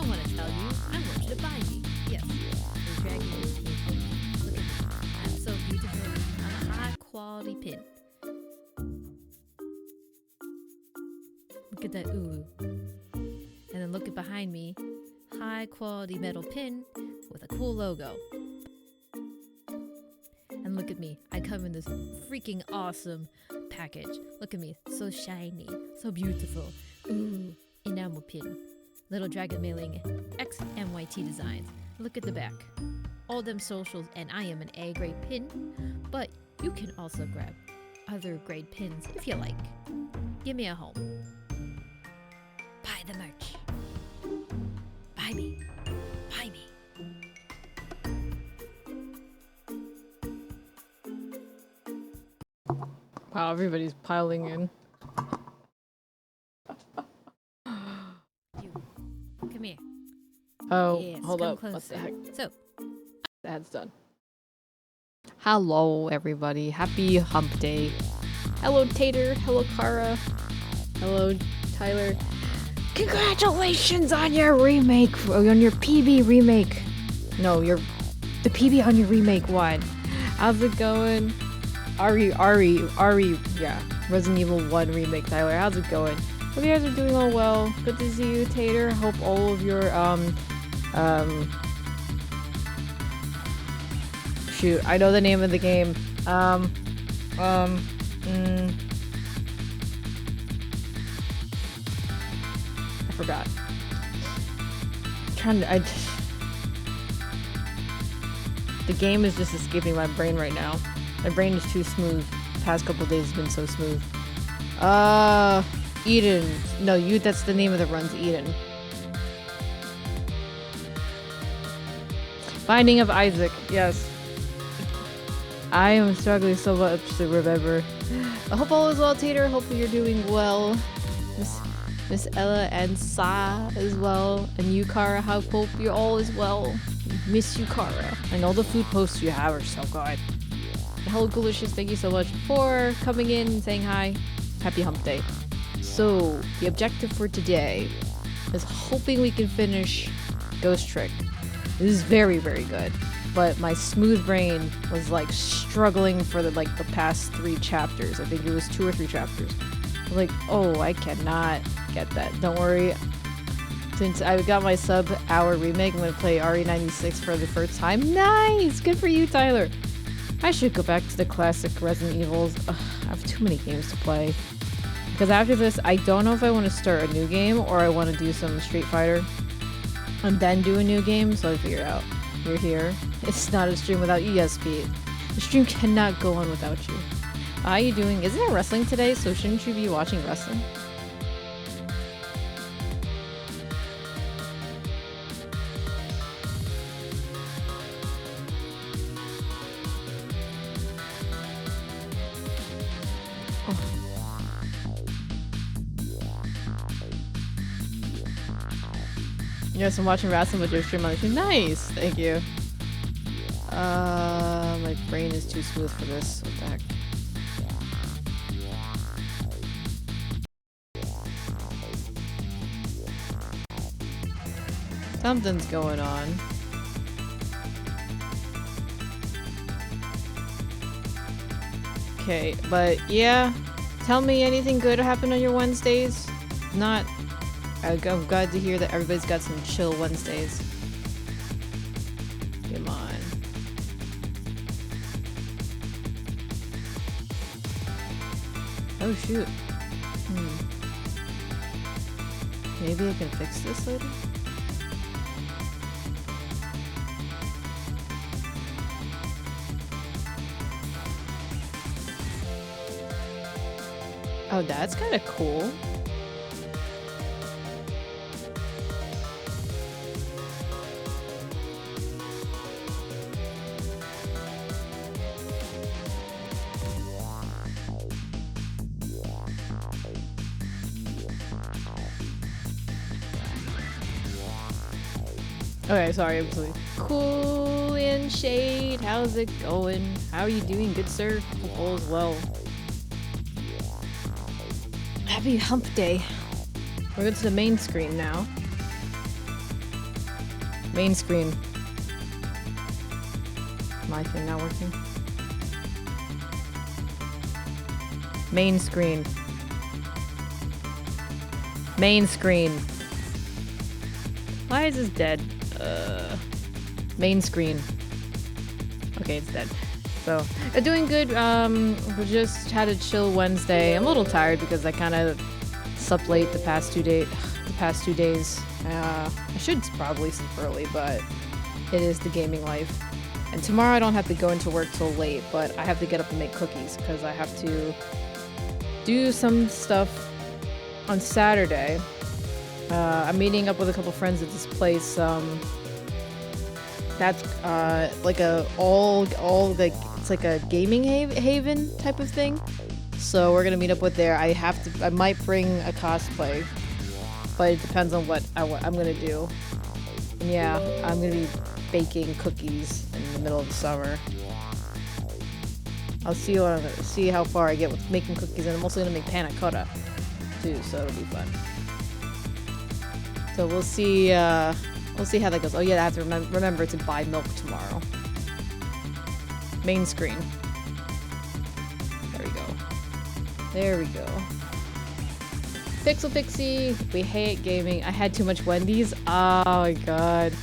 I want to tell you, I want you to buy me. Yes, the dragon is beautiful. Look at me. I'm so beautiful. I'm a high quality pin. Look at that ooh. And then look at behind me. High quality metal pin with a cool logo. And look at me. I come in this freaking awesome package. Look at me. So shiny. So beautiful. Ooh. Enamel pin. Little dragon mailing XMYT designs. Look at the back. All them socials, and I am an A grade pin. But you can also grab other grade pins if you like. Give me a home. Buy the merch. Buy me. Buy me. Wow, everybody's piling in. You. Come here. Oh, Yes, hold come up. closer. What the heck? So, The ad's done. Hello, everybody. Happy hump day. Hello, Tater. Hello, Kara. Hello, Tyler. Congratulations on your remake, on your PB remake. No, the PB on your remake one. How's it going? Ari, yeah. Resident Evil 1 remake, Tyler. How's it going? Hope you guys are doing all well. Good to see you, Tater. Hope all of your, shoot, I know the name of the game. I forgot. The game is just escaping my brain right now. My brain is too smooth. The past couple days has been so smooth. Eden. No, that's the name of the runs, Eden. Binding of Isaac, yes. I am struggling so much to remember. I hope all is well, Tater. Hopefully you're doing well. Miss Ella and Sa as well. And you, Kara, I hope you're all as well. Miss you, Kara. And all the food posts you have are so good. Hello, Delicious. Thank you so much for coming in and saying hi. Happy hump day. So, the objective for today is hoping we can finish Ghost Trick. This is very, very good. But my smooth brain was like struggling for the past 3 chapters. I think it was 2 or 3 chapters. I was like, oh, I cannot get that. Don't worry. Since I got my sub-hour remake, I'm going to play RE96 for the first time. Nice! Good for you, Tyler. I should go back to the classic Resident Evils. Ugh, I have too many games to play. Because after this, I don't know if I want to start a new game or I want to do some Street Fighter and then do a new game, so I figure it out. You're here. It's not a stream without you. Yes, Pete. The stream cannot go on without you. How are you doing? Isn't it wrestling today? So shouldn't you be watching wrestling? Yes, I'm watching wrestling with your stream on the stream. Nice! Thank you. My brain is too smooth for this. What the heck? Something's going on. Okay, but yeah. Tell me anything good happened on your Wednesdays? Not... I'm glad to hear that everybody's got some chill Wednesdays. Come on. Oh shoot. Maybe I can fix this later? Oh, that's kind of cool. Okay, sorry, I'm silly. Cool and Shade, how's it going? How are you doing, good sir? Hope all is well. Happy hump day. We're going to the main screen now. Main screen. My thing not working. Main screen. Main screen. Why is this dead? Main screen. Okay, it's dead. So, doing good. We just had a chill Wednesday. I'm a little tired because I kind of slept late the past 2 days. I should probably sleep early, but it is the gaming life. And tomorrow I don't have to go into work till late, but I have to get up and make cookies because I have to do some stuff on Saturday. I'm meeting up with a couple friends at this place. That's like it's like a gaming haven type of thing. So we're gonna meet up with there. I might bring a cosplay, but it depends on what I'm gonna do. And yeah, I'm gonna be baking cookies in the middle of the summer. I'll see how far I get with making cookies, and I'm also gonna make panna cotta too, so it'll be fun. So we'll see how that goes. Oh yeah, I have to remember to buy milk tomorrow. Main screen. There we go. There we go. Pixel Pixie, we hate gaming. I had too much Wendy's. Oh my god.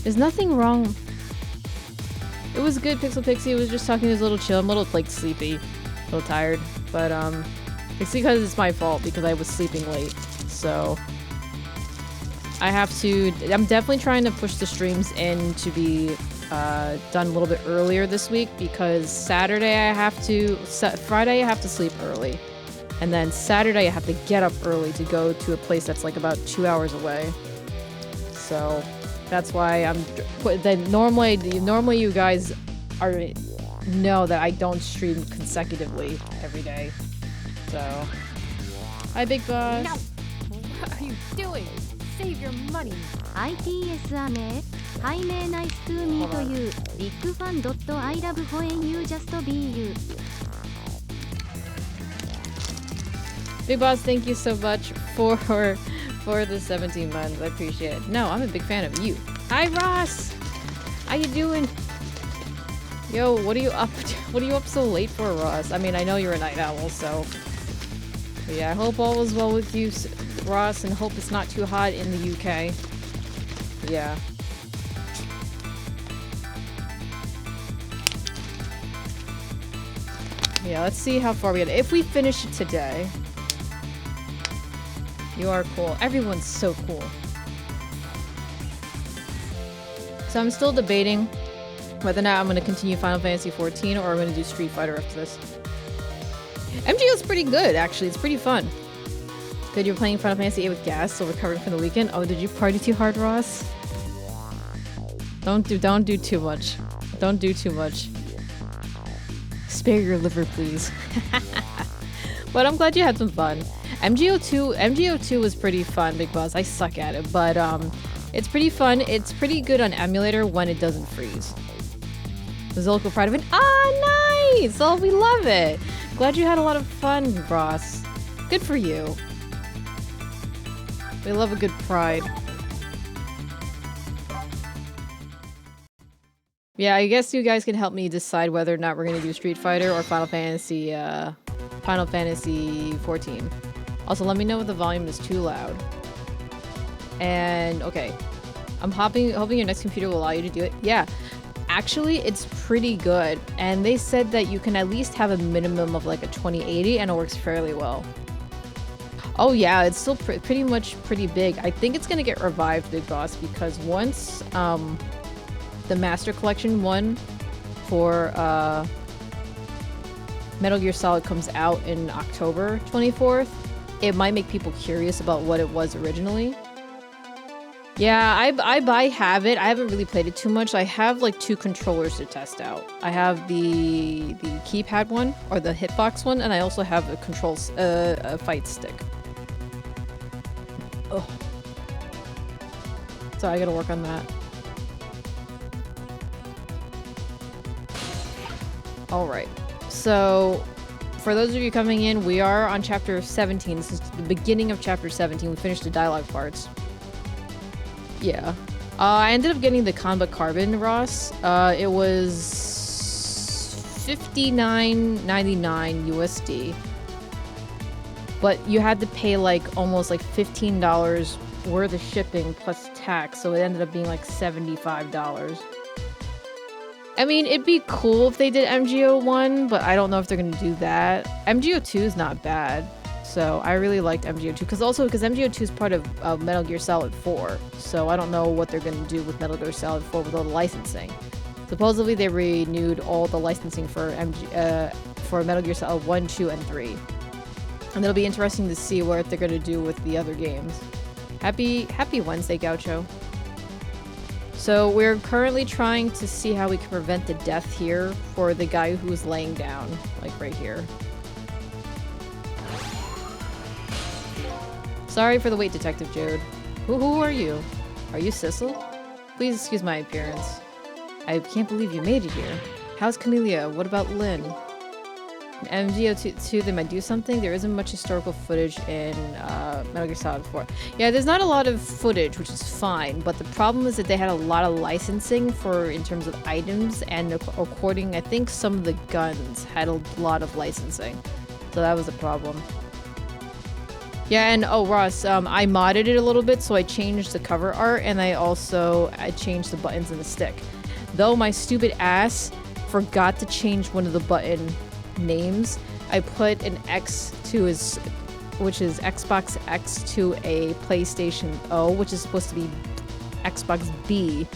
There's nothing wrong. It was good, Pixel Pixie. It was just talking. It was a little chill. I'm a little like sleepy, a little tired, but it's because it's my fault because I was sleeping late. So I'm definitely trying to push the streams in to be done a little bit earlier this week because Friday I have to sleep early, and then Saturday I have to get up early to go to a place that's like about 2 hours away. So that's why normally you guys know that I don't stream consecutively every day. So hi, Big Boss. No. What are you doing? Save your money. ITS はね、Hi May nice to meet you. Big fan. I love when you just be you. Big Boss, thank you so much for the 17 months. I appreciate it. No, I'm a big fan of you. Hi, Ross. How you doing? Yo, what are you up to? What are you up so late for, Ross? I mean, I know you're a night owl, so. But yeah, I hope all is well with you, Ross, and hope it's not too hot in the UK. Yeah. Yeah, let's see how far we get. If we finish it today. You are cool. Everyone's so cool. So I'm still debating whether or not I'm going to continue Final Fantasy XIV or I'm going to do Street Fighter after this. MGO's pretty good, actually. It's pretty fun. Good, you're playing Final Fantasy VIII with gas, still recovering from the weekend. Oh, did you party too hard, Ross? Don't do too much. Don't do too much. Spare your liver, please. But I'm glad you had some fun. MGO2 was pretty fun, Big Boss. I suck at it, but it's pretty fun. It's pretty good on emulator when it doesn't freeze. Was Zolko proud of it? Ah, nice! Oh, we love it. Glad you had a lot of fun, Ross. Good for you. We love a good pride. Yeah, I guess you guys can help me decide whether or not we're gonna do Street Fighter or Final Fantasy XIV. Also, let me know if the volume is too loud. And okay, I'm hoping your next computer will allow you to do it. Yeah, actually, it's pretty good. And they said that you can at least have a minimum of like a 2080, and it works fairly well. Oh yeah, it's still pretty big. I think it's gonna get revived, Big Boss, because once the Master Collection one for Metal Gear Solid comes out in October 24th, it might make people curious about what it was originally. Yeah, I have it. I haven't really played it too much. I have like 2 controllers to test out. I have the keypad one, or the hitbox one, and I also have a fight stick. Oh. So I gotta work on that. Alright, so for those of you coming in, we are on chapter 17. This is the beginning of chapter 17. We finished the dialogue parts. Yeah. I ended up getting the Combat Carbon, Ross. It was $59.99 USD. But you had to pay like almost like $15 worth of shipping plus tax, so it ended up being like $75. I mean, it'd be cool if they did MGO1, but I don't know if they're gonna do that. MGO2 is not bad, so I really liked MGO2 because MGO2 is part of Metal Gear Solid 4, so I don't know what they're gonna do with Metal Gear Solid 4 with all the licensing. Supposedly they renewed all the licensing for Metal Gear Solid 1, 2, and 3. And it'll be interesting to see what they're gonna do with the other games. Happy Wednesday, Gaucho. So we're currently trying to see how we can prevent the death here for the guy who's laying down, like right here. Sorry for the wait, Detective Jode. Who are you? Are you Sissel? Please excuse my appearance. I can't believe you made it here. How's Camellia? What about Lynne? In MGO2, they might do something. There isn't much historical footage in Metal Gear Solid 4. Yeah, there's not a lot of footage, which is fine, but the problem is that they had a lot of licensing in terms of items, and according, I think some of the guns had a lot of licensing. So that was a problem. Yeah, and oh, Ross, I modded it a little bit, so I changed the cover art, and I changed the buttons and the stick. Though my stupid ass forgot to change one of the button names, I put an X to which is Xbox X to a PlayStation O, which is supposed to be Xbox B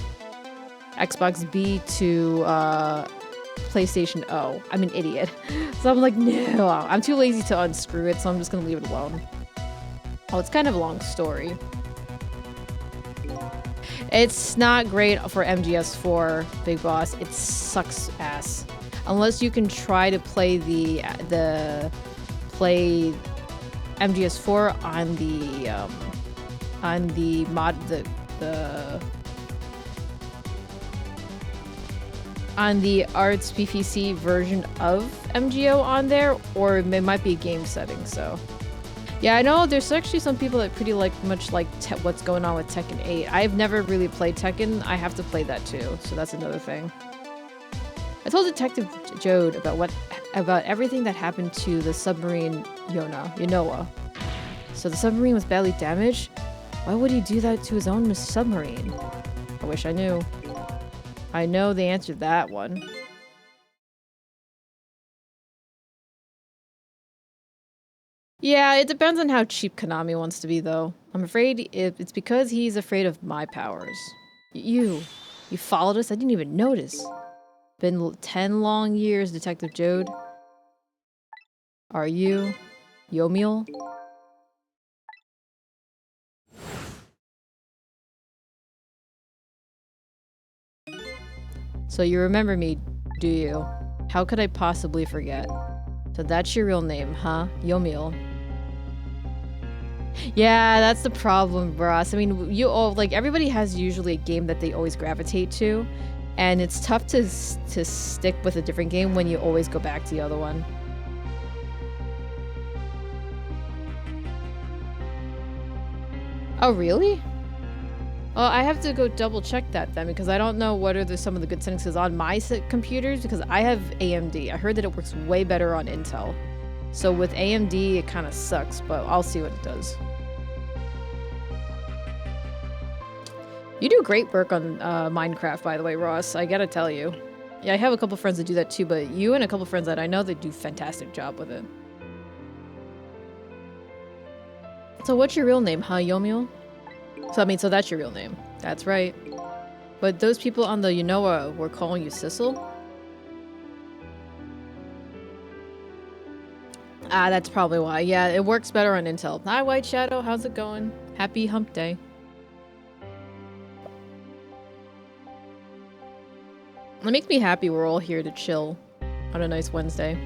to PlayStation O. I'm an idiot. So I'm like, no, I'm too lazy to unscrew it, so I'm just gonna leave it alone. Oh, it's kind of a long story. It's not great for MGS4, Big Boss. It sucks ass. Unless you can try to play play MGS4 on the Arts PPC version of MGO on there, or it might be a game setting. So yeah, I know there's actually some people that pretty much like what's going on with Tekken 8. I've never really played Tekken. I have to play that too, so that's another thing. I told Detective Jode about everything that happened to the submarine Yonoa. So the submarine was badly damaged? Why would he do that to his own submarine? I wish I knew. I know the answer to that one. Yeah, it depends on how cheap Konami wants to be, though. I'm afraid it's because he's afraid of my powers. You followed us? I didn't even notice. Been 10 long years, Detective Jode. Are you Yomiel? So you remember me, do you? How could I possibly forget? So that's your real name, huh? Yomiel. Yeah, that's the problem, Ross. I mean, everybody has usually a game that they always gravitate to. And it's tough to stick with a different game when you always go back to the other one. Oh, really? Well, I have to go double check that then, because I don't know what are some of the good settings on my computers, because I have AMD. I heard that it works way better on Intel. So with AMD, it kind of sucks, but I'll see what it does. You do great work on Minecraft, by the way, Ross. I gotta tell you. Yeah, I have a couple friends that do that too, but you and a couple friends that I know that do a fantastic job with it. So what's your real name, huh, Yomiel? So that's your real name. That's right. But those people on the Yonoa were calling you Sissel? Ah, that's probably why. Yeah, it works better on Intel. Hi, White Shadow. How's it going? Happy hump day. It makes me happy we're all here to chill on a nice Wednesday.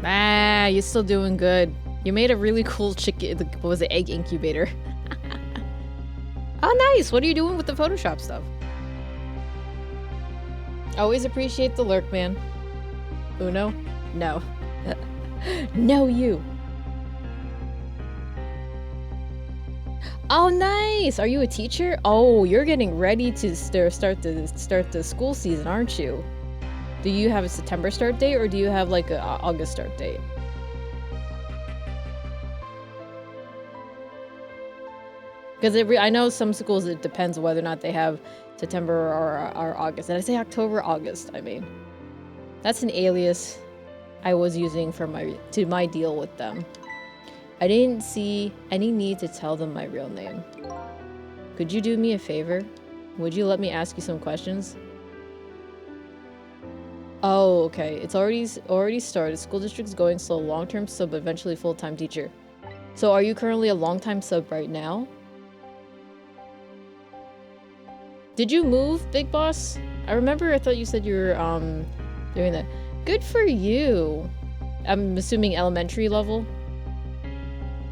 Ah, you're still doing good. You made a really cool chicken, what was it, egg incubator. Oh, nice. What are you doing with the Photoshop stuff? Always appreciate the lurk, man. Uno? No. No, you. Oh, nice! Are you a teacher? Oh, you're getting ready to start the school season, aren't you? Do you have a September start date, or do you have like a August start date? Because I know some schools it depends whether or not they have September or August. Did I say October? August, I mean. That's an alias I was using for my deal with them. I didn't see any need to tell them my real name. Could you do me a favor? Would you let me ask you some questions? Oh, okay. It's already started. School district's going slow. Long-term sub, eventually full-time teacher. So are you currently a long-time sub right now? Did you move, Big Boss? I remember I thought you said you were doing that. Good for you. I'm assuming elementary level.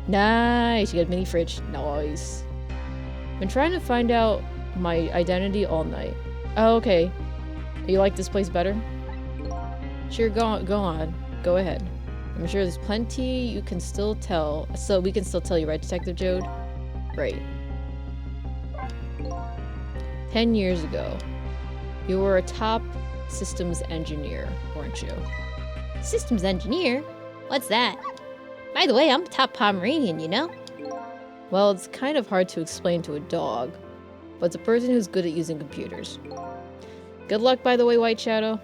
Nice. You got a mini fridge. Nice. Been trying to find out my identity all night. Oh, okay. You like this place better? Sure, go on. Go ahead. I'm sure there's plenty you can still tell. So we can still tell you, right, Detective Jode? Great. 10 years ago, you were a top systems engineer, weren't you? Systems engineer? What's that? By the way, I'm top Pomeranian, you know? Well, it's kind of hard to explain to a dog, but it's a person who's good at using computers. Good luck, by the way, White Shadow.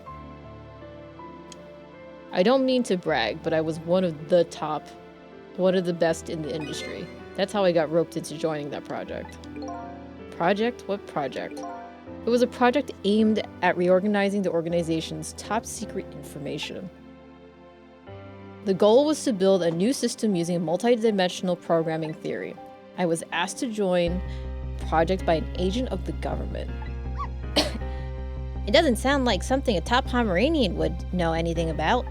I don't mean to brag, but I was one of the top, one of the best in the industry. That's how I got roped into joining that project. Project? What project? It was a project aimed at reorganizing the organization's top secret information. The goal was to build a new system using multidimensional programming theory. I was asked to join the project by an agent of the government. It doesn't sound like something a top Pomeranian would know anything about.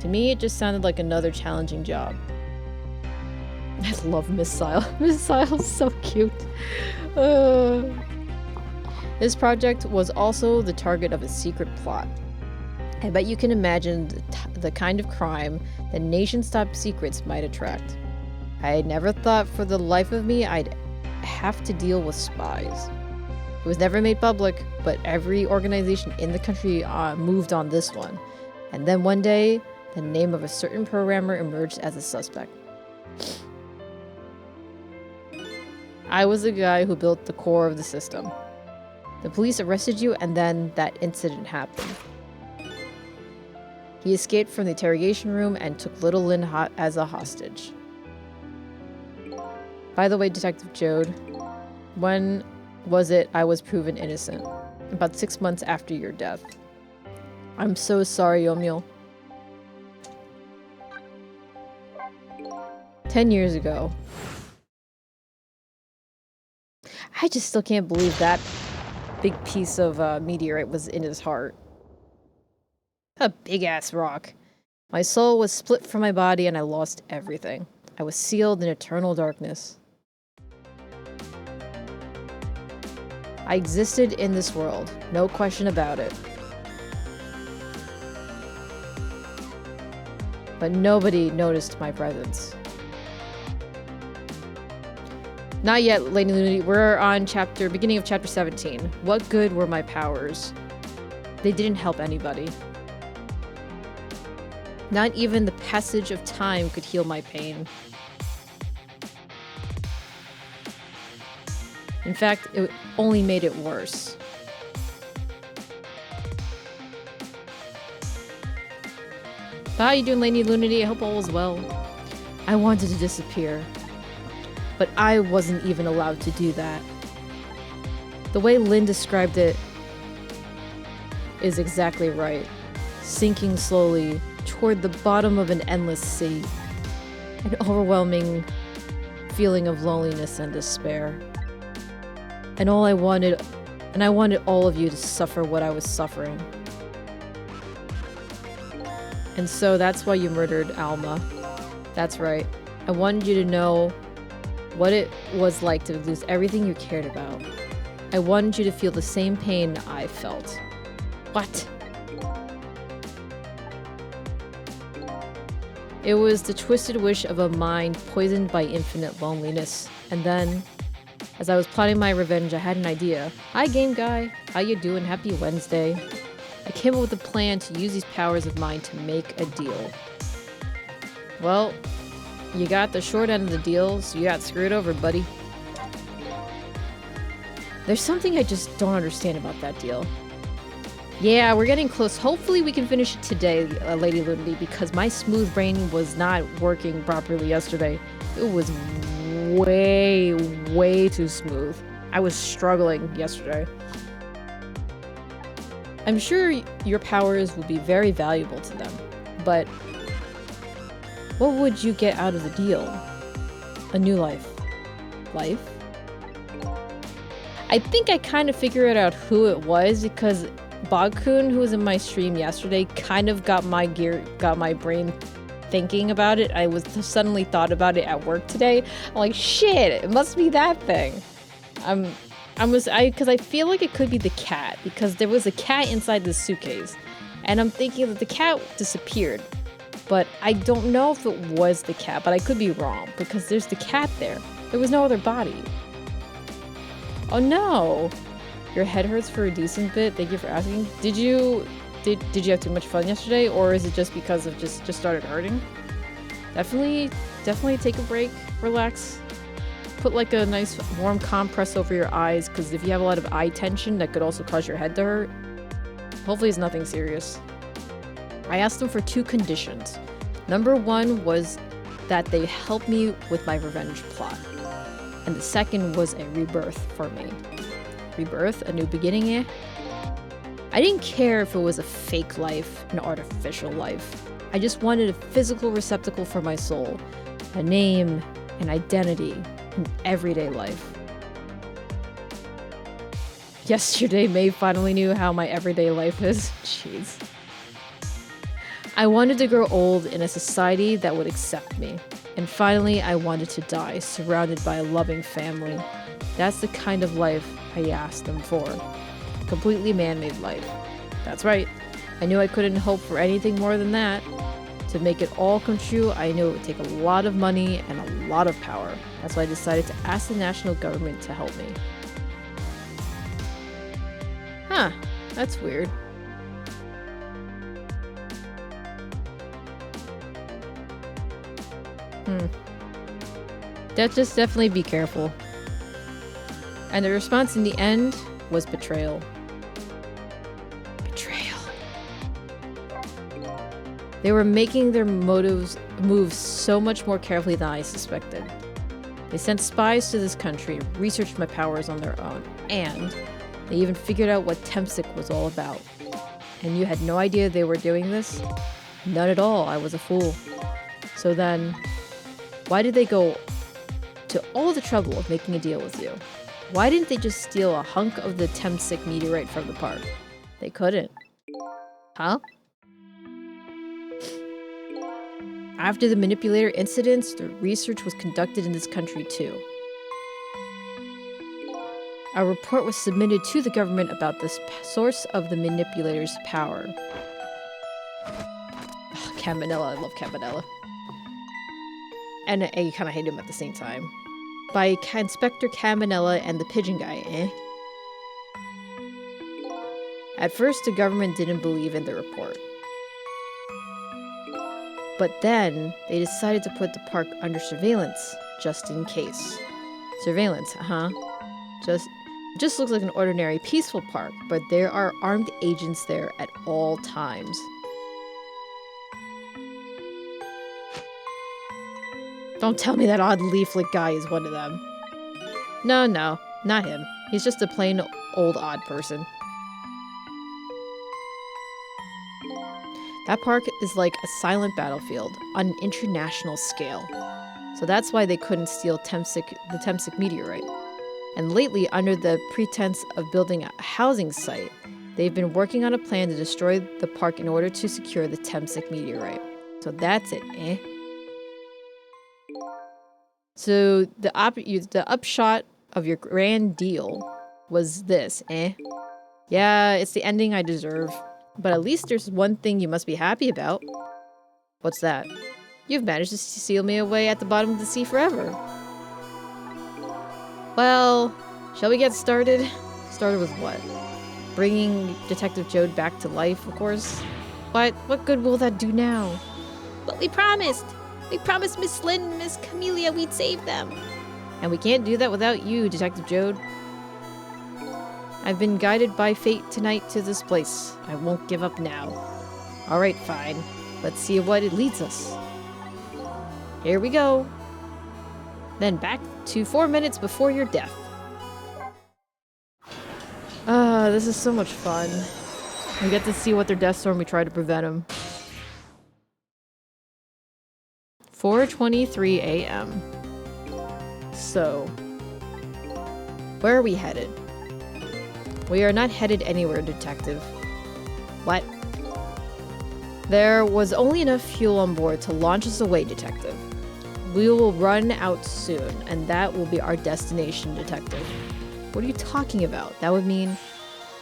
To me, it just sounded like another challenging job. I love Miss Sile. Miss Sile's so cute. This project was also the target of a secret plot. I bet you can imagine the kind of crime that nation's top secrets might attract. I had never thought for the life of me I'd have to deal with spies. It was never made public, but every organization in the country moved on this one. And then one day, the name of a certain programmer emerged as a suspect. I was the guy who built the core of the system. The police arrested you, and then that incident happened. He escaped from the interrogation room and took little Lynne as a hostage. By the way, Detective Jode, when was it I was proven innocent? About 6 months after your death. I'm so sorry, Yomiel. 10 years ago. I just still can't believe that big piece of meteorite was in his heart. A big-ass rock. My soul was split from my body and I lost everything. I was sealed in eternal darkness. I existed in this world, no question about it. But nobody noticed my presence. Not yet, Lady Lunity. We're on beginning of chapter 17. What good were my powers? They didn't help anybody. Not even the passage of time could heal my pain. In fact, it only made it worse. How you doing, Lady Lunity? I hope all is well. I wanted to disappear. But I wasn't even allowed to do that. The way Lynne described it is exactly right. Sinking slowly toward the bottom of an endless sea. An overwhelming feeling of loneliness and despair. And I wanted all of you to suffer what I was suffering. And so that's why you murdered Alma. That's right. I wanted you to know what it was like to lose everything you cared about. I wanted you to feel the same pain I felt. What? It was the twisted wish of a mind poisoned by infinite loneliness And then, as I was plotting my revenge, I had an idea. Hi, game guy. How you doing? Happy Wednesday. I came up with a plan to use these powers of mine to make a deal. Well, you got the short end of the deal, so you got screwed over, buddy. There's something I just don't understand about that deal. Yeah, we're getting close. Hopefully we can finish it today, Lady Lundy, because my smooth brain was not working properly yesterday. It was way, way too smooth. I was struggling yesterday. I'm sure your powers will be very valuable to them, but what would you get out of the deal? A new life. Life? I think I kind of figured out who it was because Bogkun, who was in my stream yesterday, kind of got my brain thinking about it. I was suddenly thought about it at work today. I'm like, shit, it must be that thing. Because I feel like it could be the cat because there was a cat inside the suitcase, and I'm thinking that the cat disappeared, but I don't know if it was the cat. But I could be wrong because there's the cat there. There was no other body. Oh no! Your head hurts for a decent bit. Thank you for asking. Did you have too much fun yesterday, or is it just because of just started hurting? Definitely take a break, relax. Put like a nice warm compress over your eyes, because if you have a lot of eye tension, that could also cause your head to hurt. Hopefully it's nothing serious. I asked them for 2 conditions. Number 1 was that they help me with my revenge plot. And the second was a rebirth for me. Rebirth? A new beginning, eh? I didn't care if it was a fake life, an artificial life. I just wanted a physical receptacle for my soul. A name, an identity, an everyday life. Yesterday, May finally knew how my everyday life is. Jeez. I wanted to grow old in a society that would accept me. And finally, I wanted to die, surrounded by a loving family. That's the kind of life I asked them for. A completely man-made life. That's right. I knew I couldn't hope for anything more than that. To make it all come true, I knew it would take a lot of money and a lot of power. That's why I decided to ask the national government to help me. Huh. That's weird. Just definitely be careful. And the response in the end was betrayal. Betrayal. They were making their moves so much more carefully than I suspected. They sent spies to this country, researched my powers on their own, and they even figured out what Temsic was all about. And you had no idea they were doing this? None at all. I was a fool. So then, why did they go to all the trouble of making a deal with you? Why didn't they just steal a hunk of the Temsic meteorite from the park? They couldn't. Huh? After the manipulator incidents, the research was conducted in this country too. A report was submitted to the government about the source of the manipulator's power. Ugh, Cabanella, I love Cabanella. And I kind of hate him at the same time. By Inspector Cabanella and the Pigeon Guy, eh? At first, the government didn't believe in the report. But then, they decided to put the park under surveillance, just in case. Surveillance, huh? Just looks like an ordinary peaceful park, but there are armed agents there at all times. Don't tell me that odd leaflet guy is one of them. No, not him. He's just a plain old odd person. That park is like a silent battlefield on an international scale. So that's why they couldn't steal the Temsic meteorite. And lately, under the pretense of building a housing site, they've been working on a plan to destroy the park in order to secure the Temsic meteorite. So that's it, eh? So the upshot of your grand deal was this, eh? Yeah, it's the ending I deserve. But at least there's one thing you must be happy about. What's that? You've managed to seal me away at the bottom of the sea forever. Well, shall we get started? Started with what? Bringing Detective Jode back to life, of course. But what good will that do now? But we promised! We promised Miss Lynne and Miss Camellia we'd save them. And we can't do that without you, Detective Jode. I've been guided by fate tonight to this place. I won't give up now. Alright, fine. Let's see what it leads us. Here we go. Then back to 4 minutes before your death. This is so much fun. We get to see what their deaths are when we try to prevent them. 4:23 a.m. So, where are we headed? We are not headed anywhere, Detective. What? There was only enough fuel on board to launch us away, Detective. We will run out soon, and that will be our destination, Detective. What are you talking about? That would mean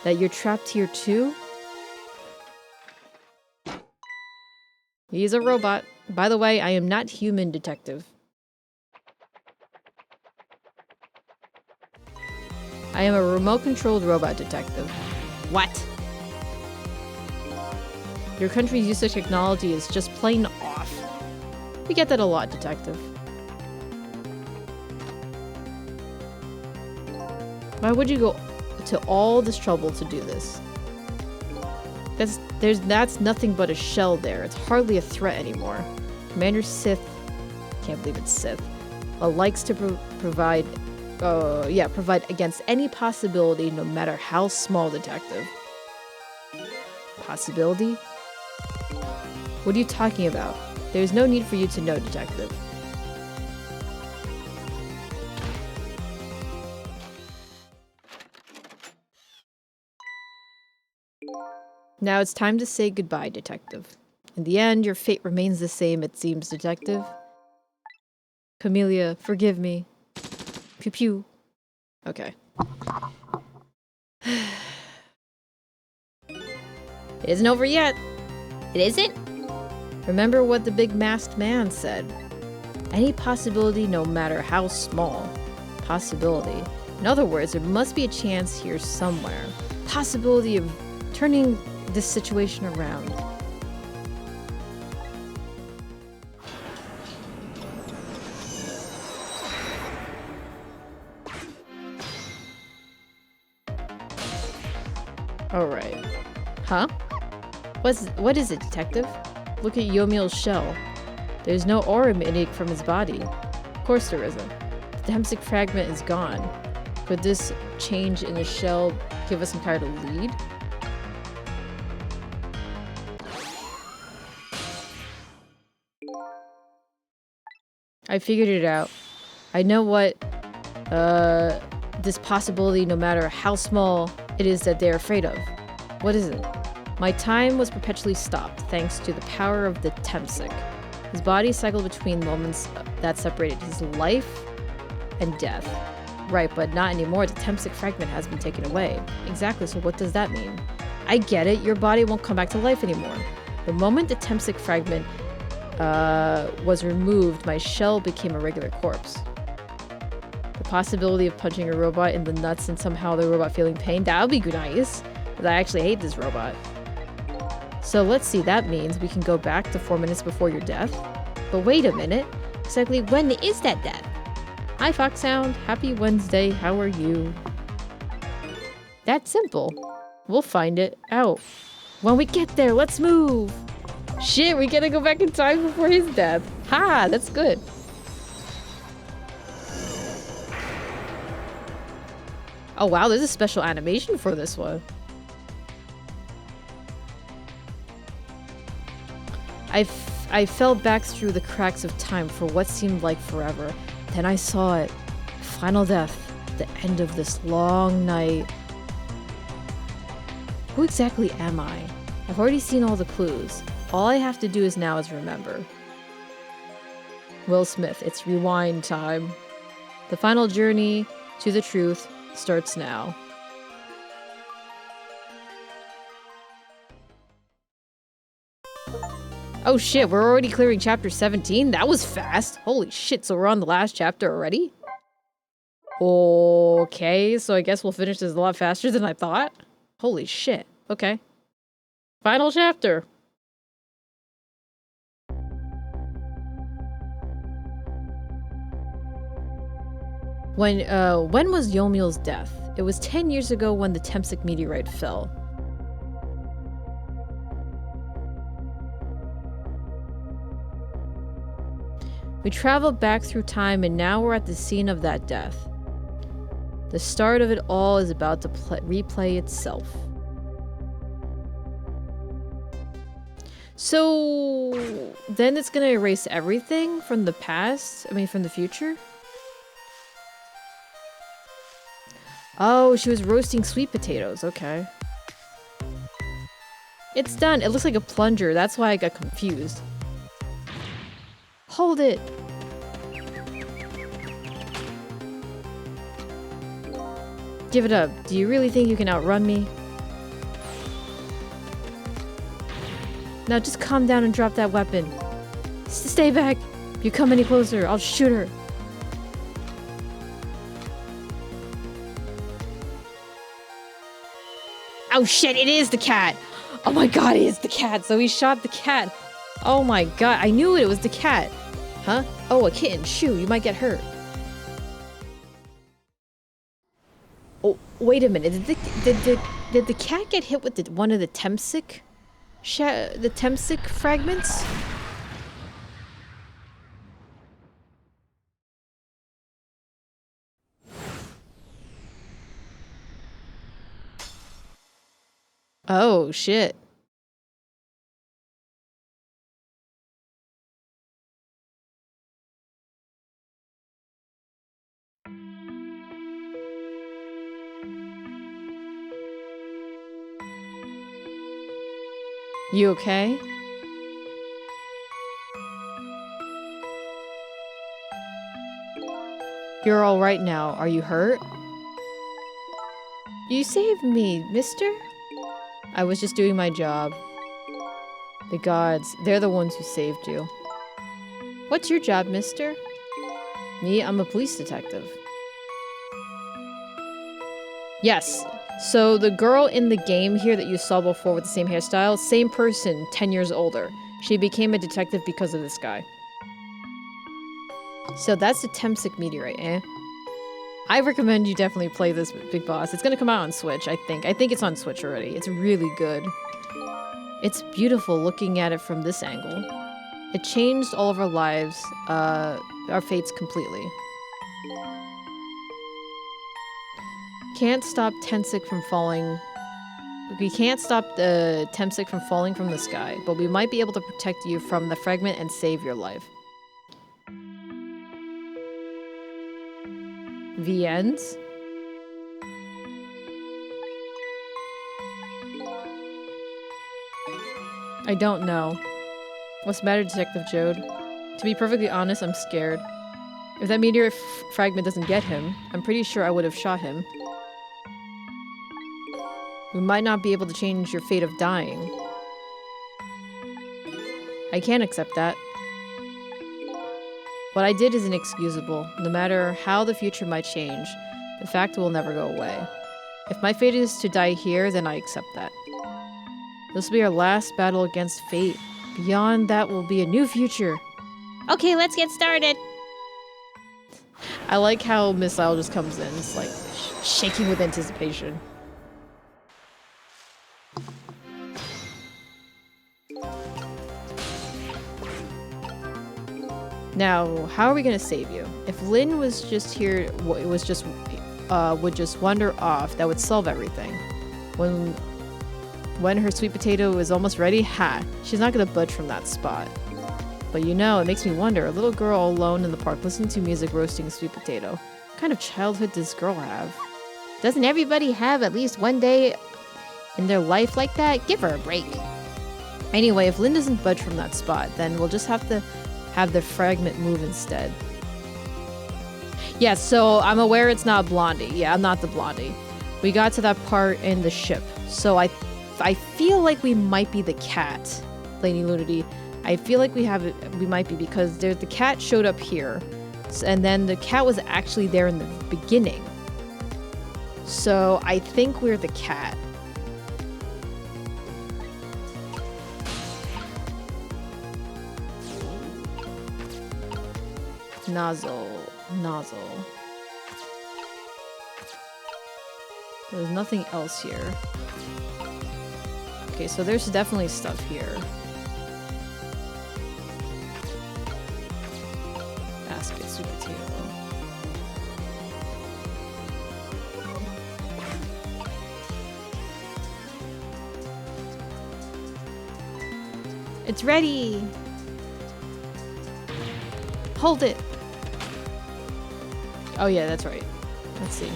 that you're trapped here too? He's a robot. By the way, I am not human, Detective. I am a remote-controlled robot, Detective. What? Your country's use of technology is just plain off. We get that a lot, Detective. Why would you go to all this trouble to do this? That's nothing but a shell there. It's hardly a threat anymore. Commander Sith, can't believe it's Sith, likes to provide against any possibility, no matter how small, Detective. Possibility? What are you talking about? There's no need for you to know, Detective. Now it's time to say goodbye, Detective. In the end, your fate remains the same, it seems, Detective. Camellia, forgive me. Pew pew. Okay. It isn't over yet. It isn't? Remember what the big masked man said. Any possibility, no matter how small. Possibility. In other words, there must be a chance here somewhere. Possibility of turning this situation around. Alright. Huh? What is it, Detective? Look at Yomiel's shell. There's no aura emanating from his body. Of course there isn't. The Temsic fragment is gone. Could this change in the shell give us some kind of lead? I figured it out. I know what, this possibility, no matter how small it is that they're afraid of. What is it? My time was perpetually stopped, thanks to the power of the Temsic. His body cycled between moments that separated his life and death. Right, but not anymore. The Temsic fragment has been taken away. Exactly, so what does that mean? I get it, your body won't come back to life anymore. The moment the Temsic fragment was removed, my shell became a regular corpse. The possibility of punching a robot in the nuts and somehow the robot feeling pain, that would be nice. But I actually hate this robot. So let's see, that means we can go back to 4 minutes before your death. But wait a minute, exactly when is that death? Hi Foxhound, happy Wednesday, how are you? That's simple. We'll find it out. When we get there, let's move! Shit, we gotta go back in time before his death. Ha, that's good. Oh wow, there's a special animation for this one. I fell back through the cracks of time for what seemed like forever. Then I saw it. Final death. The end of this long night. Who exactly am I? I've already seen all the clues. All I have to do now is remember. Will Smith, it's rewind time. The final journey to the truth starts now. Oh shit, we're already clearing chapter 17? That was fast. Holy shit, so we're on the last chapter already? Okay, so I guess we'll finish this a lot faster than I thought. Holy shit. Okay. Final chapter. When was Yomiel's death? It was 10 years ago when the Temsik meteorite fell. We traveled back through time and now we're at the scene of that death. The start of it all is about to replay itself. So then it's gonna erase everything from the past? I mean, from the future? Oh, she was roasting sweet potatoes. Okay. It's done. It looks like a plunger. That's why I got confused. Hold it. Give it up. Do you really think you can outrun me? Now just calm down and drop that weapon. Stay back. If you come any closer, I'll shoot her. Oh shit, it is the cat! Oh my god, it is the cat! So he shot the cat! Oh my god, I knew it was the cat! Huh? Oh, a kitten. Shoo, you might get hurt. Oh, wait a minute. Did the cat get hit with one of the Temsik? The Temsik fragments? Oh, shit. You okay? You're all right now. Are you hurt? You saved me, mister? I was just doing my job. The gods, they're the ones who saved you. What's your job, mister? Me, I'm a police detective. Yes. So the girl in the game here that you saw before with the same hairstyle, same person, 10 years older. She became a detective because of this guy. So that's the Temsik meteorite, eh? I recommend you definitely play this Big Boss. It's gonna come out on Switch, I think. I think it's on Switch already. It's really good. It's beautiful looking at it from this angle. It changed all of our lives, our fates completely. Can't stop Temsik from falling. We can't stop the Temsik from falling from the sky, but we might be able to protect you from the fragment and save your life. The ends? I don't know. What's the matter, Detective Jode? To be perfectly honest, I'm scared. If that meteor fragment doesn't get him, I'm pretty sure I would have shot him. We might not be able to change your fate of dying. I can't accept that. What I did is inexcusable. No matter how the future might change, the fact will never go away. If my fate is to die here, then I accept that. This will be our last battle against fate. Beyond that will be a new future. Okay, let's get started. I like how Missile just comes in. It's like shaking with anticipation. Now, how are we gonna save you? If Lynne was just here, would just wander off, that would solve everything. When her sweet potato is almost ready, she's not gonna budge from that spot. But you know, it makes me wonder, a little girl alone in the park listening to music roasting a sweet potato. What kind of childhood does this girl have? Doesn't everybody have at least one day in their life like that? Give her a break. Anyway, if Lynne doesn't budge from that spot, then we'll just have to have the fragment move instead. Yeah, so I'm aware it's not Blondie. Yeah, I'm not the Blondie. We got to that part in the ship. So I feel like we might be the cat, Lady Lunity. I feel like we might be because the cat showed up here. And then the cat was actually there in the beginning. So I think we're the cat. Nozzle. There's nothing else here. Okay, so there's definitely stuff here. Basket, sweet potato. It's ready! Hold it! Oh yeah, that's right. Let's see.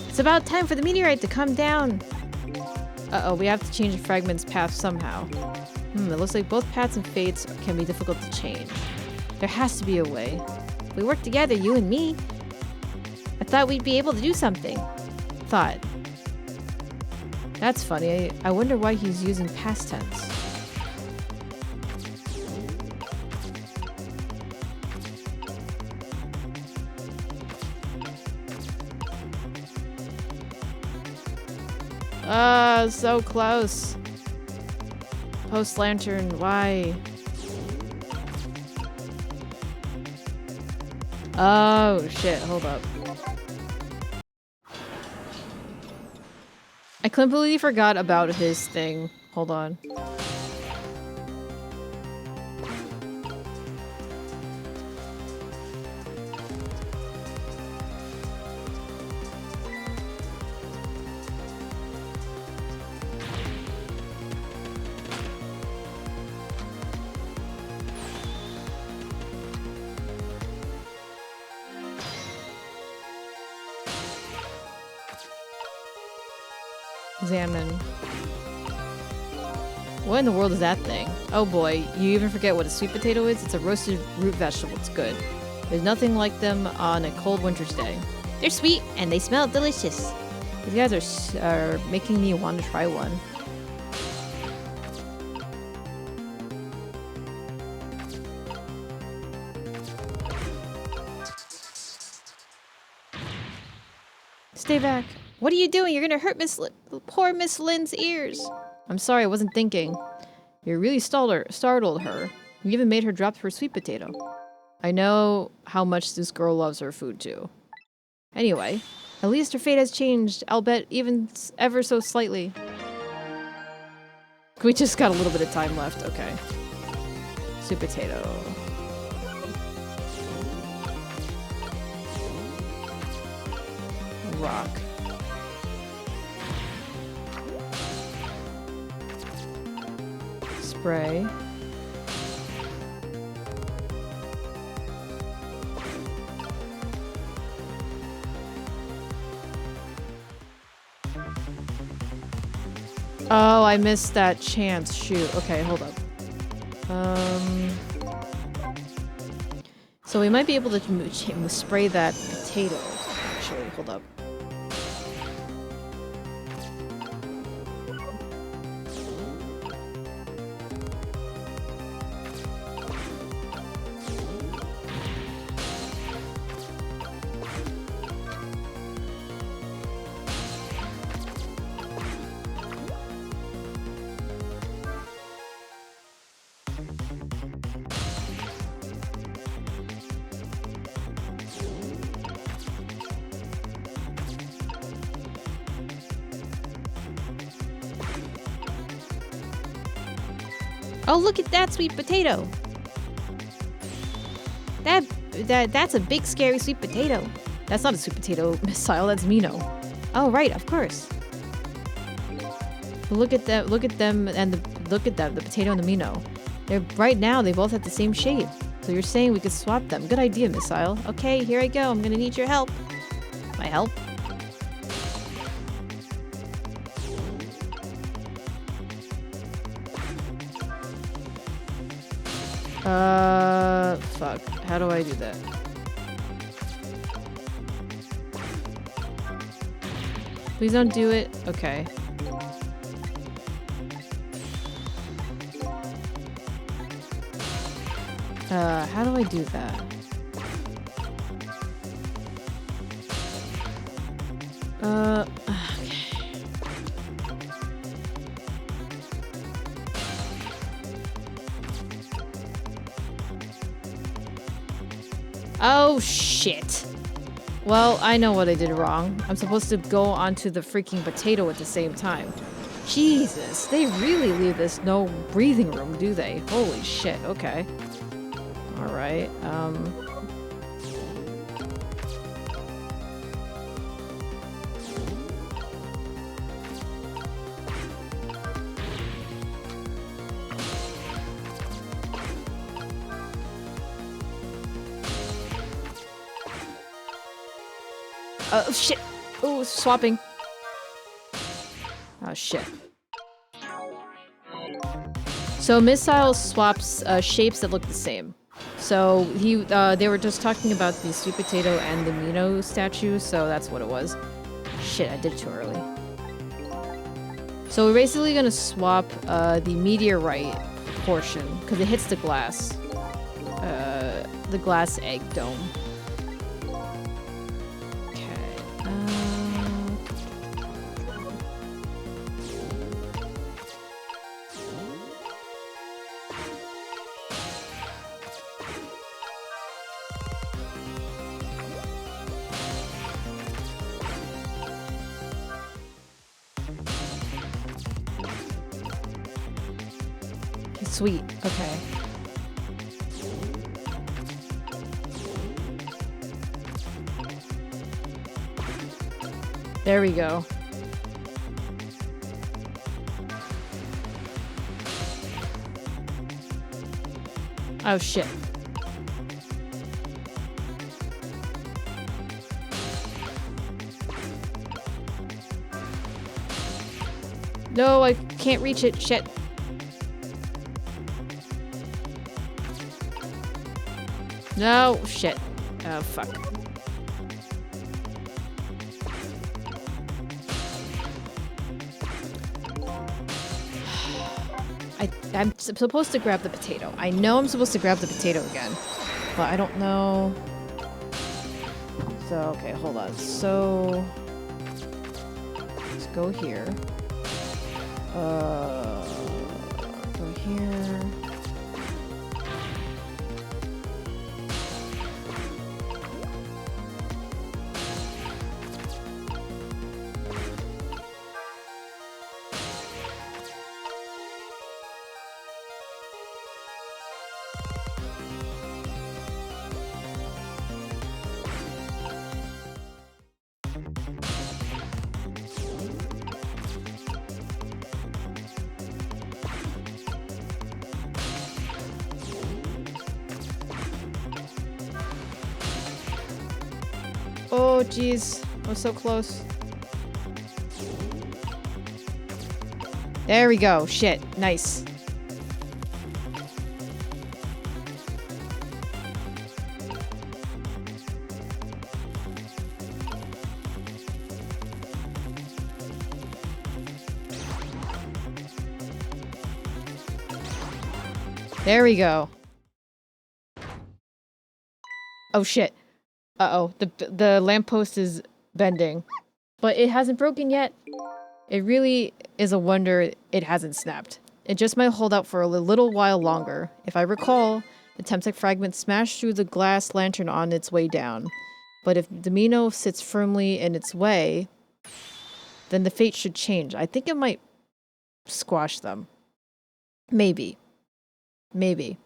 It's about time for the meteorite to come down. Uh-oh, we have to change the fragment's path somehow. It looks like both paths and fates can be difficult to change. There has to be a way. We work together, you and me. I thought we'd be able to do something. Thought. That's funny. I wonder why he's using past tense. So close. Post lantern, why? Oh shit, hold up. I completely forgot about his thing. Hold on. Examine. What in the world is that thing? Oh boy, you even forget what a sweet potato is? It's a roasted root vegetable. It's good. There's nothing like them on a cold winter's day. They're sweet and they smell delicious. These guys are making me want to try one. Stay back. What are you doing? You're gonna hurt poor Miss Lynne's ears. I'm sorry, I wasn't thinking. You really startled her. You even made her drop her sweet potato. I know how much this girl loves her food too. Anyway, at least her fate has changed, I'll bet even ever so slightly. We just got a little bit of time left, okay. Sweet potato. Rock. Spray. Oh, I missed that chance. Shoot. Okay, hold up. So we might be able to spray that potato. Actually, hold up. Oh, look at that sweet potato. That's a big scary sweet potato. That's not a sweet potato missile, that's Mino. Oh, right, of course. But look at them, the potato and the Mino. Right now, they both have the same shape. So you're saying we could swap them. Good idea, Missile. Okay, here I go. I'm gonna need your help. My help? Fuck. How do I do that? Please don't do it. Okay. How do I do that? Okay. Oh, shit. Well, I know what I did wrong. I'm supposed to go onto the freaking potato at the same time. Jesus, they really leave this no breathing room, do they? Holy shit, okay. Alright, oh, shit! Oh, swapping. Oh, shit. So, Missile swaps shapes that look the same. So, they were just talking about the sweet potato and the Mino statue, so that's what it was. Shit, I did it too early. So, we're basically gonna swap the meteorite portion, because it hits the glass. The glass egg dome. Sweet. Okay. There we go. Oh, shit. No, I can't reach it. Shit. No, shit. Oh, fuck. I'm supposed to grab the potato. I know I'm supposed to grab the potato again, but I don't know. So, okay, hold on. So, let's go here. Go here. Oh, jeez. I was so close. There we go. Shit. Nice. There we go. Oh, shit. Uh-oh, the lamppost is bending. But it hasn't broken yet. It really is a wonder it hasn't snapped. It just might hold out for a little while longer. If I recall, the Temtech fragment smashed through the glass lantern on its way down. But if the Mino sits firmly in its way, then the fate should change. I think it might squash them. Maybe. Maybe.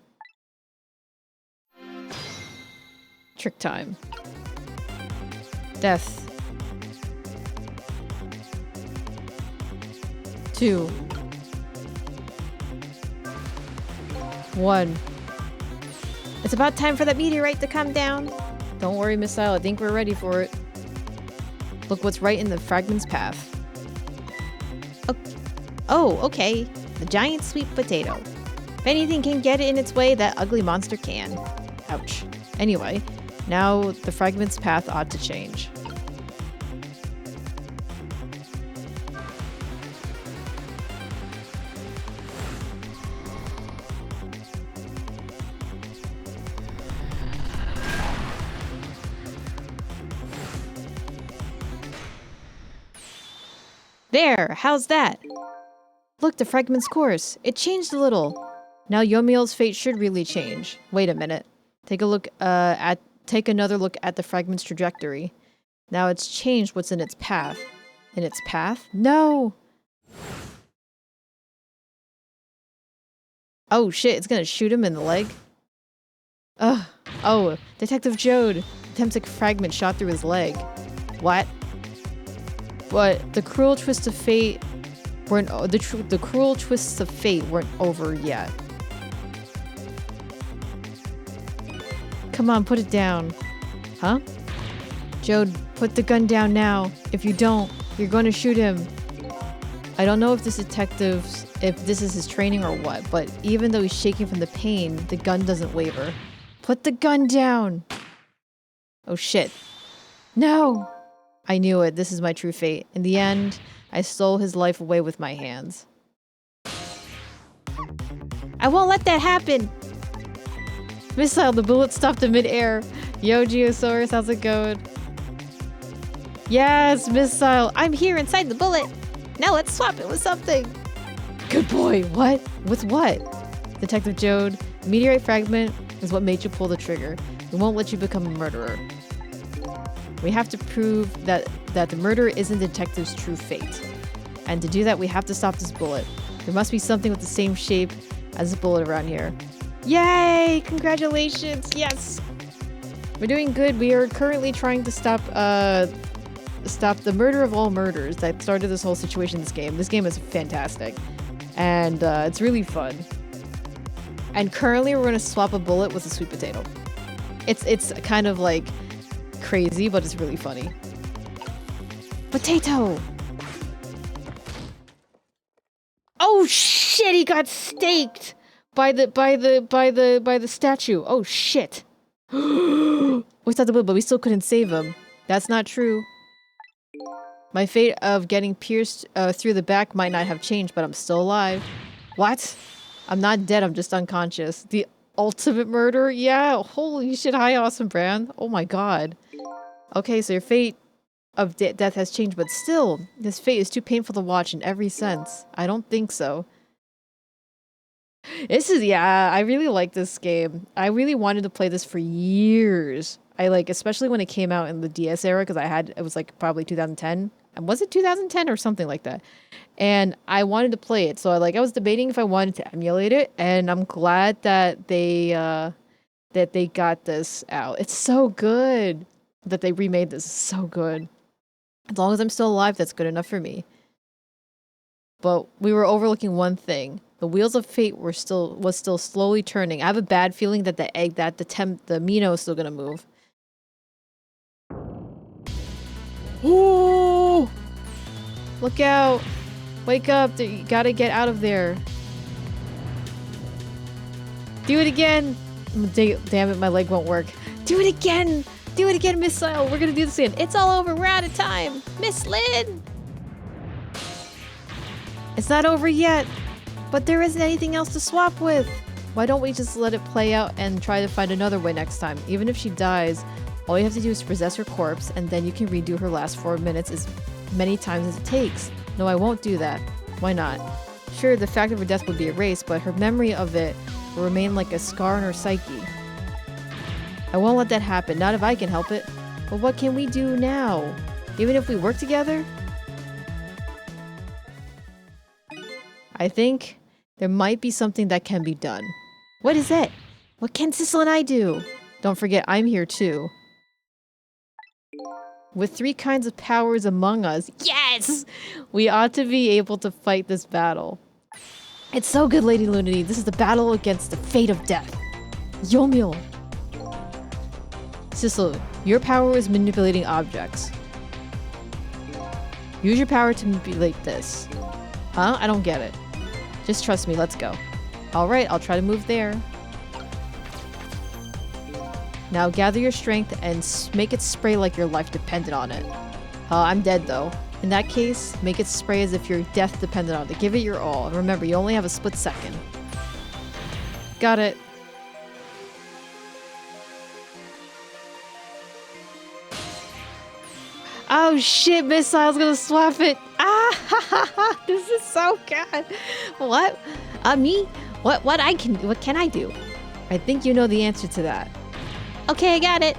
Trick time. Death. 2. 1. It's about time for that meteorite to come down. Don't worry, Missile. I think we're ready for it. Look what's right in the fragment's path. Oh, okay. The giant sweet potato. If anything can get in its way, that ugly monster can. Ouch. Anyway, now the fragment's path ought to change. There! How's that? Look, the fragment's course. It changed a little. Now Yomiel's fate should really change. Wait a minute. Take another look at the fragment's trajectory. Now it's changed what's in its path. In its path? No! Oh shit, it's gonna shoot him in the leg? Ugh. Oh, Detective Jode. Attempts a fragment shot through his leg. What? What? The cruel twists of fate weren't the cruel twists of fate weren't over yet. Come on, put it down. Huh? Jode, put the gun down now. If you don't, you're going to shoot him. I don't know if this is his training or what, but even though he's shaking from the pain, the gun doesn't waver. Put the gun down. Oh shit. No! I knew it. This is my true fate. In the end, I stole his life away with my hands. I won't let that happen! Missile, the bullet stopped in midair. Yo, Geosaurus, how's it going? Yes, Missile, I'm here inside the bullet. Now let's swap it with something. Good boy. What? With what? Detective Jode, the meteorite fragment is what made you pull the trigger. We won't let you become a murderer. We have to prove that the murder isn't the detective's true fate. And to do that, we have to stop this bullet. There must be something with the same shape as the bullet around here. Yay! Congratulations! Yes! We're doing good. We are currently trying to stop the murder of all murders that started this whole situation in this game. This game is fantastic. And it's really fun. And currently we're going to swap a bullet with a sweet potato. It's kind of like crazy, but it's really funny. Potato! Oh shit, he got staked by the statue. Oh shit. We thought the bullet, but we still couldn't save him. That's not true. My fate of getting pierced through the back might not have changed, but I'm still alive. What? I'm not dead, I'm just unconscious. The ultimate murder? Yeah, holy shit, hi awesome brand. Oh my god. Okay, so your fate of death has changed, but still, this fate is too painful to watch in every sense. I don't think so. I really like this game. I really wanted to play this for years. Especially when it came out in the DS era, because it was like probably 2010. And was it 2010 or something like that? And I wanted to play it, so I was debating if I wanted to emulate it, and I'm glad that they got this out. It's so good that they remade this. It's so good. As long as I'm still alive, that's good enough for me. But we were overlooking one thing. The wheels of fate was still slowly turning. I have a bad feeling that the Mino is still gonna move. Ooh! Look out! Wake up! You gotta get out of there. Do it again! Damn it, my leg won't work. Do it again! Do it again, Missile! We're gonna do this again. It's all over. We're out of time. Miss Lynne! It's not over yet, but there isn't anything else to swap with. Why don't we just let it play out and try to find another way next time? Even if she dies, all you have to do is possess her corpse, and then you can redo her last 4 minutes as many times as it takes. No, I won't do that. Why not? Sure, the fact of her death would be erased, but her memory of it will remain like a scar in her psyche. I won't let that happen, not if I can help it. But what can we do now? Even if we work together? I think there might be something that can be done. What is it? What can Sissel and I do? Don't forget, I'm here too. With 3 kinds of powers among us, yes! We ought to be able to fight this battle. It's so good, Lady Lunity. This is the battle against the fate of death. Yomyo. Sissel, your power is manipulating objects. Use your power to manipulate this. Huh? I don't get it. Just trust me, let's go. Alright, I'll try to move there. Now gather your strength and make it spray like your life depended on it. I'm dead though. In that case, make it spray as if your death depended on it. Give it your all. And remember, you only have a split second. Got it. Oh shit, Missile's gonna swap it. Ah, this is so good. What? Me? What can I do? I think you know the answer to that. Okay, I got it.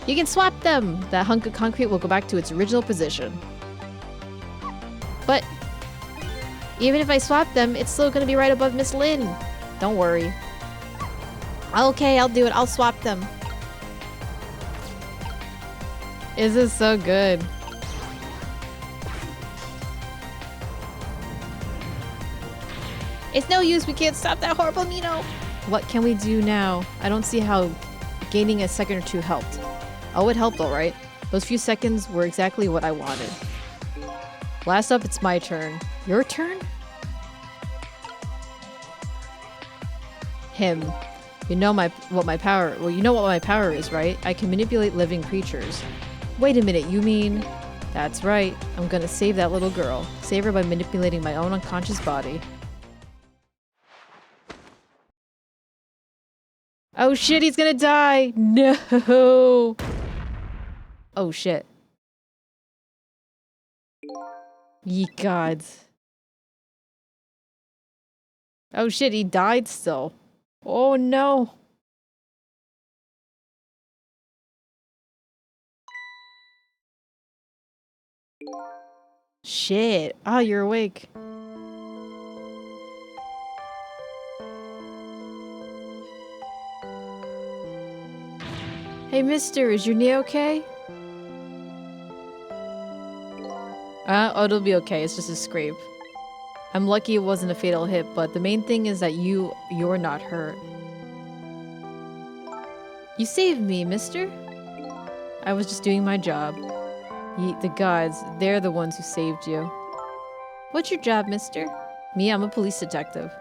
You can swap them. That hunk of concrete will go back to its original position. But even if I swap them, it's still gonna be right above Miss Lynne. Don't worry. Okay, I'll do it. I'll swap them. This is so good. It's no use. We can't stop that horrible Mino. What can we do now? I don't see how gaining a second or 2 helped. Oh, it helped alright. Those few seconds were exactly what I wanted. Last up, it's my turn. Your turn? Him. You know what my power is, right? I can manipulate living creatures. Wait a minute, you mean... That's right. I'm gonna save that little girl. Save her by manipulating my own unconscious body. Oh shit, he's gonna die! No! Oh shit. Ye gods. Oh shit, he died still. Oh no! Shit. Oh, you're awake. Hey mister, is your knee okay? Oh, it'll be okay. It's just a scrape. I'm lucky it wasn't a fatal hit, but the main thing is that you're not hurt. You saved me, mister. I was just doing my job. The gods, they're the ones who saved you. What's your job, mister? Me, I'm a police detective.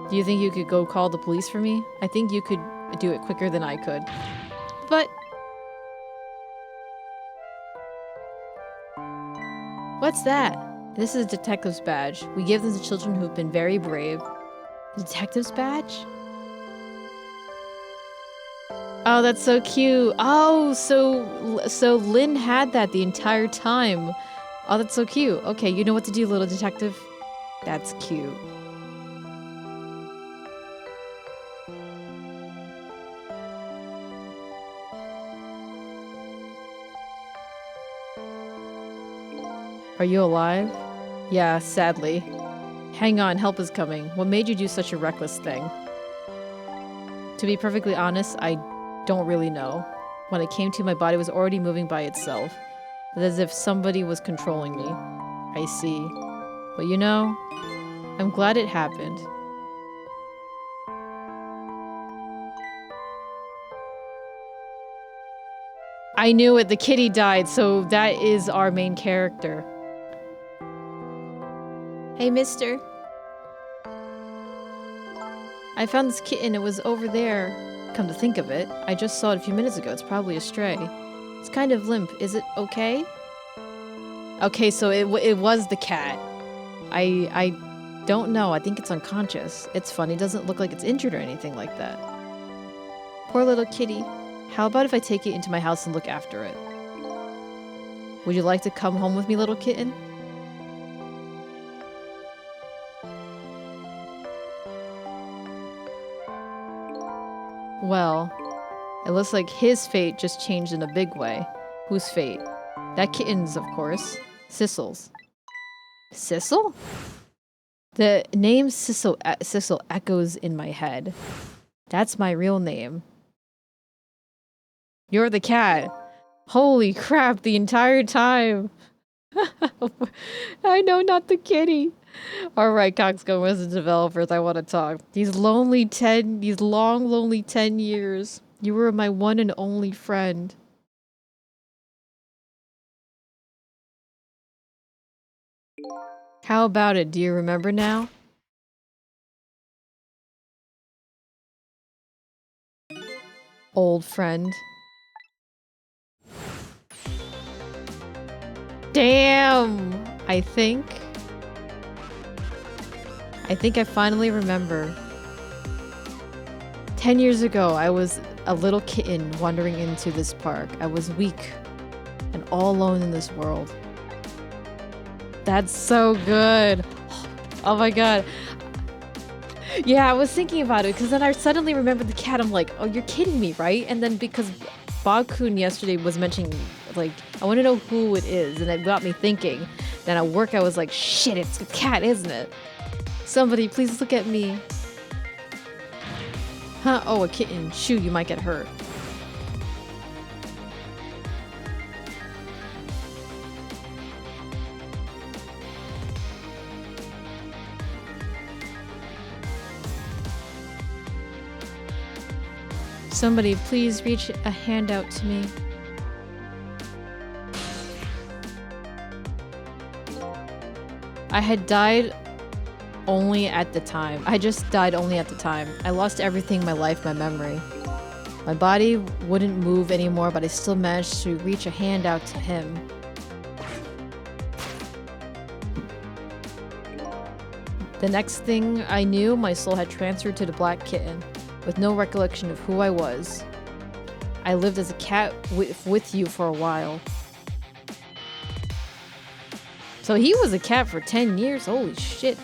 Do you think you could go call the police for me? I think you could do it quicker than I could. But... What's that? This is a detective's badge. We give them to children who've been very brave. Detective's badge? Oh, that's so cute. Oh, so Lynne had that the entire time. Oh, that's so cute. Okay, you know what to do, little detective. That's cute. Are you alive? Yeah, sadly. Hang on, help is coming. What made you do such a reckless thing? To be perfectly honest, I don't really know. When it came to, my body was already moving by itself. As if somebody was controlling me. I see. But you know, I'm glad it happened. I knew it, the kitty died, so that is our main character. Hey, mister. I found this kitten, it was over there. Come to think of it, I just saw it a few minutes ago, it's probably a stray. It's kind of limp, is it okay? Okay, so it was the cat. I don't know, I think it's unconscious. It's funny, it doesn't look like it's injured or anything like that. Poor little kitty. How about if I take it into my house and look after it? Would you like to come home with me, little kitten? Well, it looks like his fate just changed in a big way. Whose fate? That kitten's, of course. Sissel's. Sissel? The name Sissel echoes in my head. That's my real name. You're the cat. Holy crap, the entire time. I know, not the kitty. Alright, Coxcomb Resident Developers, I want to talk. These long, lonely 10 years. You were my one and only friend. How about it? Do you remember now? Old friend. Damn! I think I finally remember. 10 years ago, I was a little kitten wandering into this park. I was weak and all alone in this world. That's so good. Oh my god. Yeah, I was thinking about it because then I suddenly remembered the cat. I'm like, oh, you're kidding me, right? And then because Bob-kun yesterday was mentioning, like, I want to know who it is, and it got me thinking. Then at work, I was like, shit, it's a cat, isn't it? Somebody, please look at me. Huh? Oh, a kitten. Shoo, you might get hurt. Somebody, please reach a hand out to me. I had died only at the time. I just died only at the time. I lost everything, my life, my memory. My body wouldn't move anymore, but I still managed to reach a hand out to him. The next thing I knew, my soul had transferred to the black kitten, with no recollection of who I was. I lived as a cat with you for a while. So he was a cat for 10 years? Holy shit.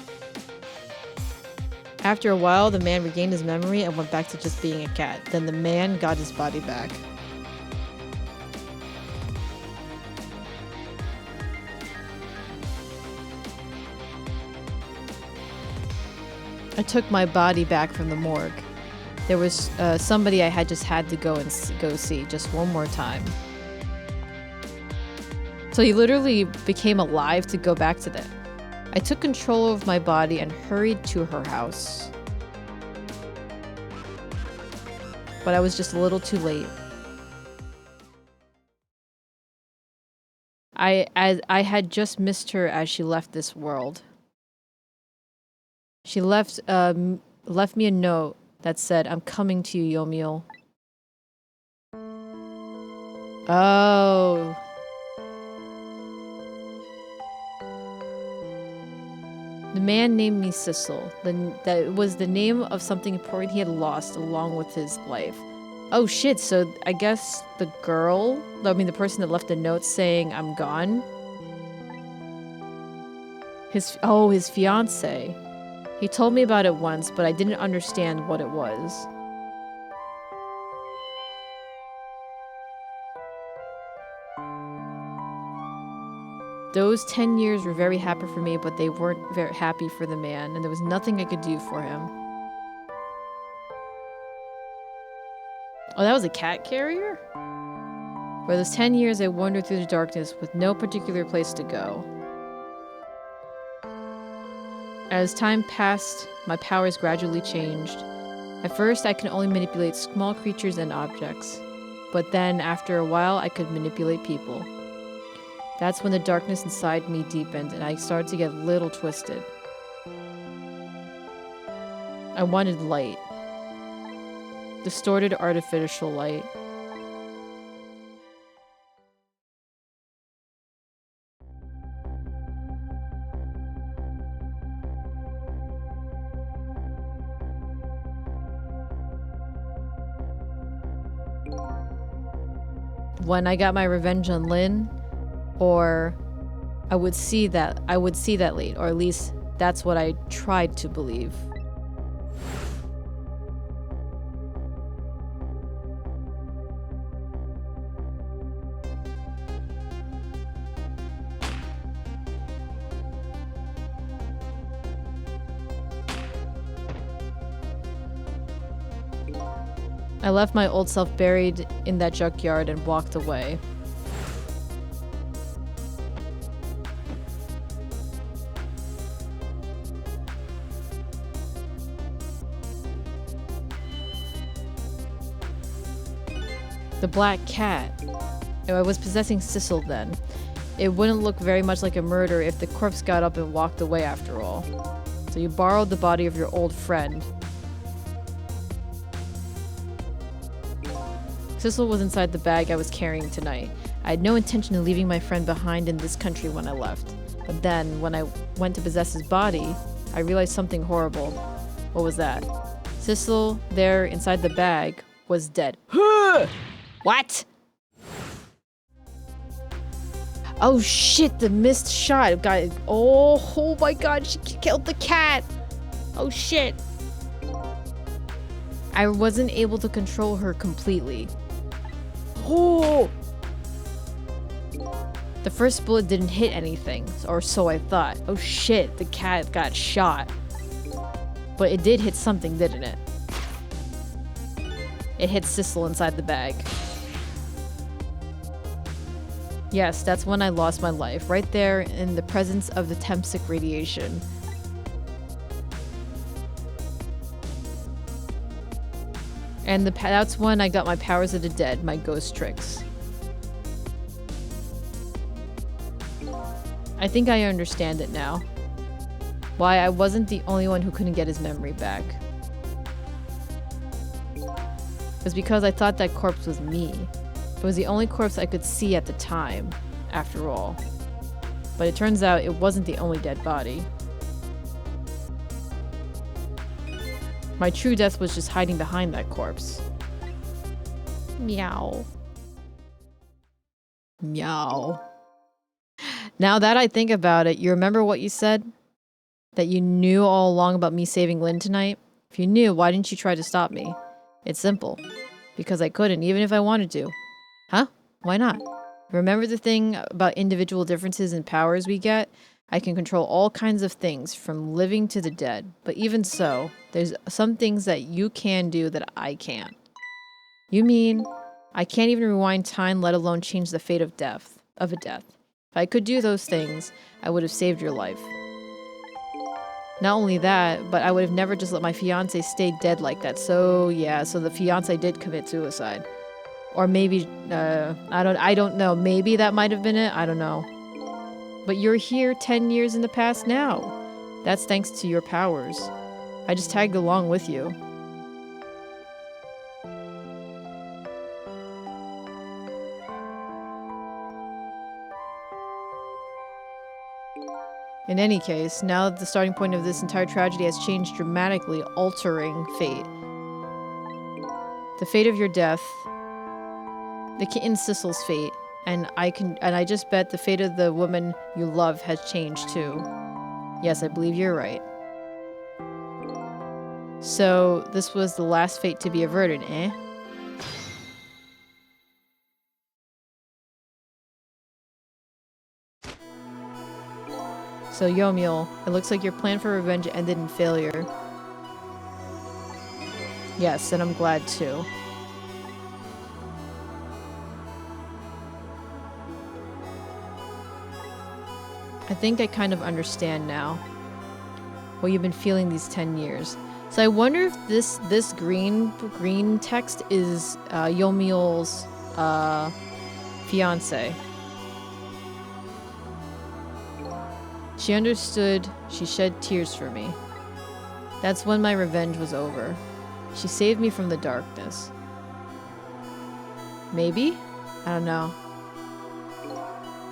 After a while, the man regained his memory and went back to just being a cat. Then the man got his body back. I took my body back from the morgue. There was somebody I had to go see just one more time. So he literally became alive to go back to them. I took control of my body and hurried to her house. But I was just a little too late. I had just missed her as she left this world. She left me a note that said, "I'm coming to you, Yomiel." Oh. The man named me Sissel. That was the name of something important he had lost along with his life. Oh shit, so I guess the person that left the note saying I'm gone? His fiance. He told me about it once, but I didn't understand what it was. Those 10 years were very happy for me, but they weren't very happy for the man, and there was nothing I could do for him. Oh, that was a cat carrier? For those 10 years, I wandered through the darkness with no particular place to go. As time passed, my powers gradually changed. At first, I could only manipulate small creatures and objects. But then, after a while, I could manipulate people. That's when the darkness inside me deepened and I started to get a little twisted. I wanted light. Distorted artificial light. When I got my revenge on Lynne, or I would see that light, or at least that's what I tried to believe. I left my old self buried in that junkyard and walked away. The black cat. I was possessing Sissel then. It wouldn't look very much like a murder if the corpse got up and walked away after all. So you borrowed the body of your old friend. Sissel was inside the bag I was carrying tonight. I had no intention of leaving my friend behind in this country when I left. But then, when I went to possess his body, I realized something horrible. What was that? Sissel, there inside the bag, was dead. What? Oh shit, the missed shot. Got oh my god, she killed the cat. Oh shit. I wasn't able to control her completely. Oh! The first bullet didn't hit anything, or so I thought. Oh shit, the cat got shot. But it did hit something, didn't it? It hit Sissel inside the bag. Yes, that's when I lost my life, right there in the presence of the Tempsic radiation. And that's when I got my powers of the dead, my ghost tricks. I think I understand it now. Why I wasn't the only one who couldn't get his memory back. It was because I thought that corpse was me. It was the only corpse I could see at the time, after all. But it turns out it wasn't the only dead body. My true death was just hiding behind that corpse. Meow. Meow. Now that I think about it, you remember what you said? That you knew all along about me saving Lynne tonight? If you knew, why didn't you try to stop me? It's simple. Because I couldn't, even if I wanted to. Huh? Why not? Remember the thing about individual differences in powers we get? I can control all kinds of things, from living to the dead. But even so, there's some things that you can do that I can't. You mean, I can't even rewind time, let alone change the fate of a death. If I could do those things, I would have saved your life. Not only that, but I would have never just let my fiance stay dead like that. So yeah, so the fiance did commit suicide. Or maybe, I don't know. Maybe that might have been it. I don't know. But you're here 10 years in the past now. That's thanks to your powers. I just tagged along with you. In any case, now that the starting point of this entire tragedy has changed dramatically, altering fate. The fate of your death, the kitten Sissel's fate, and I just bet the fate of the woman you love has changed too. Yes, I believe you're right. So, this was the last fate to be averted, eh? So, Yomiel, it looks like your plan for revenge ended in failure. Yes, and I'm glad too. I think I kind of understand now what you've been feeling these 10 years. So I wonder if this green text is Yomiel's fiance. She understood. She shed tears for me. That's when my revenge was over. She saved me from the darkness. Maybe? I don't know.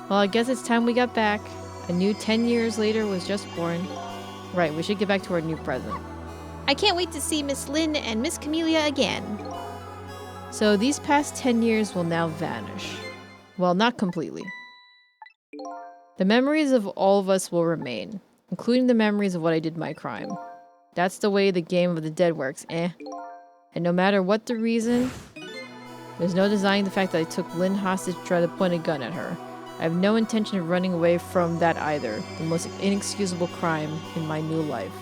Well, I guess it's time we got back. A new 10 years later was just born. Right, we should get back to our new present. I can't wait to see Miss Lynne and Miss Camellia again. So these past 10 years will now vanish. Well, not completely. The memories of all of us will remain, including the memories of what I did my crime. That's the way the game of the dead works, eh? And no matter what the reason, there's no denying the fact that I took Lynne hostage to try to point a gun at her. I have no intention of running away from that either, the most inexcusable crime in my new life.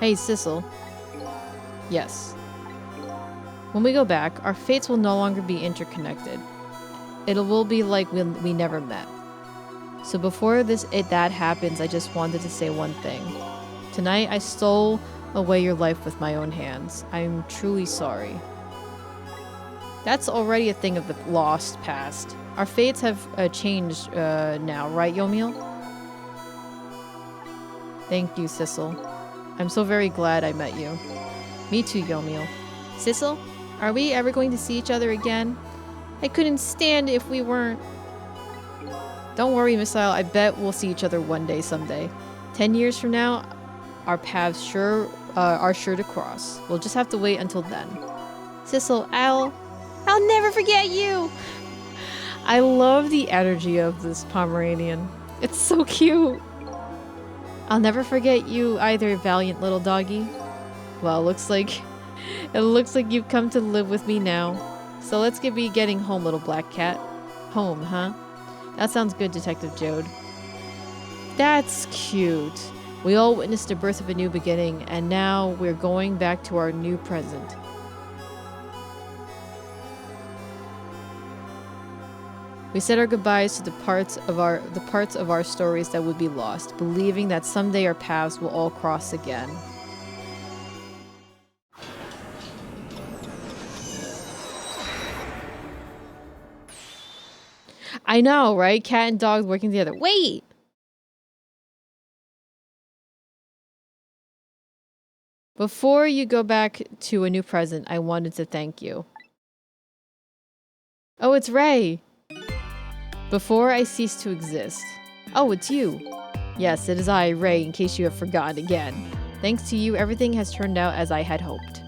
Hey, Sissel. Yes. When we go back, our fates will no longer be interconnected. It will be like we never met. So before that happens, I just wanted to say one thing. Tonight, I stole away your life with my own hands. I'm truly sorry. That's already a thing of the lost past. Our fates have changed now, right, Yomiel? Thank you, Sissel. I'm so very glad I met you. Me too, Yomiel. Sissel, are we ever going to see each other again? I couldn't stand if we weren't. Don't worry, Missile. I bet we'll see each other one day someday. 10 years from now, our paths are sure to cross. We'll just have to wait until then. Sissel, I'll never forget you! I love the energy of this Pomeranian. It's so cute. I'll never forget you either, valiant little doggy. Well, it looks like you've come to live with me now. So let's be getting home, little black cat. Home, huh? That sounds good, Detective Jode. That's cute. We all witnessed the birth of a new beginning, and now we're going back to our new present. We said our goodbyes to the parts of our stories that would be lost, believing that someday our paths will all cross again. I know, right? Cat and dog working together. Wait! Before you go back to a new present, I wanted to thank you. Oh, it's Ray! Before I cease to exist. Oh, it's you. Yes, it is I, Ray, in case you have forgotten again. Thanks to you, everything has turned out as I had hoped.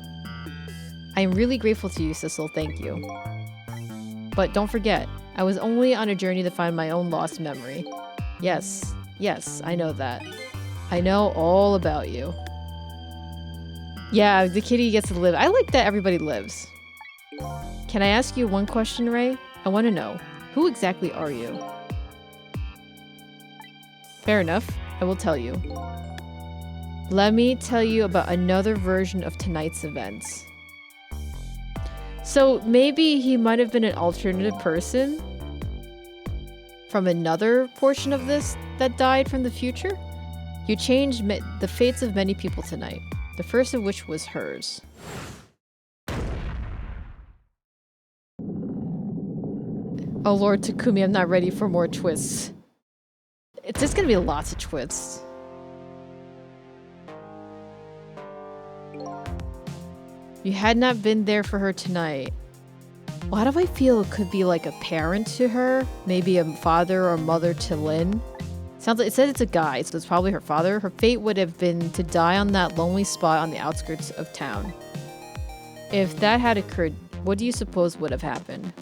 I am really grateful to you, Sissel, thank you. But don't forget, I was only on a journey to find my own lost memory. Yes, I know that. I know all about you. Yeah, the kitty gets to live. I like that everybody lives. Can I ask you one question, Ray? I want to know. Who exactly are you? Fair enough. I will tell you. Let me tell you about another version of tonight's events. So maybe he might have been an alternative person from another portion of this that died from the future? You changed the fates of many people tonight, the first of which was hers. Oh Lord Takumi, I'm not ready for more twists. It's just gonna be lots of twists. You had not been there for her tonight. Why do I feel it could be like a parent to her? Maybe a father or mother to Lynne? Sounds like it said it's a guy, so it's probably her father. Her fate would have been to die on that lonely spot on the outskirts of town. If that had occurred, what do you suppose would have happened?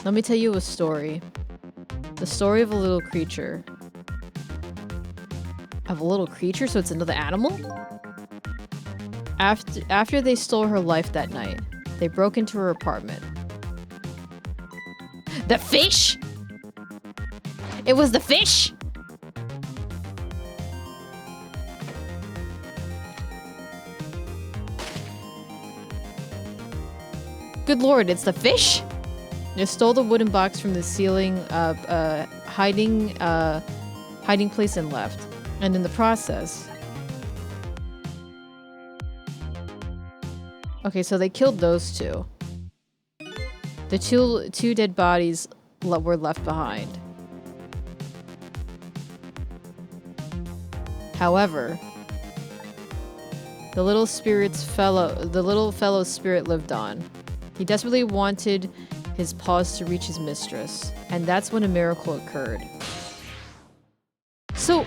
Let me tell you a story. The story of a little creature. Of a little creature? So it's another animal? After they stole her life that night, they broke into her apartment. The fish? It was the fish? Good lord, it's the fish? They stole the wooden box from the ceiling, hiding place and left. And in the process... Okay, so they killed those two. The two dead bodies were left behind. However, the little fellow's spirit lived on. He desperately wanted his paws to reach his mistress, and that's when a miracle occurred. So,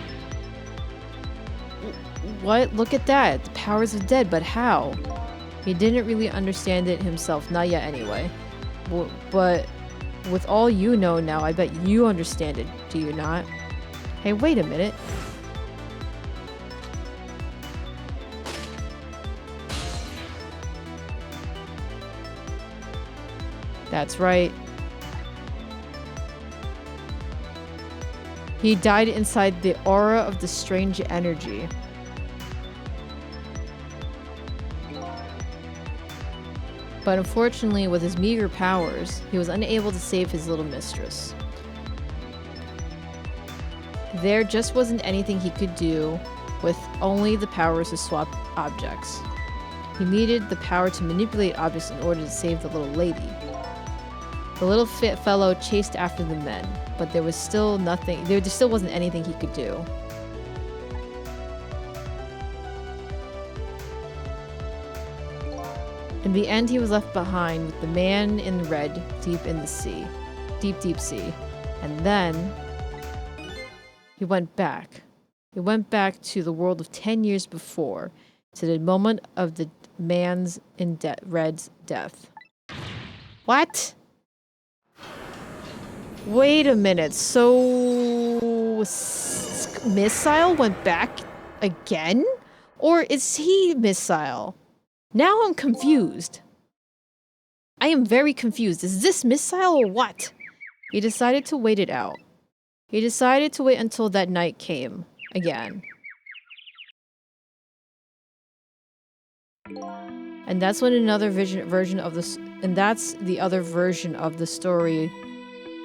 what? Look at that. The powers of dead, but how? He didn't really understand it himself, not yet anyway. But with all you know now, I bet you understand it, do you not? Hey, wait a minute. That's right. He died inside the aura of the strange energy. But unfortunately, with his meager powers, he was unable to save his little mistress. There just wasn't anything he could do with only the powers to swap objects. He needed the power to manipulate objects in order to save the little lady. The little fit fellow chased after the men, but there still wasn't anything he could do. In the end, he was left behind with the man in red deep in the sea. Deep sea. And then he went back. He went back to the world of 10 years before, to the moment of the man's in red's death. What? Wait a minute. So Missile went back again? Or is he Missile? Now I'm confused. I am very confused. Is this Missile or what? He decided to wait it out. He decided to wait until that night came again. And that's when another version of this, and that's the other version of the story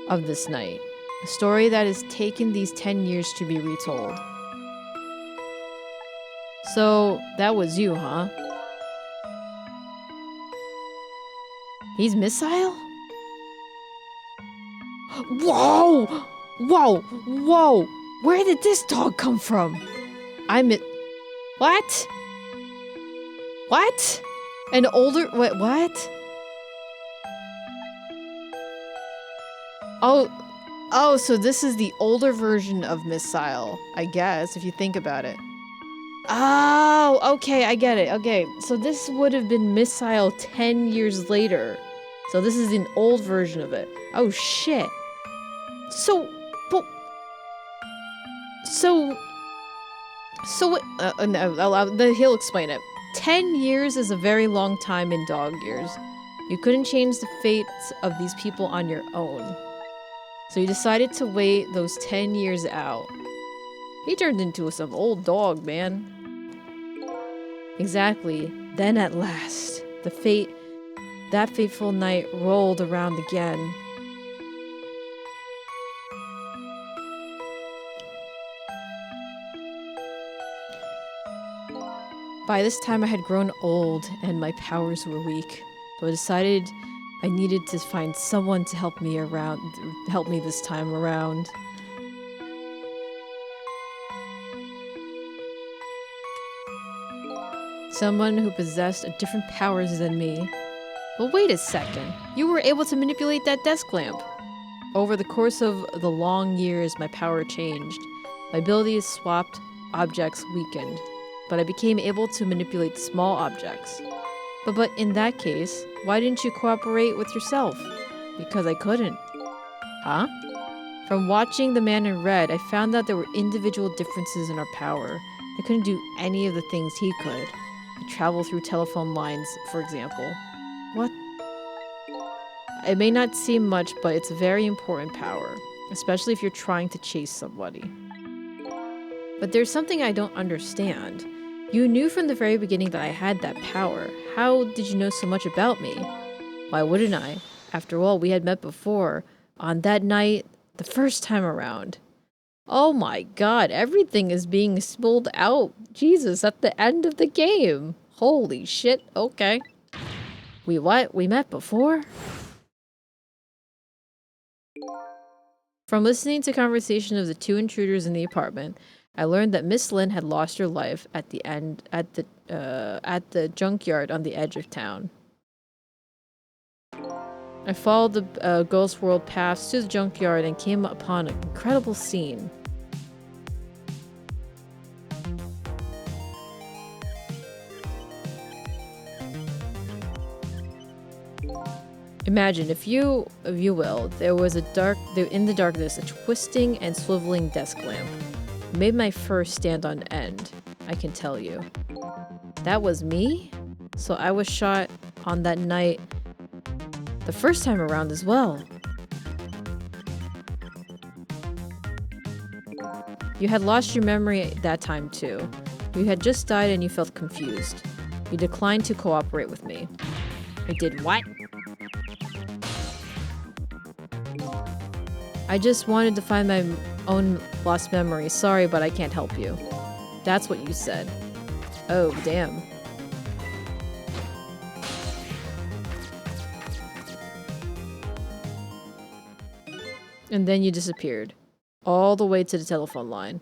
of this night. A story that has taken these 10 years to be retold. So that was you, huh? He's Missile? Whoa! Whoa! Whoa! Where did this dog come from? What? What? An older... what? Oh, so this is the older version of Missile, I guess, if you think about it. Oh, okay, I get it. Okay, so this would have been Missile 10 years later. So this is an old version of it. Oh, shit. So what? He'll explain it. 10 years is a very long time in dog years. You couldn't change the fates of these people on your own. So you decided to wait those 10 years out. He turned into some old dog, man. Exactly. Then at last, that fateful night rolled around again. By this time I had grown old and my powers were weak, so I decided I needed to find someone to help me this time around. Someone who possessed different powers than me. Well, wait a second. You were able to manipulate that desk lamp. Over the course of the long years, my power changed. My abilities swapped, objects weakened. But I became able to manipulate small objects. But in that case, why didn't you cooperate with yourself? Because I couldn't. Huh? From watching The Man in Red, I found out there were individual differences in our power. I couldn't do any of the things he could. I travel through telephone lines, for example. What? It may not seem much, but it's a very important power, especially if you're trying to chase somebody. But there's something I don't understand. You knew from the very beginning that I had that power. How did you know so much about me? Why wouldn't I? After all, we had met before, on that night, the first time around. Oh my god, everything is being spilled out. Jesus, at the end of the game. Holy shit, okay. We what? We met before? From listening to conversation of the two intruders in the apartment, I learned that Miss Lynne had lost her life at the junkyard on the edge of town. I followed the Ghost World paths to the junkyard and came upon an incredible scene. Imagine, if you will, there was in the darkness a twisting and swiveling desk lamp. It made my fur stand on end, I can tell you. That was me? So I was shot on that night the first time around as well. You had lost your memory at that time too. You had just died and you felt confused. You declined to cooperate with me. I did what? I just wanted to find my own lost memory. Sorry, but I can't help you. That's what you said. Oh, damn. And then you disappeared. All the way to the telephone line.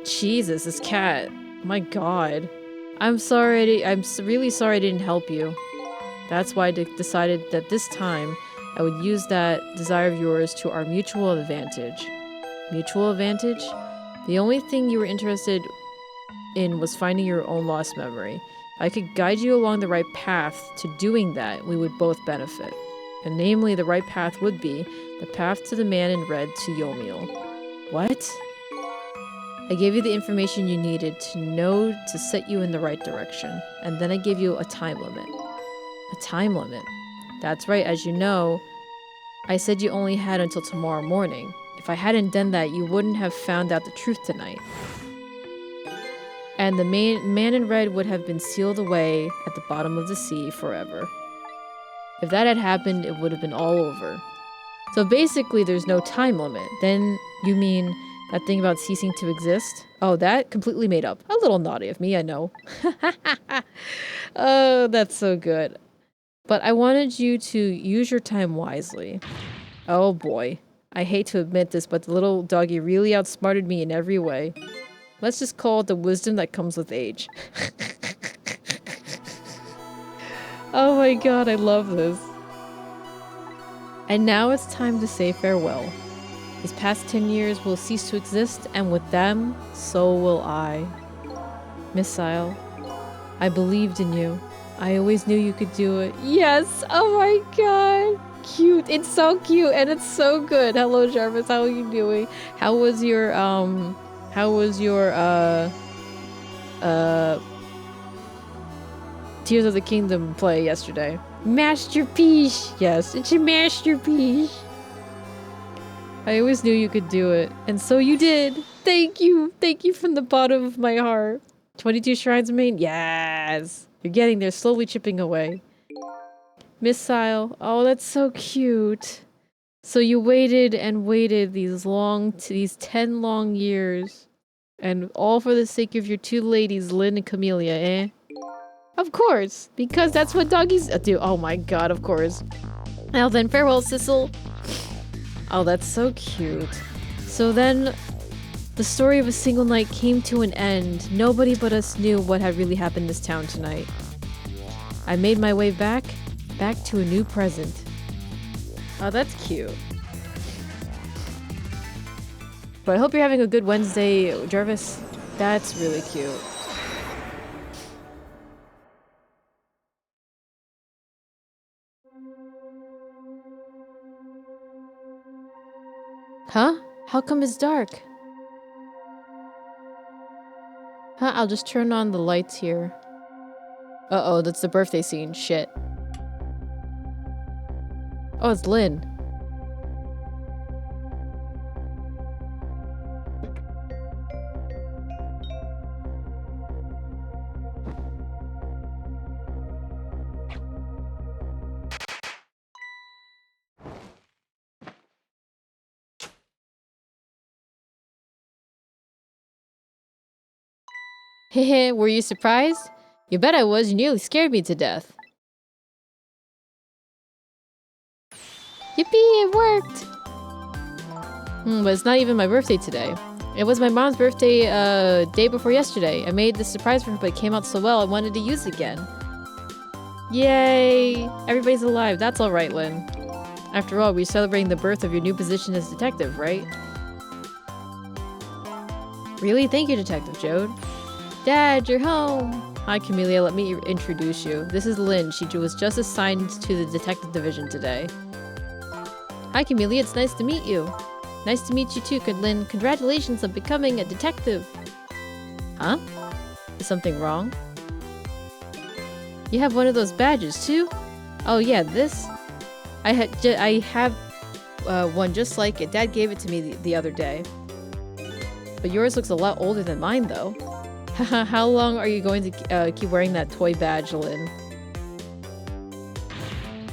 Jesus, this cat. My god. I'm sorry, really sorry I didn't help you. That's why I decided that this time I would use that desire of yours to our mutual advantage. Mutual advantage? The only thing you were interested in was finding your own lost memory. If I could guide you along the right path to doing that, we would both benefit. And namely, the right path would be the path to the man in red to Yomiel. What? I gave you the information you needed to know to set you in the right direction. And then I gave you a time limit. A time limit? That's right, as you know, I said you only had until tomorrow morning. If I hadn't done that, you wouldn't have found out the truth tonight. And the man in red would have been sealed away at the bottom of the sea forever. If that had happened, it would have been all over. So basically, there's no time limit. Then you mean that thing about ceasing to exist? Oh, that completely made up. A little naughty of me, I know. Oh, that's so good. But I wanted you to use your time wisely. Oh boy. I hate to admit this, but the little doggy really outsmarted me in every way. Let's just call it the wisdom that comes with age. Oh my god, I love this. And now it's time to say farewell. These past 10 years will cease to exist, and with them, so will I. Missile, I believed in you. I always knew you could do it. Yes! Oh my god! Cute! It's so cute, and it's so good! Hello, Jarvis, how are you doing? How was your, Tears of the Kingdom play yesterday? Masterpiece! Yes, it's a masterpiece! I always knew you could do it, and so you did! Thank you! Thank you from the bottom of my heart! 22 shrines remain? Yes! You're getting there, slowly chipping away. Missile. Oh, that's so cute. So you waited and waited these 10 long years. And all for the sake of your two ladies, Lynne and Camellia, eh? Of course! Because that's what doggies do. Oh my god, of course. Now then, farewell, Sissel! Oh, that's so cute. So then, the story of a single night came to an end. Nobody but us knew what had really happened in this town tonight. I made my way back to a new present. Oh, that's cute. But I hope you're having a good Wednesday, Jarvis. That's really cute. Huh? How come it's dark? Huh? I'll just turn on the lights here. Uh-oh, that's the birthday scene. Shit. Oh, it's Lynne. Hehe, were you surprised? You bet I was. You nearly scared me to death. Yippee, it worked! But it's not even my birthday today. It was my mom's birthday, day before yesterday. I made this surprise for her, but it came out so well, I wanted to use it again. Yay! Everybody's alive. That's alright, Lynne. After all, we're celebrating the birth of your new position as detective, right? Really? Thank you, Detective Jode. Dad, you're home! Hi, Camellia. Let me introduce you. This is Lynne. She was just assigned to the detective division today. Hi, Camellia. It's nice to meet you. Nice to meet you too, Lynne. Congratulations on becoming a detective. Huh? Is something wrong? You have one of those badges too? Oh yeah, this? I have one just like it. Dad gave it to me the other day. But yours looks a lot older than mine, though. Haha, how long are you going to keep wearing that toy badge, Lynne?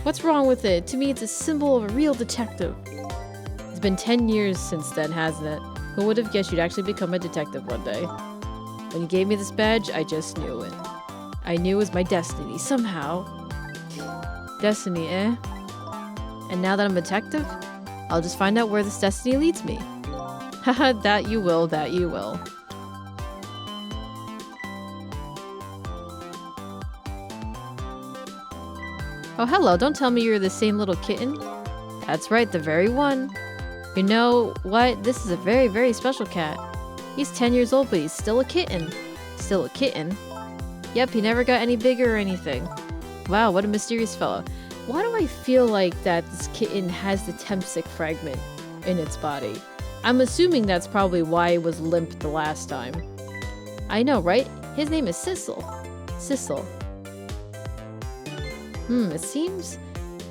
What's wrong with it? To me, it's a symbol of a real detective. It's been 10 years since then, hasn't it? Who would have guessed you'd actually become a detective one day? When you gave me this badge, I just knew it. I knew it was my destiny, somehow. Destiny, eh? And now that I'm a detective, I'll just find out where this destiny leads me. Haha, that you will, that you will. Oh, hello, don't tell me you're the same little kitten. That's right, the very one. You know what? This is a very, very special cat. He's 10 years old, but he's still a kitten. Still a kitten? Yep, he never got any bigger or anything. Wow, what a mysterious fella. Why do I feel like that this kitten has the Tempsic fragment in its body? I'm assuming that's probably why it was limp the last time. I know, right? His name is Sissel. Sissel. It seems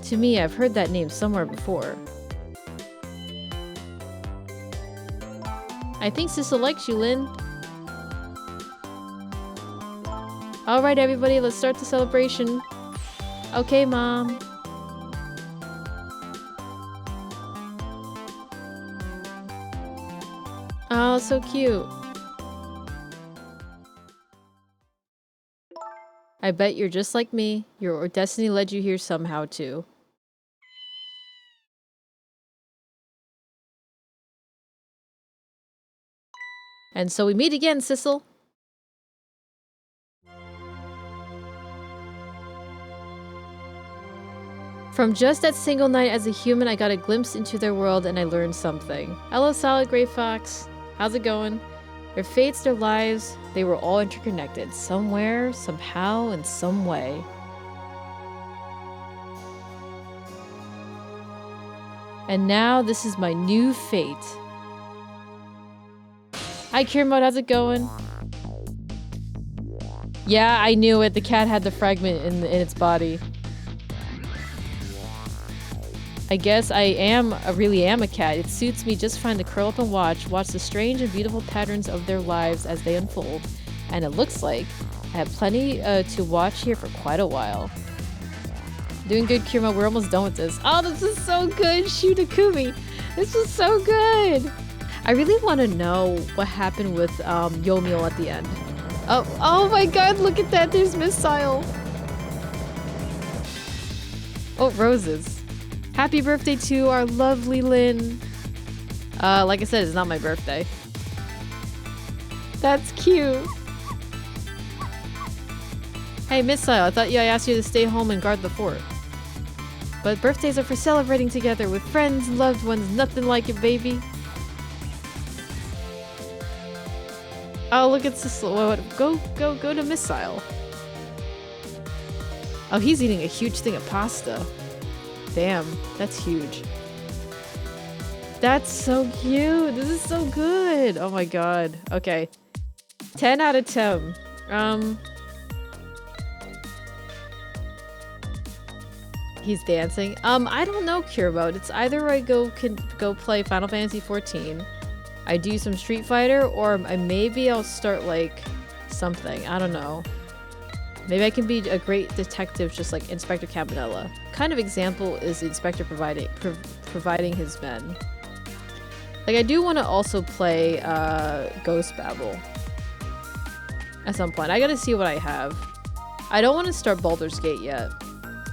to me I've heard that name somewhere before. I think Sissel likes you, Lynne. Alright everybody, let's start the celebration. Okay, Mom. Oh, so cute. I bet you're just like me. Your destiny led you here somehow, too. And so we meet again, Sissel. From just that single night as a human, I got a glimpse into their world and I learned something. Hello, Solid Grey Fox. How's it going? Their fates, their lives, they were all interconnected. Somewhere, somehow, in some way. And now, this is my new fate. Hi, Kiermode, how's it going? Yeah, I knew it. The cat had the fragment in its body. I guess I really am a cat. It suits me just fine to curl up and watch the strange and beautiful patterns of their lives as they unfold. And it looks like I have plenty to watch here for quite a while. Doing good, Kirma. We're almost done with this. Oh, this is so good, Shutakumi. This was so good. I really want to know what happened with Yomiel at the end. Oh my god, look at that. There's Missile. Oh, roses. Happy birthday to our lovely Lynne. Like I said, it's not my birthday. That's cute. Hey, Missile, I thought I asked you to stay home and guard the fort. But birthdays are for celebrating together with friends and loved ones. Nothing like it, baby. Oh, look at this. Go to Missile. Oh, he's eating a huge thing of pasta. Damn, that's huge. That's so cute. This is so good. Oh my god. Okay. 10 out of 10. He's dancing. I don't know, Kiermode. It's either I go play Final Fantasy XIV, I do some Street Fighter, or maybe I'll start like something. I don't know. Maybe I can be a great detective just like Inspector Cabanela. Kind of example is the Inspector providing his men. Like I do want to also play Ghost Babel at some point. I gotta see what I have. I don't want to start Baldur's Gate yet.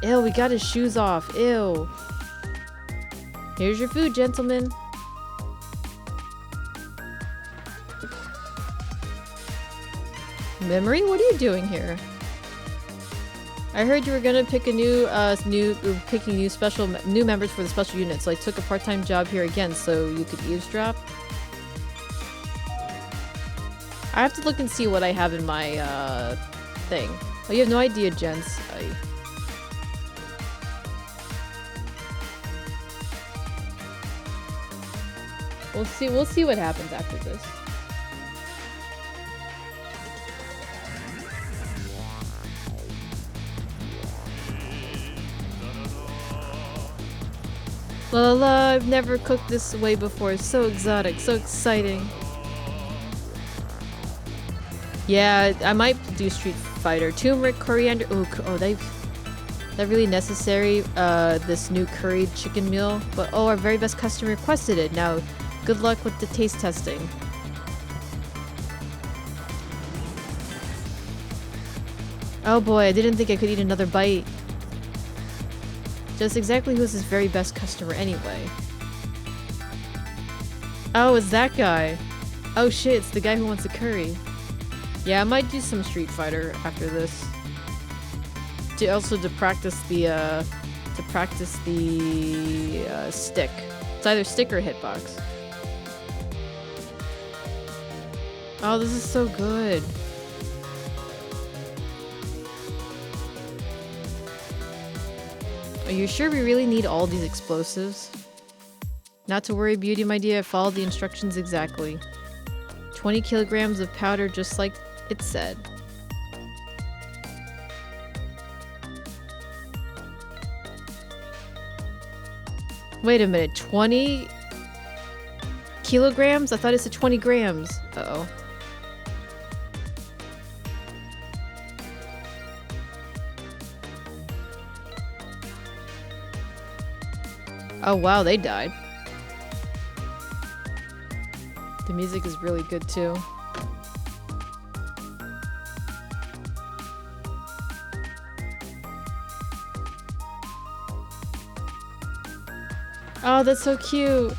Ew, we got his shoes off. Ew. Here's your food, gentlemen. Memory, what are you doing here? I heard you were gonna pick a new members for the special unit, so I took a part-time job here again so you could eavesdrop. I have to look and see what I have in my thing. Oh, you have no idea, gents. We'll see what happens after this. La la la, I've never cooked this way before. So exotic, so exciting. Yeah, I might do Street Fighter. Turmeric, coriander. Oh, that really necessary. This new curried chicken meal. But oh, our very best customer requested it. Now, good luck with the taste testing. Oh boy, I didn't think I could eat another bite. Just exactly who's his very best customer anyway? Oh, it's that guy. Oh shit, it's the guy who wants a curry. Yeah, I might do some Street Fighter after this. To practice the stick. It's either stick or hitbox. Oh, this is so good. Are you sure we really need all these explosives? Not to worry, beauty, my dear. I followed the instructions exactly. 20 kilograms of powder, just like it said. Wait a minute, 20 kilograms? I thought it said 20 grams. Uh-oh. Oh wow, they died. The music is really good too. Oh, that's so cute.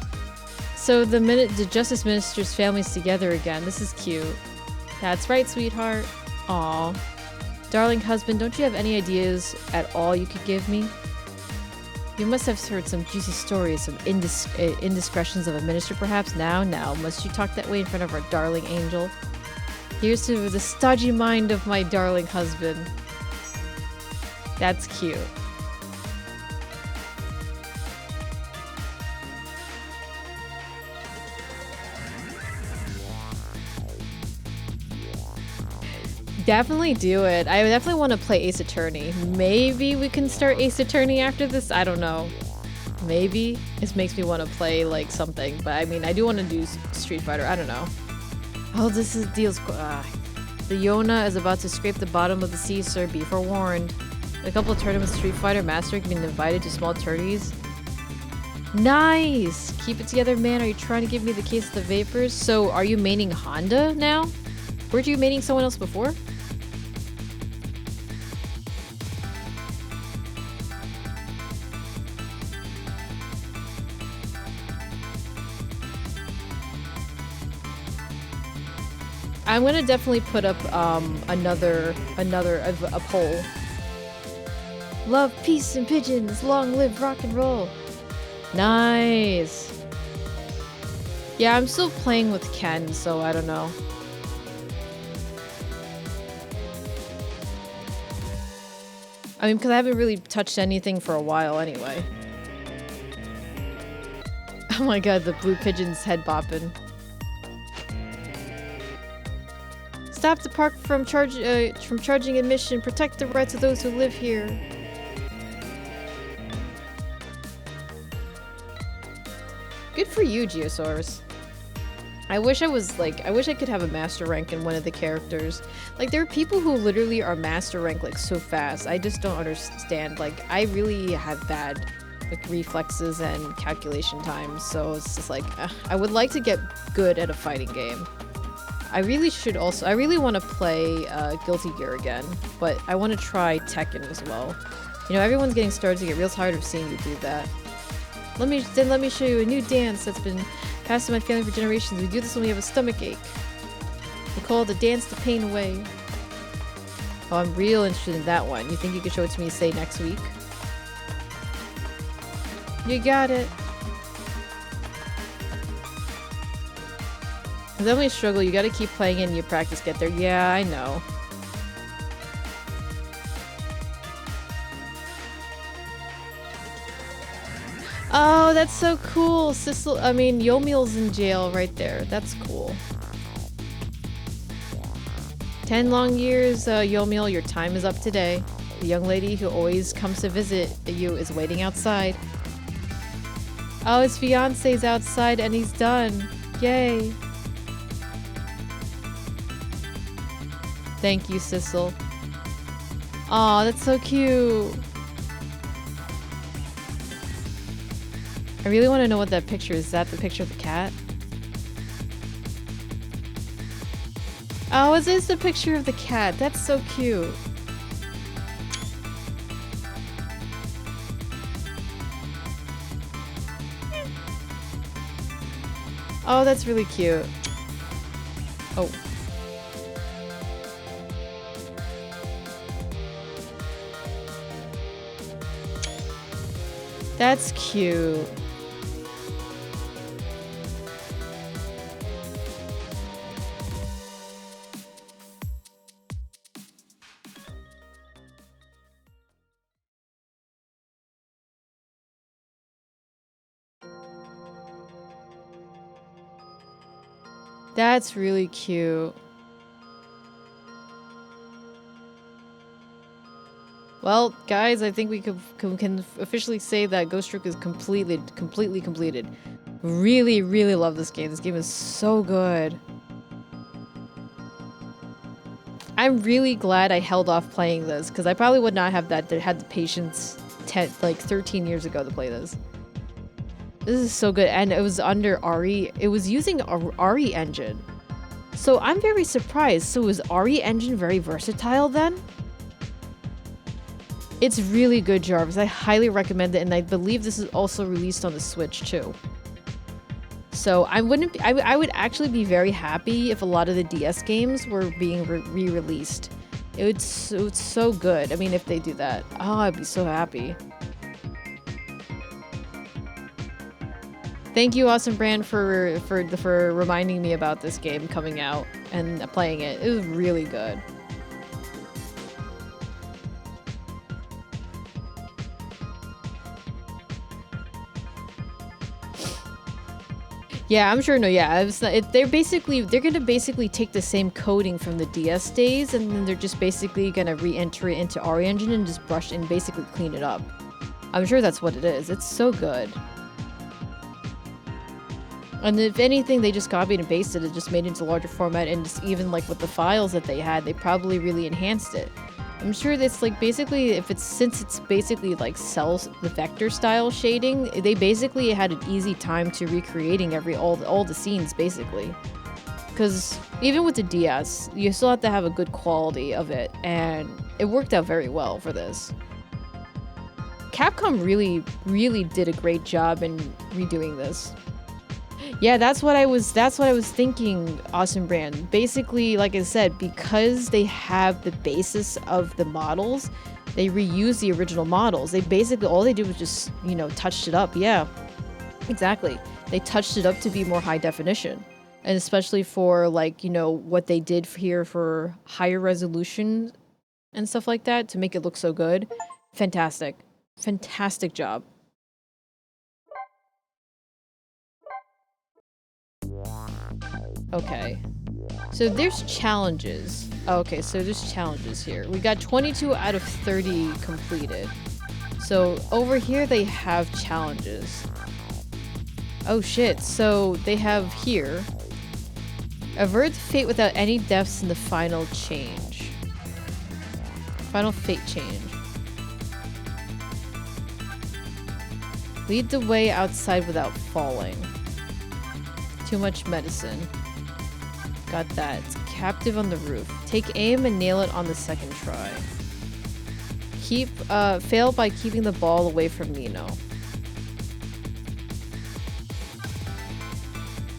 So the minute the Justice Minister's family's together again. This is cute. That's right, sweetheart. Aw. Darling husband, don't you have any ideas at all you could give me? You must have heard some juicy stories, some indiscretions of a minister perhaps. Now, must you talk that way in front of our darling angel? Here's to the stodgy mind of my darling husband. That's cute. Definitely do it. I definitely want to play Ace Attorney. Maybe we can start Ace Attorney after this? I don't know. Maybe. This makes me want to play like something. But I mean, I do want to do Street Fighter. I don't know. Oh, this is deals. The Yona is about to scrape the bottom of the sea, sir. Be forewarned. A couple of tournaments of Street Fighter Master being invited to small tourneys. Nice! Keep it together, man. Are you trying to give me the case of the vapors? So, are you maining Honda now? Weren't you maining someone else before? I'm gonna definitely put up another poll. Love, peace, and pigeons. Long live rock and roll. Nice. Yeah, I'm still playing with Ken, so I don't know. I mean, because I haven't really touched anything for a while anyway. Oh my god, the blue pigeon's head bopping. Stop the park from charging admission. Protect the rights of those who live here. Good for you, Geosaurus. I wish I could have a master rank in one of the characters. Like, there are people who literally are master rank like so fast. I just don't understand. Like, I really have bad like reflexes and calculation times, so it's just like I would like to get good at a fighting game. I really want to play Guilty Gear again, but I want to try Tekken as well. You know, everyone's getting started to get real tired of seeing you do that. Let me show you a new dance that's been passed in my family for generations. We do this when we have a stomach ache. We call it the dance to pain away. Oh, I'm real interested in that one. You think you could show it to me, say, next week? You got it. It's definitely a struggle. You gotta keep playing it and you practice get there. Yeah, I know. Oh, that's so cool. Yomiel's in jail right there. That's cool. 10 long years, Yomiel, your time is up today. The young lady who always comes to visit you is waiting outside. Oh, his fiance's outside and he's done. Yay. Thank you, Sissel. Aw, that's so cute. I really want to know what that picture is. Is that the picture of the cat? Oh, it is the picture of the cat. That's so cute. Oh, that's really cute. Oh. That's cute. That's really cute. Well, guys, I think we can officially say that Ghost Trick is completely completed. Really, really love this game. This game is so good. I'm really glad I held off playing this because I probably would not have had the patience 13 years ago to play this. This is so good, and it was under RE. It was using RE engine. So I'm very surprised. So is RE engine very versatile then? It's really good, Jarvis. I highly recommend it, and I believe this is also released on the Switch too. So I would actually be very happy if a lot of the DS games were being re-released. It's so good. I mean, if they do that, oh, I'd be so happy. Thank you, Awesome Brand, for reminding me about this game coming out and playing it. It was really good. Yeah, I'm sure. No, yeah, they're gonna basically take the same coding from the DS days, and then they're just basically gonna re-enter it into RE Engine and just brush and basically clean it up. I'm sure that's what it is. It's so good. And if anything, they just copied and pasted it, just made it into larger format, and just even like with the files that they had, they probably really enhanced it. I'm sure that's like basically, since it's basically like the vector style shading, they basically had an easy time to recreating all the scenes basically. Because even with the DS, you still have to have a good quality of it, and it worked out very well for this. Capcom really did a great job in redoing this. Yeah, that's what I was thinking, Awesome Brand. Basically, like I said, because they have the basis of the models, they reuse the original models. They basically, all they did was just, touched it up. Yeah, exactly. They touched it up to be more high definition. And especially for what they did here for higher resolution and stuff like that to make it look so good. Fantastic. Fantastic job. Okay, so there's challenges. Okay, so there's challenges here. We got 22 out of 30 completed. So over here they have challenges. Oh shit, so they have here. Avert fate without any deaths in the final change. Final fate change. Lead the way outside without falling. Too much medicine. Got that. It's captive on the roof. Take aim and nail it on the second try. Fail by keeping the ball away from Nino.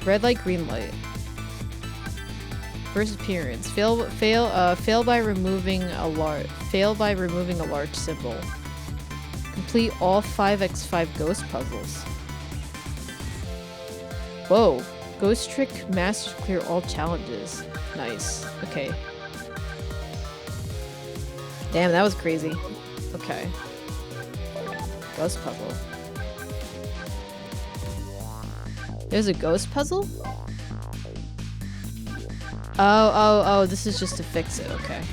Red light, green light. First appearance. Fail by removing a large symbol. Complete all 5x5 ghost puzzles. Whoa. Ghost Trick masters clear all challenges. Nice. Okay. Damn, that was crazy. Okay. Ghost puzzle. There's a ghost puzzle? Oh, this is just to fix it. Okay.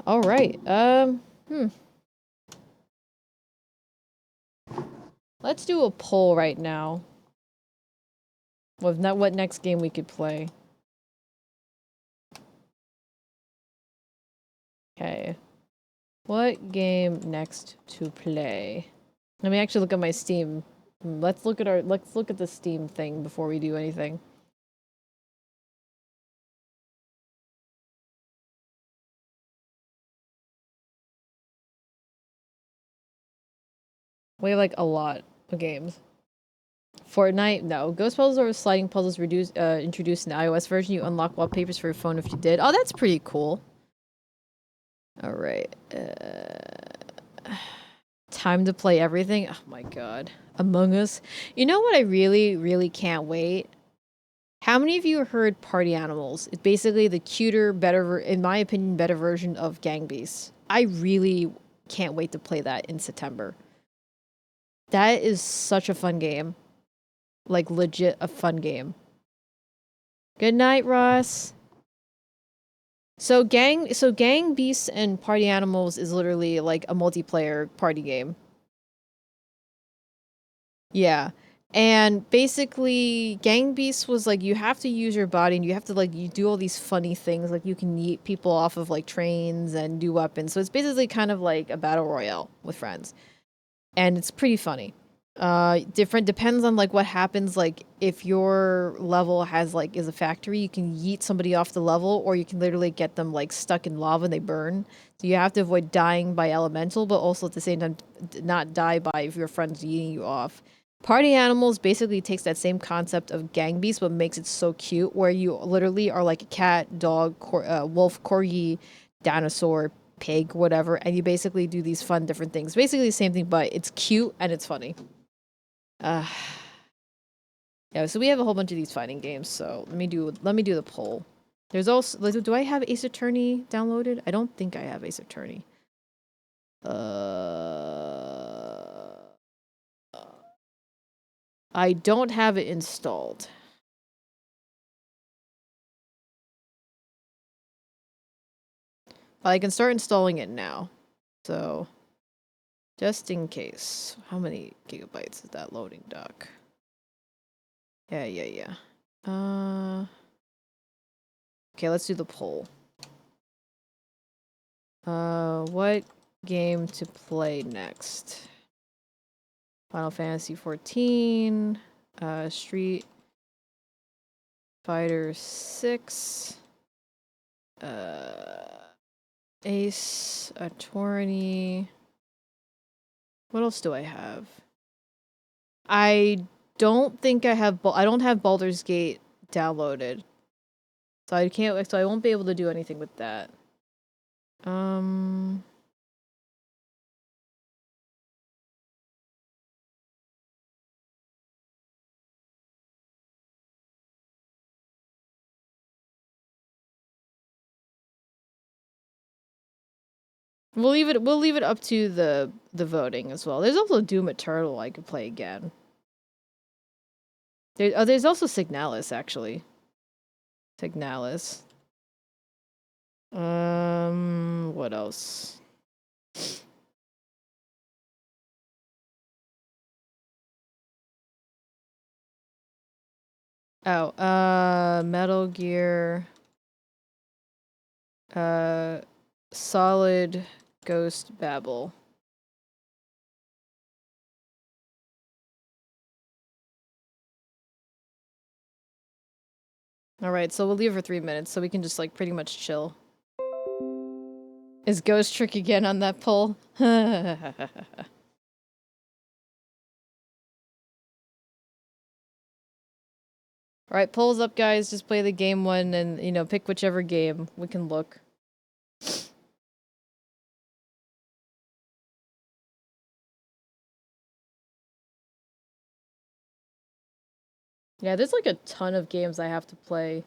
Alright, Let's do a poll right now. With what next game we could play. Okay. What game next to play? Let me actually look at my Steam. Let's look at the Steam thing before we do anything. We have like a lot of games. Fortnite, no. Ghost puzzles or sliding puzzles introduced in the iOS version. You unlock wallpapers for your phone if you did. Oh, that's pretty cool. All right. Time to play everything. Oh my god. Among Us. You know what I really, really can't wait? How many of you heard Party Animals? It's basically the cuter, better, in my opinion, better version of Gang Beasts. I really can't wait to play that in September. That is such a fun game. Like, legit a fun game. Good night, Ross. So Gang Beasts and Party Animals is literally like a multiplayer party game. Yeah. And basically Gang Beasts was like you have to use your body and you have to like you do all these funny things like you can yeet people off of like trains and do weapons. So it's basically kind of like a battle royale with friends. And it's pretty funny. Different depends on like what happens. Like if your level has like is a factory, you can yeet somebody off the level, or you can literally get them like stuck in lava and they burn. So you have to avoid dying by elemental, but also at the same time not die by if your friend's yeeting you off. Party Animals basically takes that same concept of Gang Beasts, but makes it so cute, where you literally are like a cat, dog, wolf, corgi, dinosaur, pig, whatever, and you basically do these fun different things. Basically the same thing, but it's cute and it's funny. Yeah, so we have a whole bunch of these fighting games, so let me do the poll. There's also do I have Ace Attorney downloaded? I don't think I have Ace Attorney. I don't have it installed. But I can start installing it now. So just in case. How many gigabytes is that loading dock? Yeah. Okay, let's do the poll. What game to play next? Final Fantasy 14, Street Fighter 6, Ace Attorney. What else do I have? I don't think I have. I don't have Baldur's Gate downloaded, so I can't. So I won't be able to do anything with that. We'll leave it up to the voting as well. There's also Doom Eternal I could play again. There's also Signalis actually. Signalis. What else? Oh, Metal Gear. Solid Ghost Babel. Alright, so we'll leave for 3 minutes so we can just like pretty much chill. Is Ghost Trick again on that poll? Alright, polls up guys, just play the game one and, you know, pick whichever game we can look. Yeah, there's like a ton of games I have to play.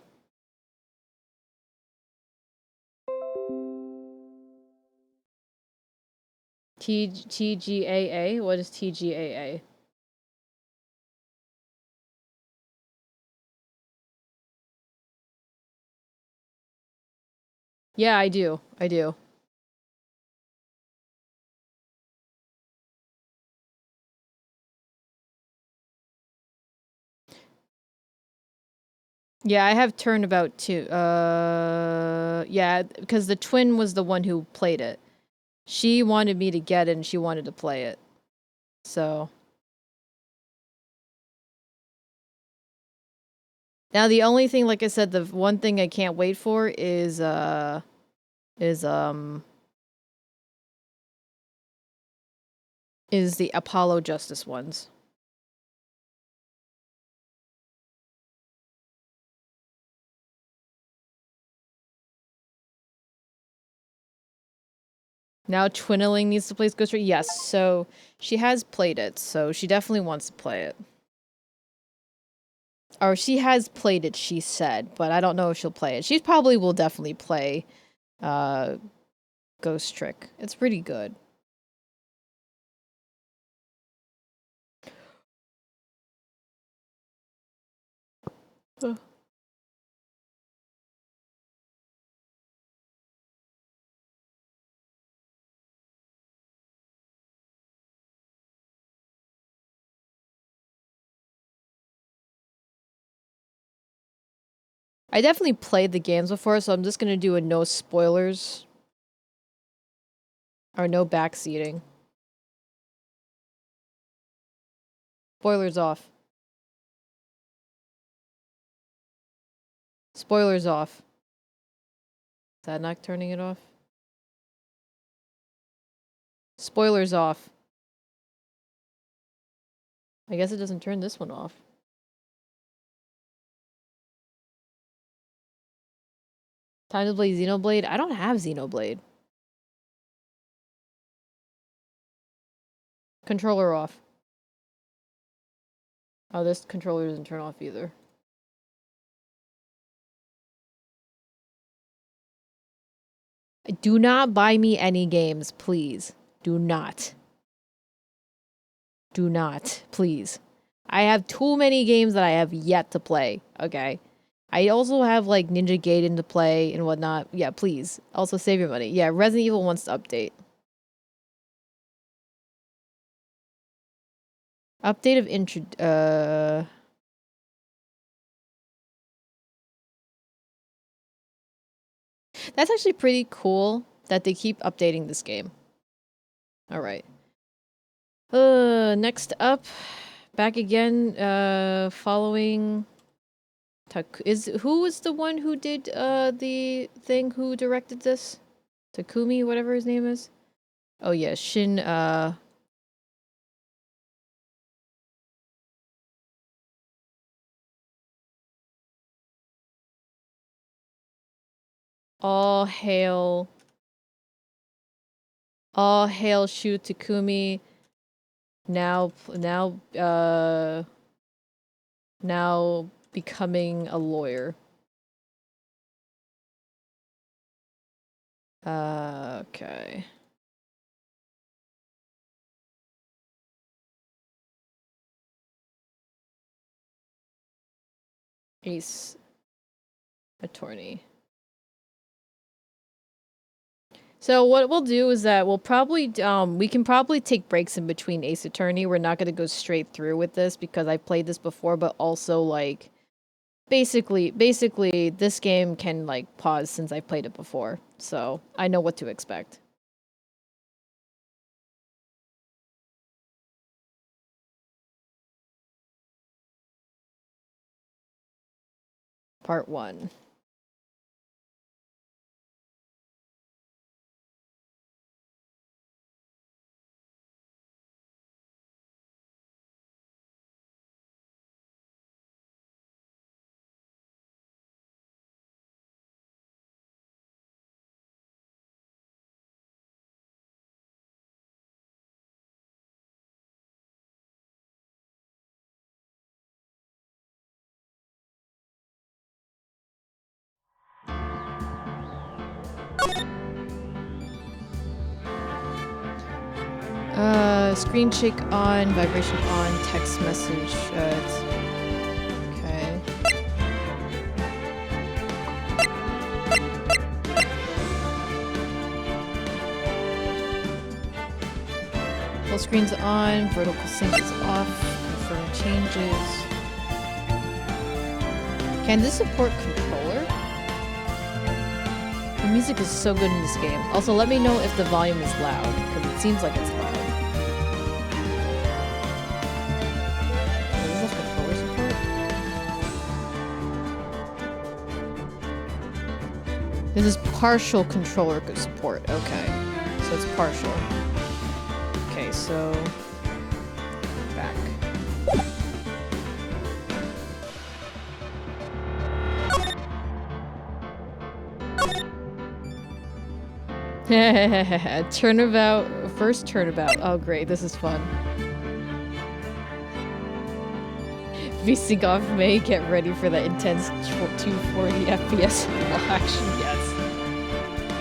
TGAA? What is TGAA? Yeah, I do. Yeah, I have Turnabout too. Yeah, because the twin was the one who played it. She wanted me to get it and she wanted to play it. So. Now the only thing, like I said, the one thing I can't wait for is the Apollo Justice ones. Now Twinning needs to play Ghost Recon. Yes, so she has played it, so she definitely wants to play it. Or she has played it, she said, but I don't know if she'll play it. She probably will definitely play Ghost Trick. It's pretty good. I definitely played the games before, so I'm just gonna do a no spoilers. Or no backseating. Spoilers off. Spoilers off. Is that not turning it off? Spoilers off. I guess it doesn't turn this one off. Time to play Xenoblade? I don't have Xenoblade. Controller off. Oh, this controller doesn't turn off either. Do not buy me any games, please. Do not. Do not, please. I have too many games that I have yet to play, okay? I also have, like, Ninja Gaiden to play and whatnot. Yeah, please. Also, save your money. Yeah, Resident Evil wants to update. Update of That's actually pretty cool that they keep updating this game. Alright. Next up, back again, following... Who was the one who did, the thing who directed this? Takumi, whatever his name is? Oh yeah, Shin, All hail Shu Takumi. Now becoming a lawyer. Okay. Ace Attorney. So what we'll do is that we'll probably, we can probably take breaks in between Ace Attorney. We're not going to go straight through with this because I've played this before, but also, like, basically, this game can, like, pause since I've played it before. So I know what to expect. Part 1. Screen shake on, vibration on, text message, okay. Full screen's on, vertical sync is off, confirm changes. Can this support controller? The music is so good in this game. Also, let me know if the volume is loud, because it seems like it's loud. Is this controller support? This is partial controller support. Okay. So it's partial. Okay, so... back. Turnabout. First turnabout. Oh great, this is fun. VC off May, get ready for that intense 240 FPS action, yes.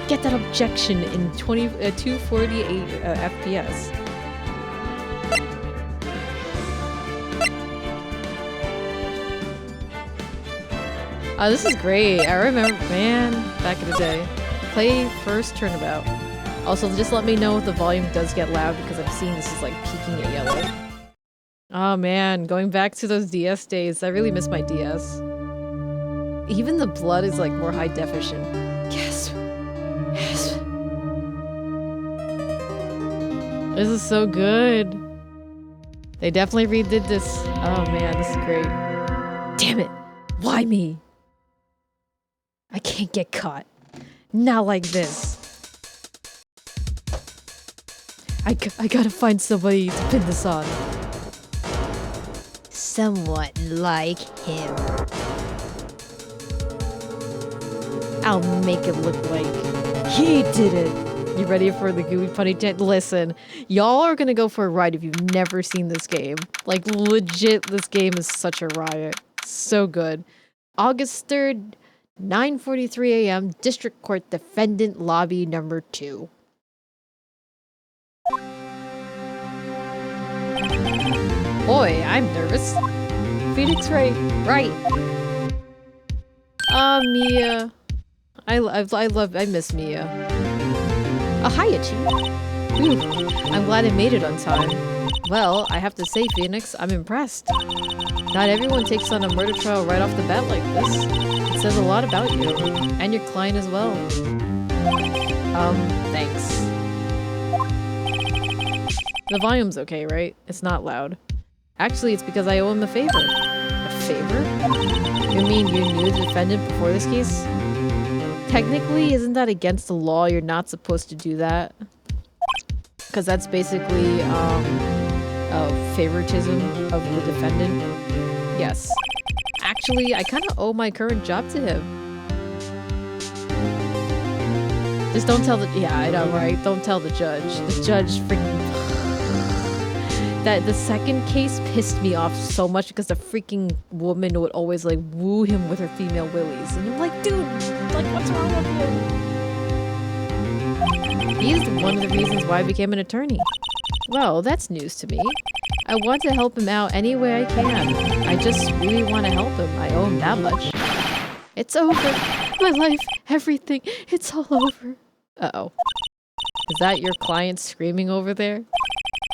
Get that objection in 248 FPS. Oh, this is great. I remember, man, back in the day. Play first turnabout. Also, just let me know if the volume does get loud because I'm seeing this is like peaking at yellow. Oh man, going back to those DS days, I really miss my DS. Even the blood is like more high definition. Yes. Yes. This is so good. They definitely redid this. Oh man, this is great. Damn it. Why me? I can't get caught. Not like this. I gotta find somebody to pin this on. Someone like him. I'll make it look like he did it. You ready for the gooey funny jet? Listen, y'all are gonna go for a ride if you've never seen this game. Like legit, this game is such a riot. So good. August 3rd, 9:43 a.m. District Court Defendant Lobby number 2. Boy, I'm nervous. Phoenix Ray, right. Mia. I miss Mia. Oh, hiya, Chi. Ooh, I'm glad I made it on time. Well, I have to say, Phoenix, I'm impressed. Not everyone takes on a murder trial right off the bat like this. It says a lot about you. And your client as well. Thanks. The volume's okay, right? It's not loud. Actually, it's because I owe him a favor. A favor? You mean you knew the defendant before this case? Technically, isn't that against the law? You're not supposed to do that. Because that's basically, favoritism of the defendant. Yes. Actually, I kind of owe my current job to him. Just don't tell the- yeah, I know, right? Don't tell the judge. The judge freaking- That the second case pissed me off so much because the freaking woman would always like woo him with her female willies. And I'm like, dude, like what's wrong with you? He's one of the reasons why I became an attorney. Well, that's news to me. I want to help him out any way I can. I just really want to help him. I owe him that much. It's over. My life, everything, it's all over. Uh-oh. Is that your client screaming over there?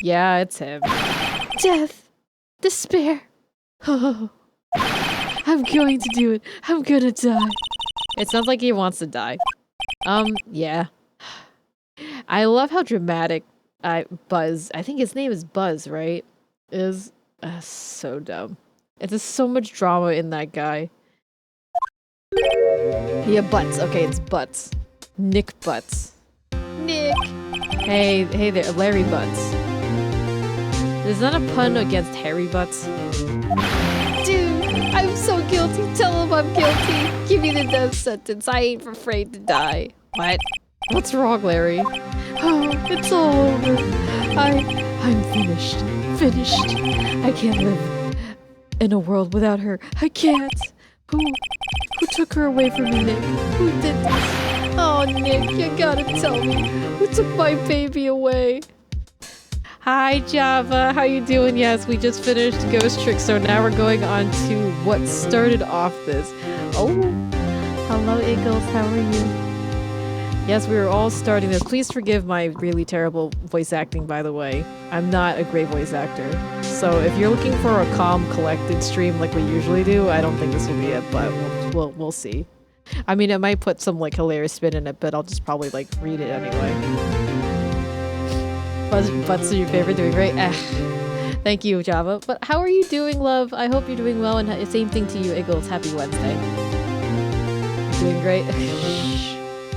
Yeah, it's him. Death. Despair. Oh. I'm going to do it. I'm gonna die. It sounds like he wants to die. Yeah. I love how dramatic Buzz, I think his name is Buzz, right? Is so dumb. There's so much drama in that guy. Yeah, Butts. Okay, it's Butts. Nick Butts. Nick! Hey there, Larry Butts. Is that a pun against Harry Butts? Dude, I'm so guilty. Tell him I'm guilty. Give me the death sentence. I ain't afraid to die. What? What's wrong, Larry? Oh, it's all over. I'm finished. Finished. I can't live in a world without her. I can't. Who took her away from me, Nick? Who did this? Oh, Nick, you gotta tell me. Who took my baby away? Hi, Java. How you doing? Yes, we just finished Ghost Trick, so now we're going on to what started off this. Oh, hello, Eagles. How are you? Yes, we were all starting this. Please forgive my really terrible voice acting, by the way. I'm not a great voice actor. So if you're looking for a calm, collected stream like we usually do, I don't think this will be it, but we'll see. I mean, it might put some like hilarious spin in it, but I'll just probably like read it anyway. Butts are your favorite, doing great. Thank you, Java. But how are you doing, love? I hope you're doing well, and same thing to you, Iggles. Happy Wednesday. You're doing great.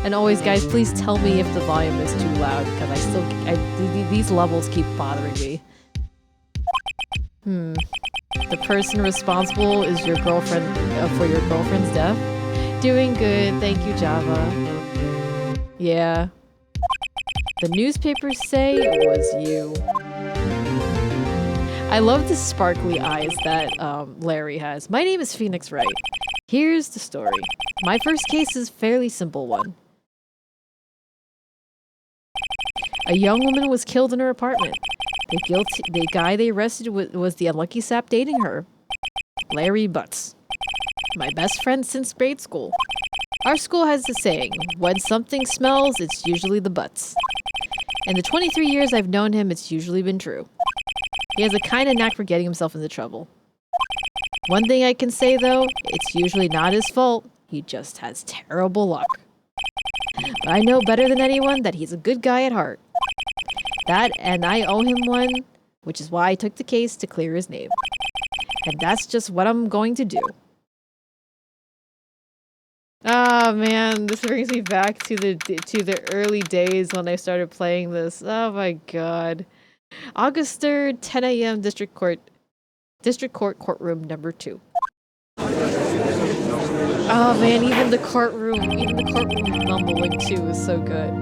And always, guys, please tell me if the volume is too loud, because these levels keep bothering me. The person responsible is your girlfriend for your girlfriend's death. Doing good, thank you, Java. Yeah. The newspapers say it was you. I love the sparkly eyes that Larry has. My name is Phoenix Wright. Here's the story. My first case is a fairly simple one. A young woman was killed in her apartment. The guy they arrested was the unlucky sap dating her. Larry Butts. My best friend since grade school. Our school has a saying, when something smells, it's usually the butts. In the 23 years I've known him, it's usually been true. He has a kind of knack for getting himself into trouble. One thing I can say though, it's usually not his fault. He just has terrible luck. But I know better than anyone that he's a good guy at heart. That, and I owe him one, which is why I took the case to clear his name. And that's just what I'm going to do. Ah, man, this brings me back to the early days when I started playing this. Oh my god. August 3rd, 10 a.m. District Court courtroom number 2. Oh man, even the courtroom mumbling too is so good.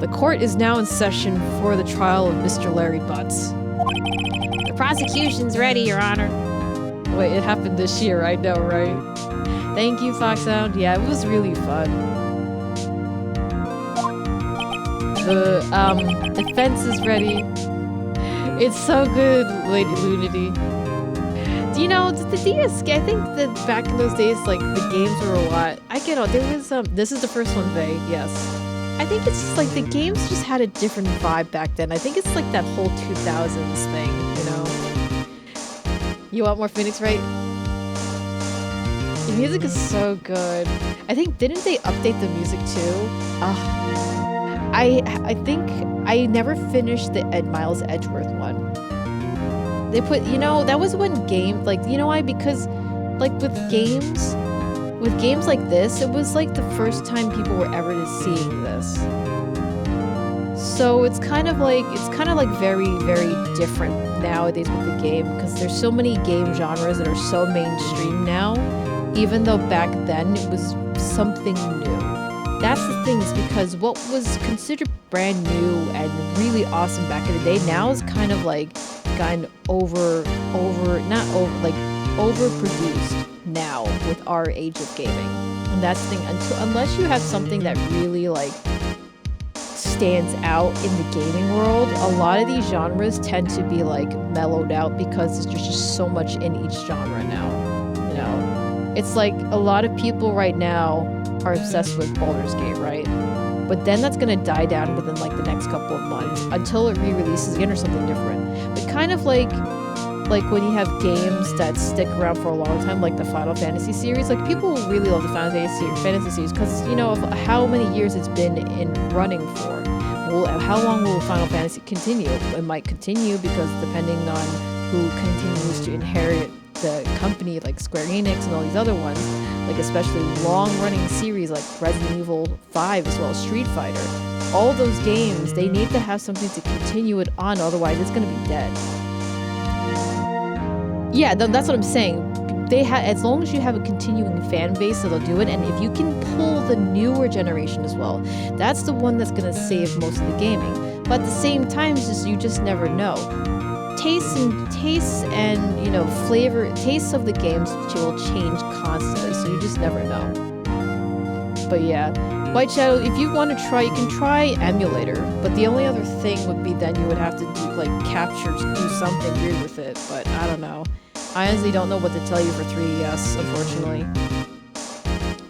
The court is now in session for the trial of Mr. Larry Butts. The prosecution's ready, Your Honor. Wait, it happened this year, I know, right? Thank you, Foxhound. Yeah, it was really fun. The defense is ready. It's so good, Lady Lunity. Do you know, the DS, I think that back in those days, like, the games were a lot. I get it, there was, this is the first one, Faye, yes. I think it's just like the games just had a different vibe back then. I think it's like that whole 2000s thing, you know? You want more Phoenix, right? The music is so good. I think, didn't they update the music too? I think I never finished the Miles Edgeworth one. They put, you know, that was when games, like, you know why? Because, like, with games like this, it was like the first time people were ever seeing this. So it's kind of like very, very different nowadays with the game, because there's so many game genres that are so mainstream now, even though back then it was something new. That's the thing, is because what was considered brand new and really awesome back in the day now is kind of like gotten overproduced now with our age of gaming. And that's the thing, unless you have something that really like stands out in the gaming world, a lot of these genres tend to be like mellowed out because there's just so much in each genre now, you know? It's like a lot of people right now are obsessed with Baldur's Gate, right? But then that's gonna die down within like the next couple of months until it re-releases again or something different. But kind of like when you have games that stick around for a long time, like the Final Fantasy series, like people really love the Final Fantasy series because, you know, of how many years it's been in running for. Well, how long will Final Fantasy continue? It might continue because depending on who continues to inherit the company, like Square Enix and all these other ones, like especially long-running series like Resident Evil 5 as well as Street Fighter, all those games, they need to have something to continue it on, otherwise it's going to be dead. Yeah, that's what I'm saying. As long as you have a continuing fan base, it'll do it. And if you can pull the newer generation as well, that's the one that's gonna save most of the gaming. But at the same time, you just never know. Tastes and you know, tastes of the games will change constantly, so you just never know. But yeah, White Shadow, if you want to try, you can try emulator. But the only other thing would be then you would have to do like do something weird with it. But I don't know. I honestly don't know what to tell you for 3DS, unfortunately.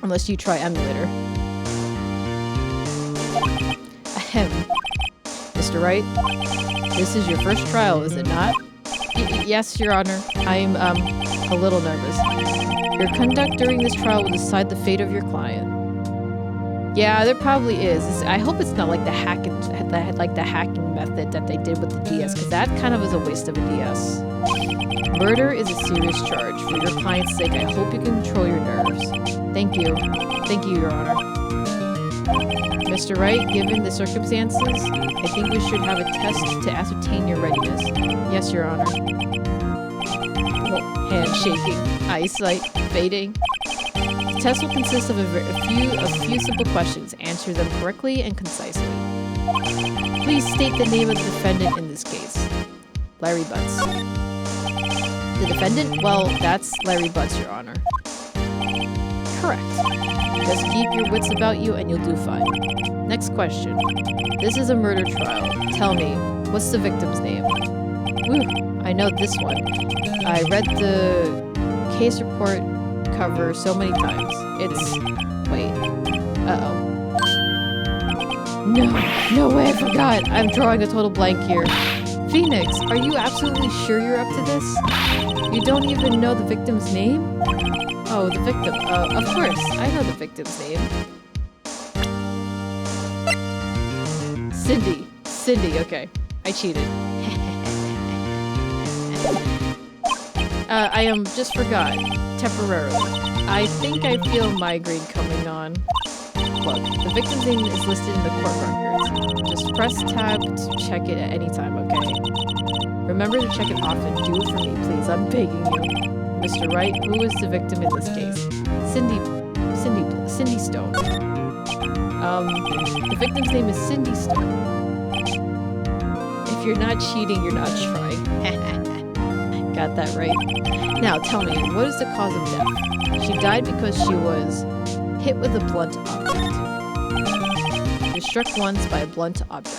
Unless you try emulator. Ahem. Mr. Wright, this is your first trial, is it not? Yes, Your Honor. I'm, a little nervous. Your conduct during this trial will decide the fate of your client. Yeah, there probably is. I hope it's not like the hacking method that they did with the DS, because that kind of is a waste of a DS. Murder is a serious charge. For your client's sake, I hope you can control your nerves. Thank you. Thank you, Your Honor. Mr. Wright, given the circumstances, I think we should have a test to ascertain your readiness. Yes, Your Honor. Hand shaking, eyesight fading. The test will consist of a few simple questions. Answer them correctly and concisely. Please state the name of the defendant in this case. Larry Butts. The defendant? Well, that's Larry Butts, Your Honor. Correct. Just keep your wits about you and you'll do fine. Next question. This is a murder trial. Tell me, what's the victim's name? Whew, I know this one. I read the case report cover so many times. It's... wait. Uh-oh. No way, I forgot. I'm drawing a total blank here. Phoenix, are you absolutely sure you're up to this? You don't even know the victim's name? Oh, the victim. Of course, I know the victim's name. Cindy, okay. I cheated. I just forgot. Temporarily. I think I feel migraine coming on. Look, the victim's name is listed in the court records. Just press tab to check it at any time, okay? Remember to check it often. Do it for me, please. I'm begging you. Mr. Wright, who is the victim in this case? Cindy Stone. The victim's name is Cindy Stone. If you're not cheating, you're not trying. Got that right. Now, tell me, what is the cause of death? She died because she was hit with a blunt object. She was struck once by a blunt object.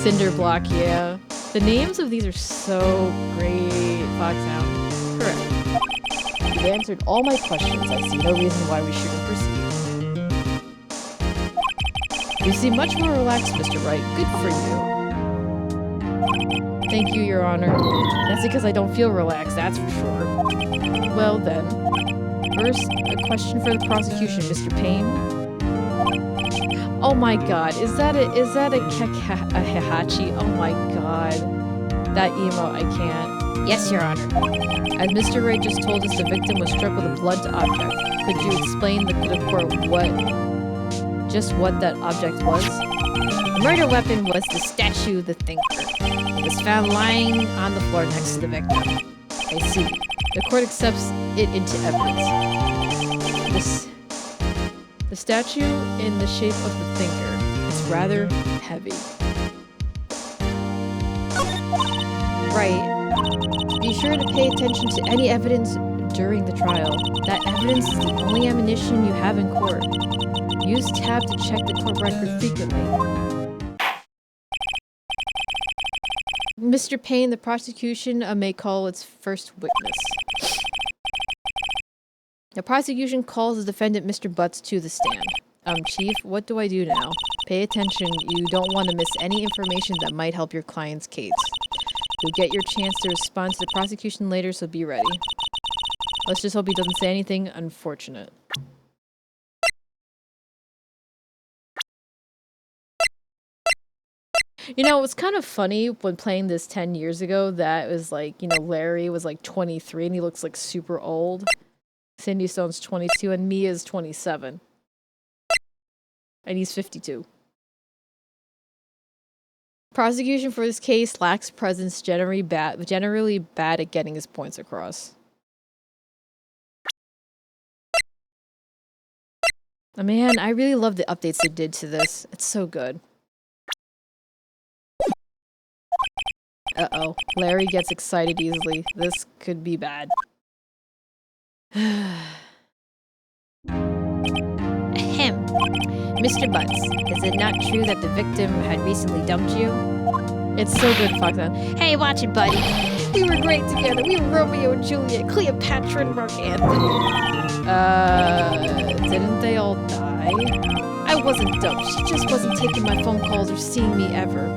Cinder block, yeah. The names of these are so great. Foxhound. Correct. You've answered all my questions. I see no reason why we shouldn't proceed. You seem much more relaxed, Mr. Wright. Good for you. Thank you, Your Honor. That's because I don't feel relaxed, that's for sure. Well then. First, a question for the prosecution, Mr. Payne. Oh my god, is that a Hihachi? Oh my god. That emo, I can't. Yes, Your Honor. As Mr. Wright just told us, the victim was struck with a blunt object. Could you explain to the court what that object was? The murder weapon was the statue, the thinker. It was found lying on the floor next to the victim. I see. The court accepts it into evidence. The statue in the shape of the thinker. It's rather heavy. Right. Be sure to pay attention to any evidence during the trial. That evidence is the only ammunition you have in court. Use tab to check the court record frequently. Mr. Payne, the prosecution may call its first witness. The prosecution calls the defendant, Mr. Butts, to the stand. Chief, what do I do now? Pay attention. You don't want to miss any information that might help your client's case. You'll get your chance to respond to the prosecution later, so be ready. Let's just hope he doesn't say anything unfortunate. You know, it was kind of funny when playing this 10 years ago that it was like, you know, Larry was like 23 and he looks like super old. Cindy Stone's 22 and Mia's 27. And he's 52. Prosecution for this case lacks presence, generally bad at getting his points across. Oh, man, I really love the updates they did to this. It's so good. Uh-oh. Larry gets excited easily. This could be bad. Ahem. Mr. Butts, is it not true that the victim had recently dumped you? It's so good, Foxhound. Hey, watch it, buddy. We were great together. We were Romeo and Juliet, Cleopatra and Mark Anthony. Didn't they all die? I wasn't dumb. She just wasn't taking my phone calls or seeing me ever.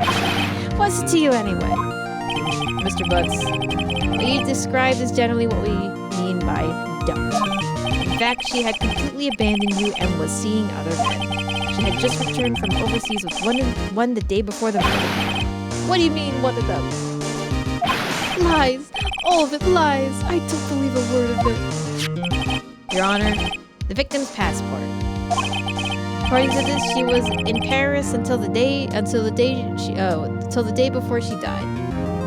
What's it to you anyway? Mr. Butts, what you described is generally what we mean by dumped. In fact, she had completely abandoned you and was seeing other men. She had just returned from overseas with one the day before the murder. What do you mean, one of them? Lies! All of it lies! I don't believe a word of it. Your Honor, the victim's passport. According to this, she was in Paris until the day before she died.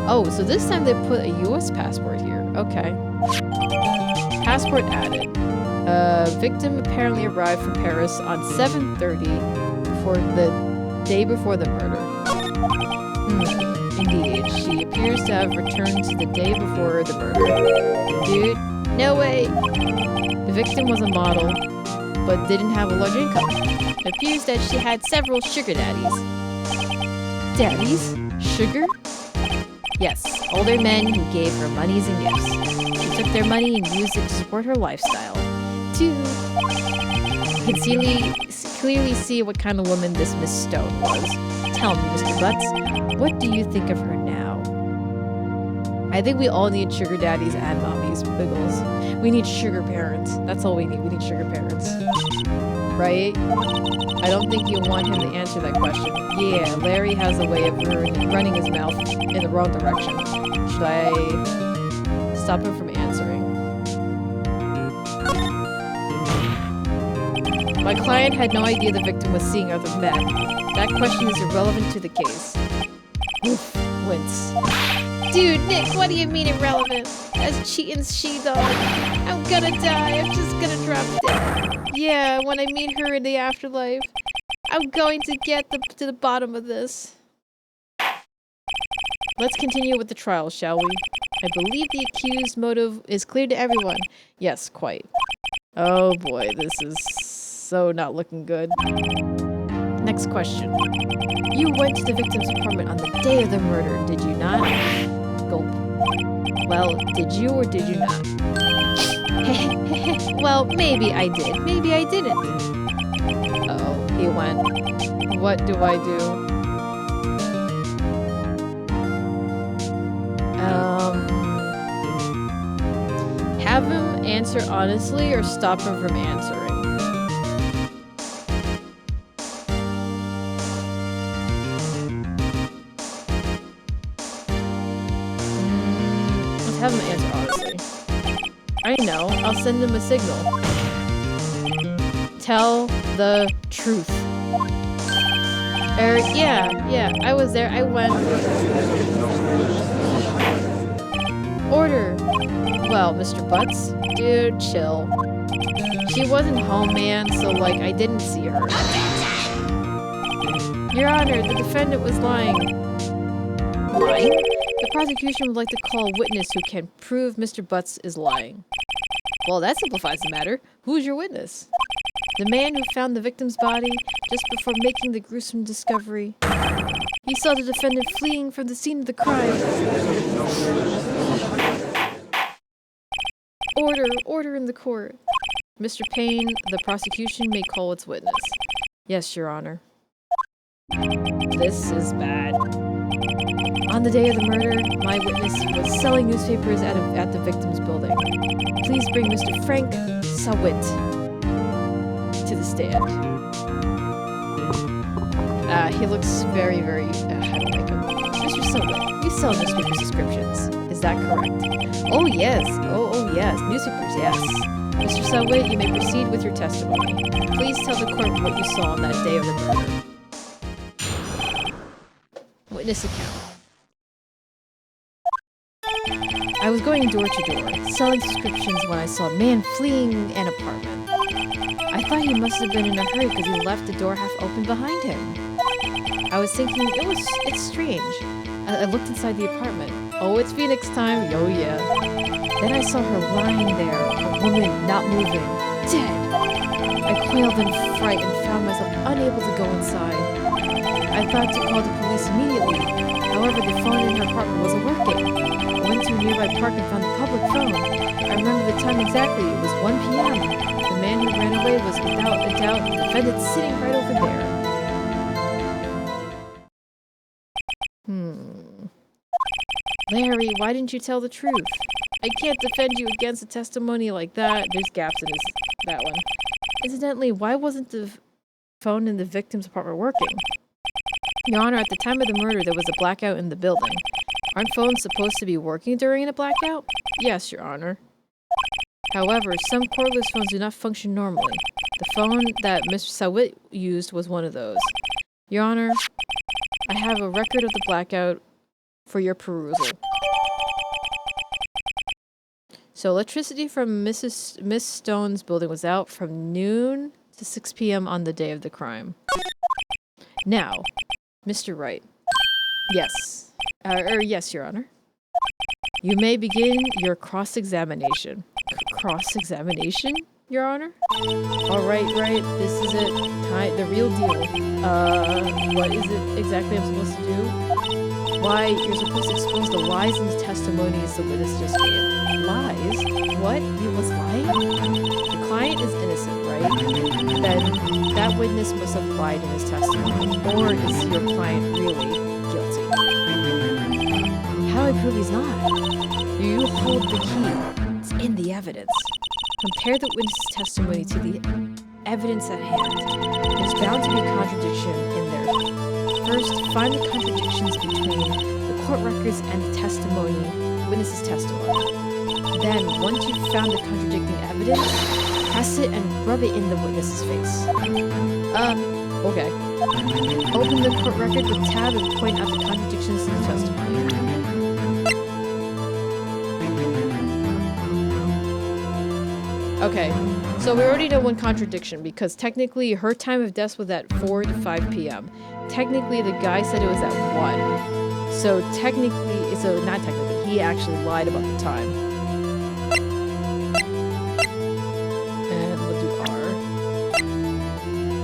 Oh, so this time they put a U.S. passport here. Okay. Passport added. Victim apparently arrived from Paris on 7:30 for the day before the murder. Indeed, she appears to have returned to the day before the murder. Dude, no way! The victim was a model, but didn't have a large income. It appears that she had several sugar daddies. Daddies? Sugar? Yes, older men who gave her monies and gifts. She took their money and used it to support her lifestyle. You can clearly see what kind of woman this Miss Stone was. Tell me, Mr. Butts, what do you think of her now? I think we all need sugar daddies and mommies, Wiggles. We need sugar parents. That's all we need. We need sugar parents. Right? I don't think you want him to answer that question. Yeah, Larry has a way of running his mouth in the wrong direction. Should I stop him from answering? My client had no idea the victim was seeing other men. That question is irrelevant to the case. Oof, wince. Dude, Nick, what do you mean irrelevant? As cheating's she-dog. I'm gonna die. I'm just gonna drop dead. Yeah, when I meet her in the afterlife, I'm going to get to the bottom of this. Let's continue with the trial, shall we? I believe the accused's motive is clear to everyone. Yes, quite. Oh boy, this is so not looking good. Next question. You went to the victim's apartment on the day of the murder, did you not? Gulp. Well, did you or did you not? Well, maybe I did. Maybe I didn't. Uh-oh, he went. What do I do? Have him answer honestly or stop him from answering? Let's have him answer honestly. I know, I'll send him a signal. Tell the truth. Yeah, I was there, I went. Order. Well, Mr. Butts, dude, chill. She wasn't home, man, so, like, I didn't see her. Your Honor, the defendant was lying. Lying? The prosecution would like to call a witness who can prove Mr. Butts is lying. Well, that simplifies the matter. Who's your witness? The man who found the victim's body just before making the gruesome discovery. He saw the defendant fleeing from the scene of the crime. Order in the court. Mr. Payne, the prosecution may call its witness. Yes, Your Honor. This is bad. On the day of the murder, my witness was selling newspapers at the victim's building. Please bring Mr. Frank Sawit to the stand. He looks very, I don't like him. Mr. Sawit, you sell newspaper subscriptions. Is that correct? Oh yes. Oh yes. Newspapers, yes. Mr. Sawit, you may proceed with your testimony. Please tell the court what you saw on that day of the murder. Witness account. I was going door to door, selling subscriptions when I saw a man fleeing an apartment. I thought he must have been in a hurry because he left the door half open behind him. I was thinking, it's strange. I looked inside the apartment. Oh, it's Phoenix time. Oh, yeah. Then I saw her lying there, a woman not moving, dead. I quailed in fright and found myself unable to go inside. I thought to call the police immediately. However, the phone in her apartment wasn't working. I went to a nearby park and found the public phone. I remember the time exactly. It was 1 p.m. The man who ran away was without a doubt the defendant sitting right over there. Larry, why didn't you tell the truth? I can't defend you against a testimony like that. There's gaps in that one. Incidentally, why wasn't the phone in the victim's apartment working? Your Honor, at the time of the murder, there was a blackout in the building. Aren't phones supposed to be working during a blackout? Yes, Your Honor. However, some cordless phones do not function normally. The phone that Mr. Sawit used was one of those. Your Honor, I have a record of the blackout for your perusal. So electricity from Miss Stone's building was out from noon to 6 p.m. on the day of the crime. Now, Mr. Wright. Yes. Yes, Your Honor. You may begin your cross-examination. Cross-examination, Your Honor? Alright, right. This is it. The real deal. What is it exactly I'm supposed to do? Why, you're supposed to expose the lies in the testimonies the witness just gave. Lies? What? He was lying? The client is innocent, right? Then that witness must have lied in his testimony. Or is your client really guilty? How do I prove he's not? You hold the key. It's in the evidence. Compare the witness's testimony to the evidence at hand. There's bound to be a contradiction in there. First, find the contradictions between the court records and the witness's testimony. Then, once you've found the contradicting evidence, press it and rub it in the witness's face. Okay. Open the court record with tab and point out the contradictions in the testimony. Okay, so we already know one contradiction because technically her time of death was at 4 to 5 p.m. Technically, the guy said it was at 1. So not technically, he actually lied about the time. And we'll do R.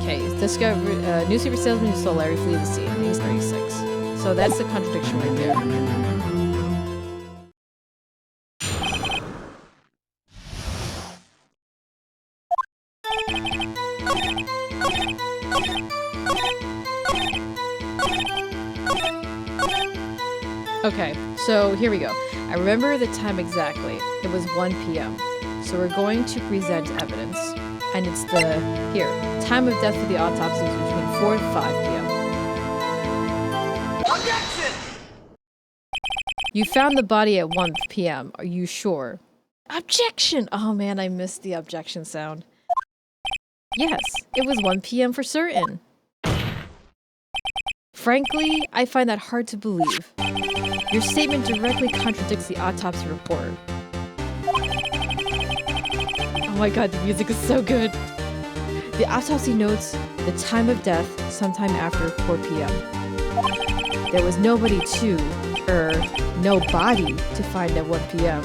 Okay, discover newspaper salesman who saw Larry flee the scene. He's 36. So that's the contradiction right there. Okay, so here we go. I remember the time exactly. It was 1 p.m. So we're going to present evidence. And it's time of death for the autopsy was between 4 to 5 p.m. Objection! You found the body at 1 p.m. Are you sure? Objection! Oh man, I missed the objection sound. Yes, it was 1 p.m. for certain. Frankly, I find that hard to believe. Your statement directly contradicts the autopsy report. Oh my god, the music is so good. The autopsy notes the time of death sometime after 4 p.m. There was no body to find at 1 p.m.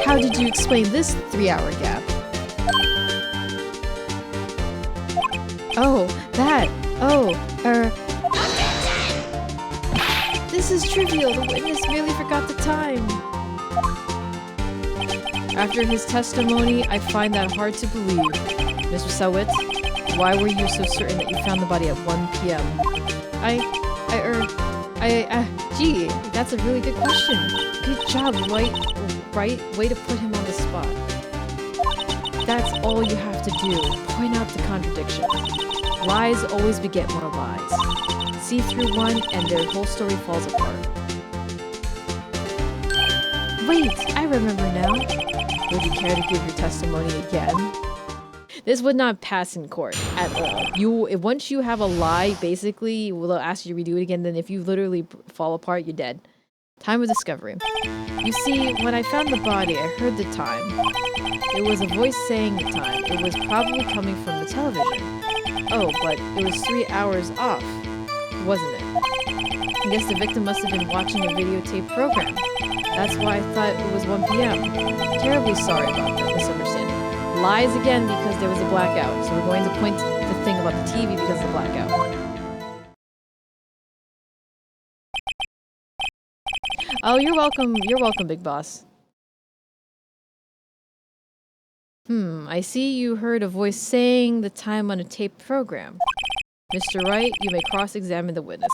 How did you explain this 3-hour gap? This is trivial. The witness merely forgot the time. After his testimony, I find that hard to believe. Mr. Sawit, why were you so certain that you found the body at 1 p.m.? Gee, that's a really good question. Good job, right? Way to put him on the spot. That's all you have to do. Point out the contradiction. Lies always beget more lies. See through one and their whole story falls apart. Wait, I remember now. Would you care to give your testimony again? This would not pass in court at all. Once you have a lie, basically, they'll ask you to redo it again. Then if you literally fall apart, you're dead. Time of discovery. You see, when I found the body, I heard the time. It was a voice saying the time. It was probably coming from the television. Oh, but it was 3 hours off, wasn't it? I guess the victim must have been watching a videotape program. That's why I thought it was 1 p.m. Terribly sorry about that misunderstanding. Lies again because there was a blackout, so we're going to point the the thing about the TV because of the blackout. Oh, you're welcome. You're welcome, Big Boss. I see you heard a voice saying the time on a tape program. Mr. Wright, you may cross-examine the witness.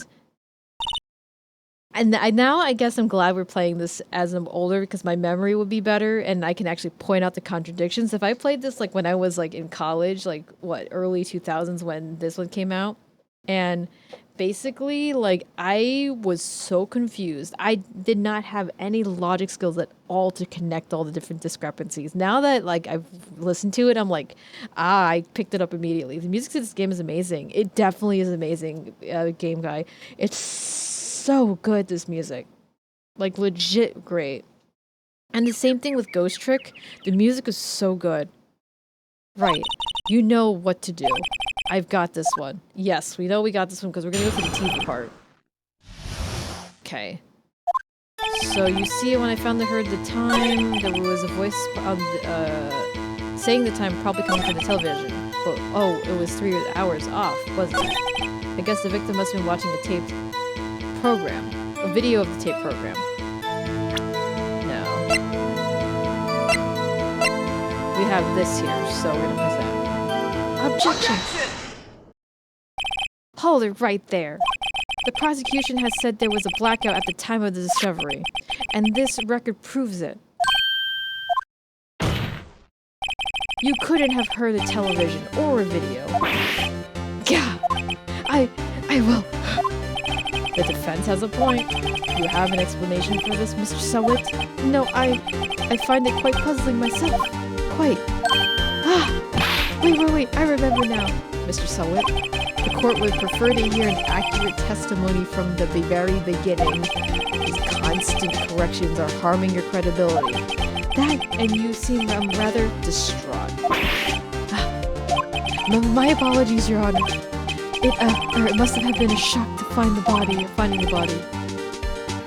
And now I guess I'm glad we're playing this as I'm older because my memory would be better and I can actually point out the contradictions. If I played this like when I was like in college, like what, early 2000s when this one came out, and basically like I was so confused. I did not have any logic skills at all to connect all the different discrepancies. Now that like I've listened to it, I'm like, I picked it up immediately. The music to this game is amazing. It definitely is amazing, Game Guy. It's so good, this music. Like legit great. And the same thing with Ghost Trick. The music is so good. Right. You know what to do. I've got this one. Yes, we know we got this one because we're gonna go to the TV part. Okay. So you see when I finally heard the time, there was a voice on the, saying the time probably coming from the television. But oh, it was 3 hours off, wasn't it? I guess the victim must have been watching a taped program. A video of the tape program. No. We have this here, so we're gonna present. Objection! Hold it right there. The prosecution has said there was a blackout at the time of the discovery, and this record proves it. You couldn't have heard a television or a video. Yeah, I will. The defense has a point. Do you have an explanation for this, Mr. Sowit? No, I find it quite puzzling myself. Quite. Wait, I remember now, Mr. Sowit. The court would prefer to hear an accurate testimony from the very beginning. These constant corrections are harming your credibility. That, and you seem rather distraught. My apologies, Your Honor. It must have been a shock to finding the body.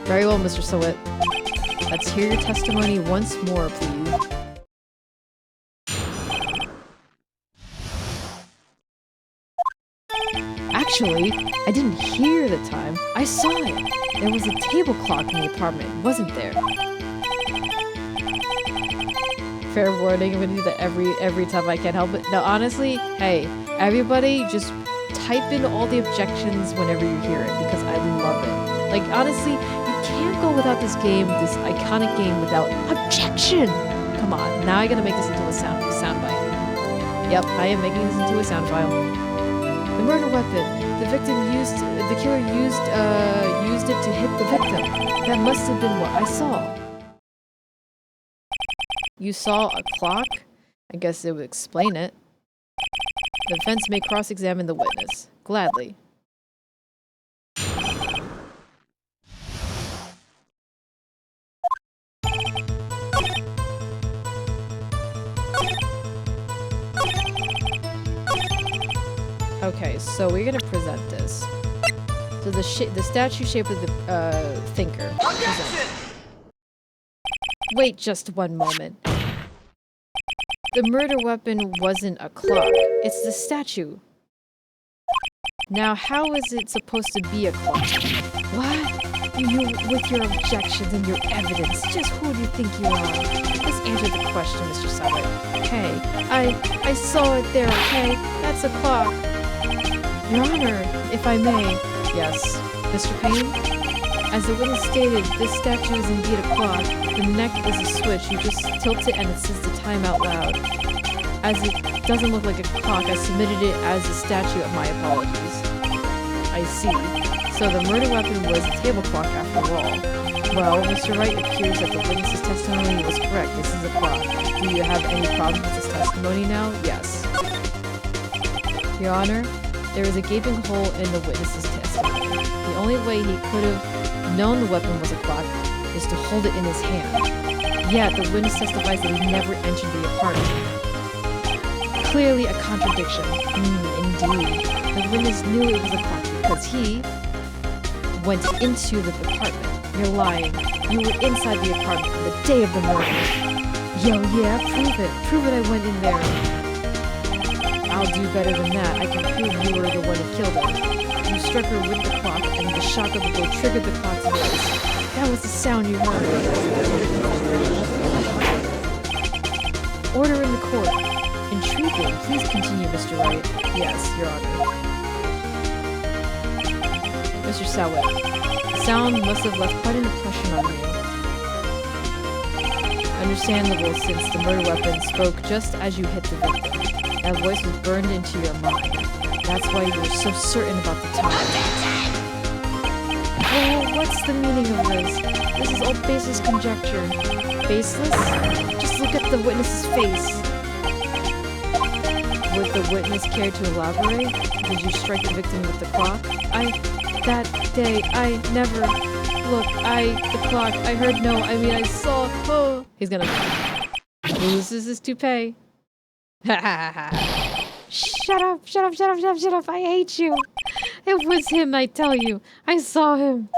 Very well, Mr. Sowit. Let's hear your testimony once more, please. Actually, I didn't hear the time. I saw it. There was a table clock in the apartment, wasn't there? Fair warning, I'm gonna do that every time I can help it. No, honestly, hey, everybody just type in all the objections whenever you hear it because I love it. Like, honestly, you can't go without this game, this iconic game, without objection! Come on, now I gotta make this into a soundbite. Yep, I am making this into a sound file. The murder weapon. The killer used it to hit the victim. That must have been what I saw. You saw a clock? I guess it would explain it. The defense may cross-examine the witness. Gladly. Okay, so we're gonna present this. So the statue shaped with the thinker. Present. Wait just one moment. The murder weapon wasn't a clock. It's the statue. Now, how is it supposed to be a clock? What? You with your objections and your evidence. Just who do you think you are? Let's answer the question, Mr. Sowit. Hey, I saw it there, okay? That's a clock. Your Honor, if I may. Yes. Mr. Payne? As the witness stated, this statue is indeed a clock. The neck is a switch. You just tilt it and it says the time out loud. As it doesn't look like a clock, I submitted it as a statue. My apologies. I see. So the murder weapon was a table clock after all. Well, Mr. Wright, it appears that the witness's testimony was correct. This is a clock. Do you have any problem with his testimony now? Yes. Your Honor, there is a gaping hole in the witness's testimony. The only way he could have known the weapon was a clock is to hold it in his hand. Yet the witness testifies that he never entered the apartment. Clearly a contradiction. Indeed. The witness knew it was a clock because he went into the apartment. You're lying. You were inside the apartment on the day of the murder. Yo, yeah, prove it. Prove it I went in there. I'll do better than that. I can prove you were the one who killed her. You struck her with the clock, and the shock of the blow triggered the clock's voice. That was the sound you heard. Order in the court. Intriguing. Please continue, Mr. Wright. Yes, Your Honor. Mr. Sawit, the sound must have left quite an impression on you. Understandable, since the murder weapon spoke just as you hit the victim. That voice was burned into your mind. That's why you were so certain about the time. Oh, what's the meaning of this? This is all baseless conjecture. Baseless? Just look at the witness's face. Would the witness care to elaborate? Did you strike the victim with the clock? That day, I never... Look, the clock, I heard no, I saw... Oh. He's gonna... loses his toupee. Shut up, I hate you. It was him, I tell you. I saw him.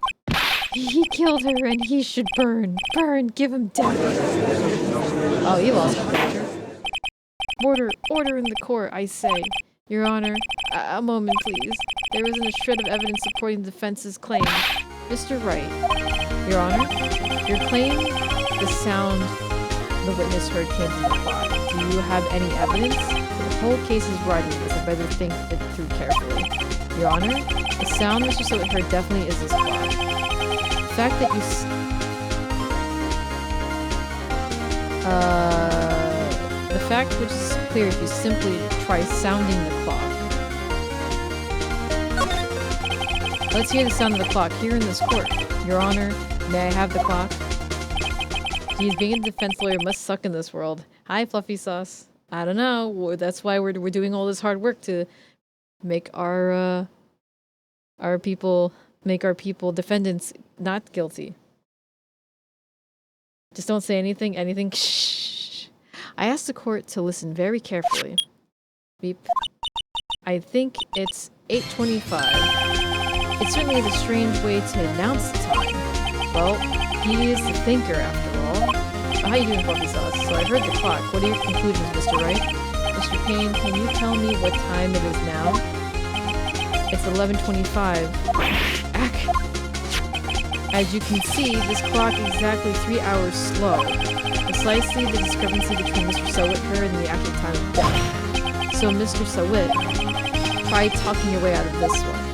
He killed her and he should burn. Burn, give him death. Oh, he lost composure. Order in the court, I say. Your Honor, a moment please. There isn't a shred of evidence supporting the defense's claim. Mr. Wright, Your Honor, your claim, the sound the witness heard came from the clock. Do you have any evidence? The whole case is riding this. I better think it through carefully. Your Honor, the sound Mr. Sawit heard definitely is this clock. The fact that you the fact which is clear if you simply try sounding the clock. Let's hear the sound of the clock here in this court. Your Honor, may I have the clock? Geez, being a defense lawyer must suck in this world. Hi, Fluffy Sauce. I don't know. That's why we're doing all this hard work to make our people defendants not guilty. Just don't say anything. Shh. I asked the court to listen very carefully. Beep. I think it's 8:25. It certainly is a strange way to announce the time. Well, he is the thinker after all. How you doing, Fluffy Sauce? So I heard the clock. What are your conclusions, Mr. Wright? Mr. Payne, can you tell me what time it is now? It's 11:25. As you can see, this clock is exactly 3 hours slow. Precisely the discrepancy between Mr. Sawit her and the actual time of death. So, Mr. Sawit, try talking your way out of this one.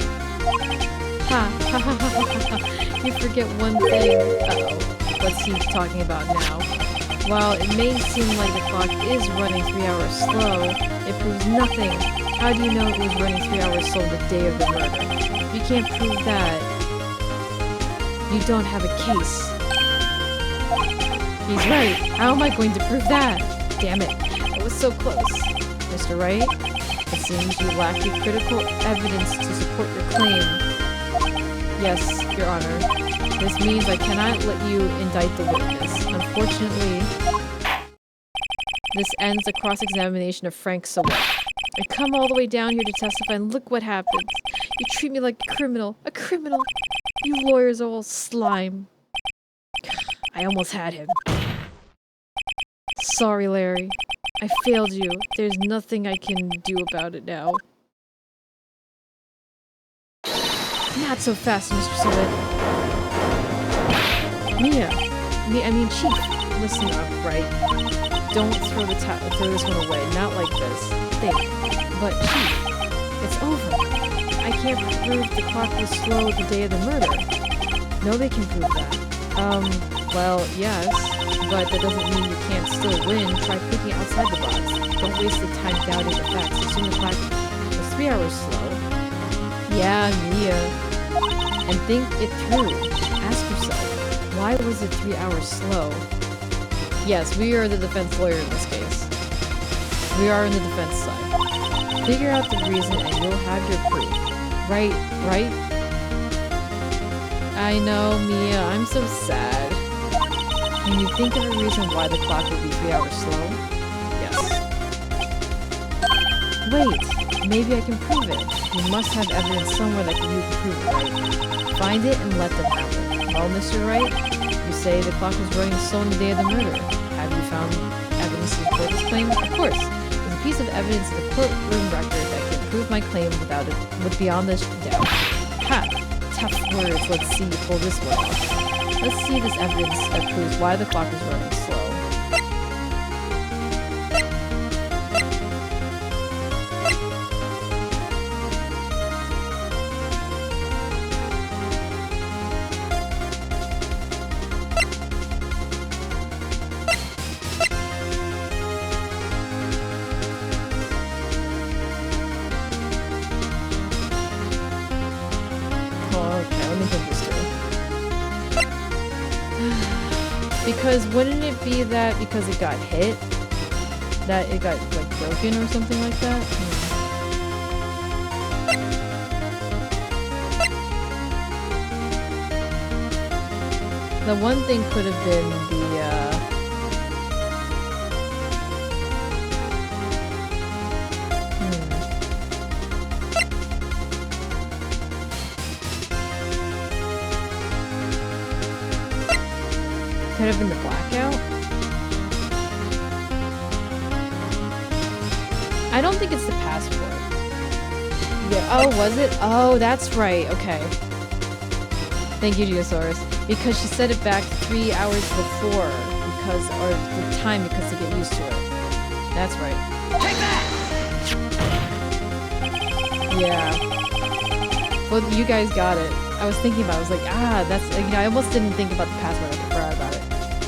Ha ha ha ha ha. You forget one thing. Uh-oh. What's he talking about now? While it may seem like the clock is running 3 hours slow, it proves nothing. How do you know it was running 3 hours slow the day of the murder? You can't prove that. You don't have a case. He's right. How am I going to prove that? Damn it. I was so close. Mr. Wright, it seems you lack the critical evidence to support your claim. Yes, Your Honor. This means I cannot let you indict the witness. Unfortunately, this ends the cross-examination of Frank Sawit. I come all the way down here to testify and look what happens. You treat me like a criminal. A criminal! You lawyers are all slime. I almost had him. Sorry, Larry. I failed you. There's nothing I can do about it now. Not so fast, Mr. Sawit. Chief. Listen up, right? Don't throw this one away. Not like this. Think. But, Chief, it's over. I can't prove the clock was slow the day of the murder. Nobody can prove that. Well, yes, but that doesn't mean you can't still win. Try thinking outside the box. Don't waste the time doubting the facts. Assume the clock was 3 hours slow. Yeah, Mia. And think it through. Ask yourself, why was it 3 hours slow? Yes, we are the defense lawyer in this case. We are on the defense side. Figure out the reason and you'll have your proof. Right? I know, Mia, I'm so sad. Can you think of a reason why the clock would be 3 hours slow? Yes. Wait, maybe I can prove it. You must have evidence somewhere that you can prove it, right? Find it and let them have it. Well, Mr. Wright, you say the clock was running slow on the day of the murder. Have you found evidence to support this claim? Of course. This piece of evidence in the courtroom record that can prove my claim beyond this doubt. Ha! Tough words. Let's see you pull this one off. Let's see this evidence that proves why the clock is running slow. Because wouldn't it be that because it got hit, that it got like broken or something like that? The one thing could have been could have been the blackout. I don't think it's the passport. Yeah. Oh, was it? Oh, that's right. Okay. Thank you, Geosaurus. Because she set it back 3 hours before, or the time because to get used to it. That's right. Take that! Yeah. Well, you guys got it. I was thinking about it. I was like, that's, you know, I almost didn't think about the password. I forgot about it.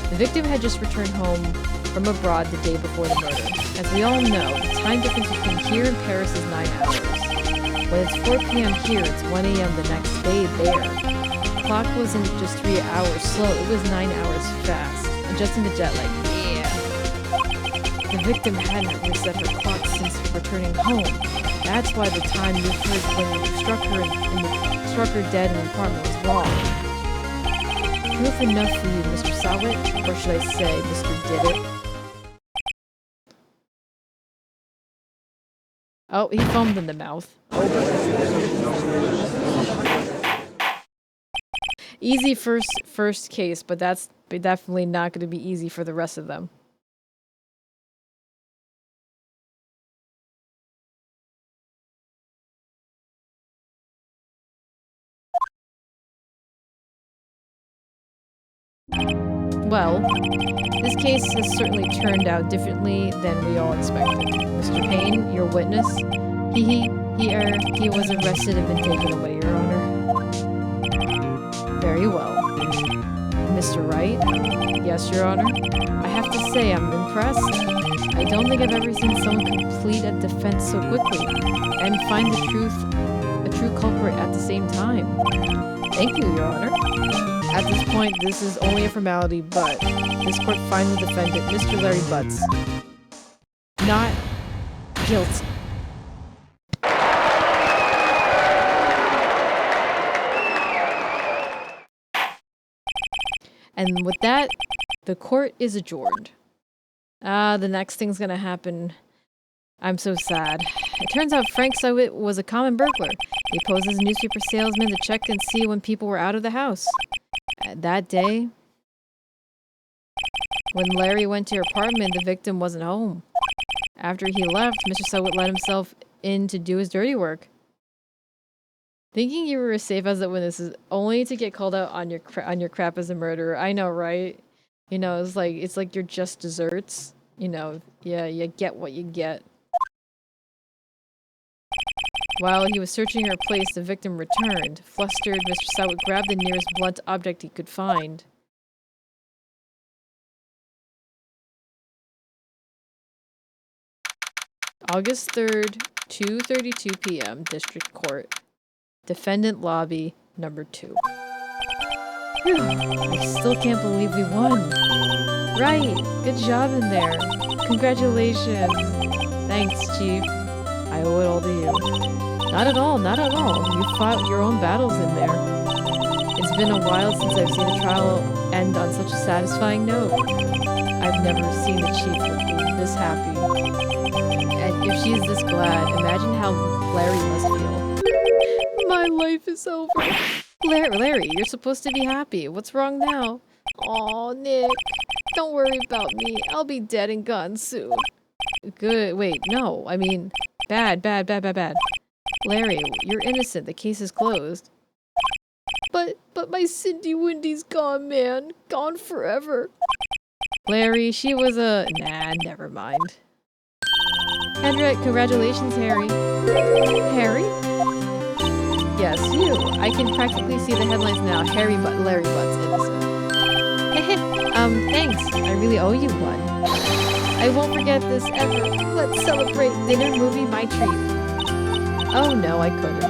The victim had just returned home from abroad the day before the murder. As we all know, the time difference between here and Paris is 9 hours. When it's 4 p.m. here, it's 1 a.m. the next day there. The clock wasn't just 3 hours slow, it was 9 hours fast. Adjusting the jet lag, yeah. The victim hadn't reset her clock since returning home. That's why the time you heard when you struck her dead in the apartment was wrong. Proof enough for you, Mr. Sawit, or should I say, Mr. Did It? Oh, he foamed in the mouth. Oh boy. Easy first case, but that's definitely not going to be easy for the rest of them. Well, this case has certainly turned out differently than we all expected. Mr. Payne, your witness, he was arrested and been taken away, Your Honor. Very well. Mr. Wright? Yes, Your Honor. I have to say, I'm impressed. I don't think I've ever seen someone complete a defense so quickly and find a true culprit at the same time. Thank you, Your Honor. At this point, this is only a formality, but this court finds the defendant, Mr. Larry Butts, not guilty. And with that, the court is adjourned. The next thing's gonna happen. I'm so sad. It turns out Frank Sawit was a common burglar. He posed as a newspaper salesman to check and see when people were out of the house. That day, when Larry went to her apartment, the victim wasn't home. After he left, Mr. Sawit let himself in to do his dirty work. Thinking you were as safe as a witness is only to get called out on your crap as a murderer. I know, right? You know, it's like you're just desserts. You know, yeah, you get what you get. While he was searching her place, the victim returned. Flustered, Mr. Sawit grabbed the nearest blunt object he could find. August 3rd, 2:32 p.m., District Court. Defendant Lobby, number 2. Whew, I still can't believe we won. Right, good job in there. Congratulations. Thanks, Chief. I owe it all to you. Not at all, not at all. You fought your own battles in there. It's been a while since I've seen a trial end on such a satisfying note. I've never seen the Chief look this happy. And if she's this glad, imagine how Larry must feel. My life is over. Larry, you're supposed to be happy. What's wrong now? Aw, Nick. Don't worry about me. I'll be dead and gone soon. Good. Wait, no. I mean, bad. Larry, you're innocent. The case is closed. But my Cindy Windy's gone, man. Gone forever. Larry, she was a... Nah, never mind. Henrik, congratulations, Harry. Harry? Yes, you. I can practically see the headlines now. Larry Butt's innocent. Thanks. I really owe you one. I won't forget this ever. Let's celebrate. Dinner, movie, my treat. Oh no, I couldn't.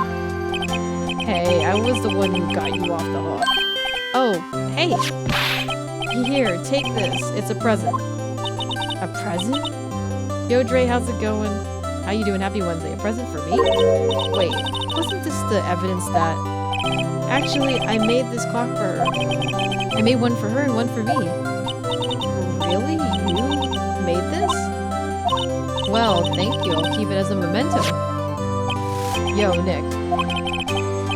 Hey, I was the one who got you off the hook. Oh, hey. Here, take this. It's a present. A present? Yo, Dre, how's it going? How you doing? Happy Wednesday. A present for me? Wait, wasn't this the evidence that... Actually, I made this clock for her. I made one for her and one for me. Really? You made this? Well, thank you. I'll keep it as a memento. Yo, Nick.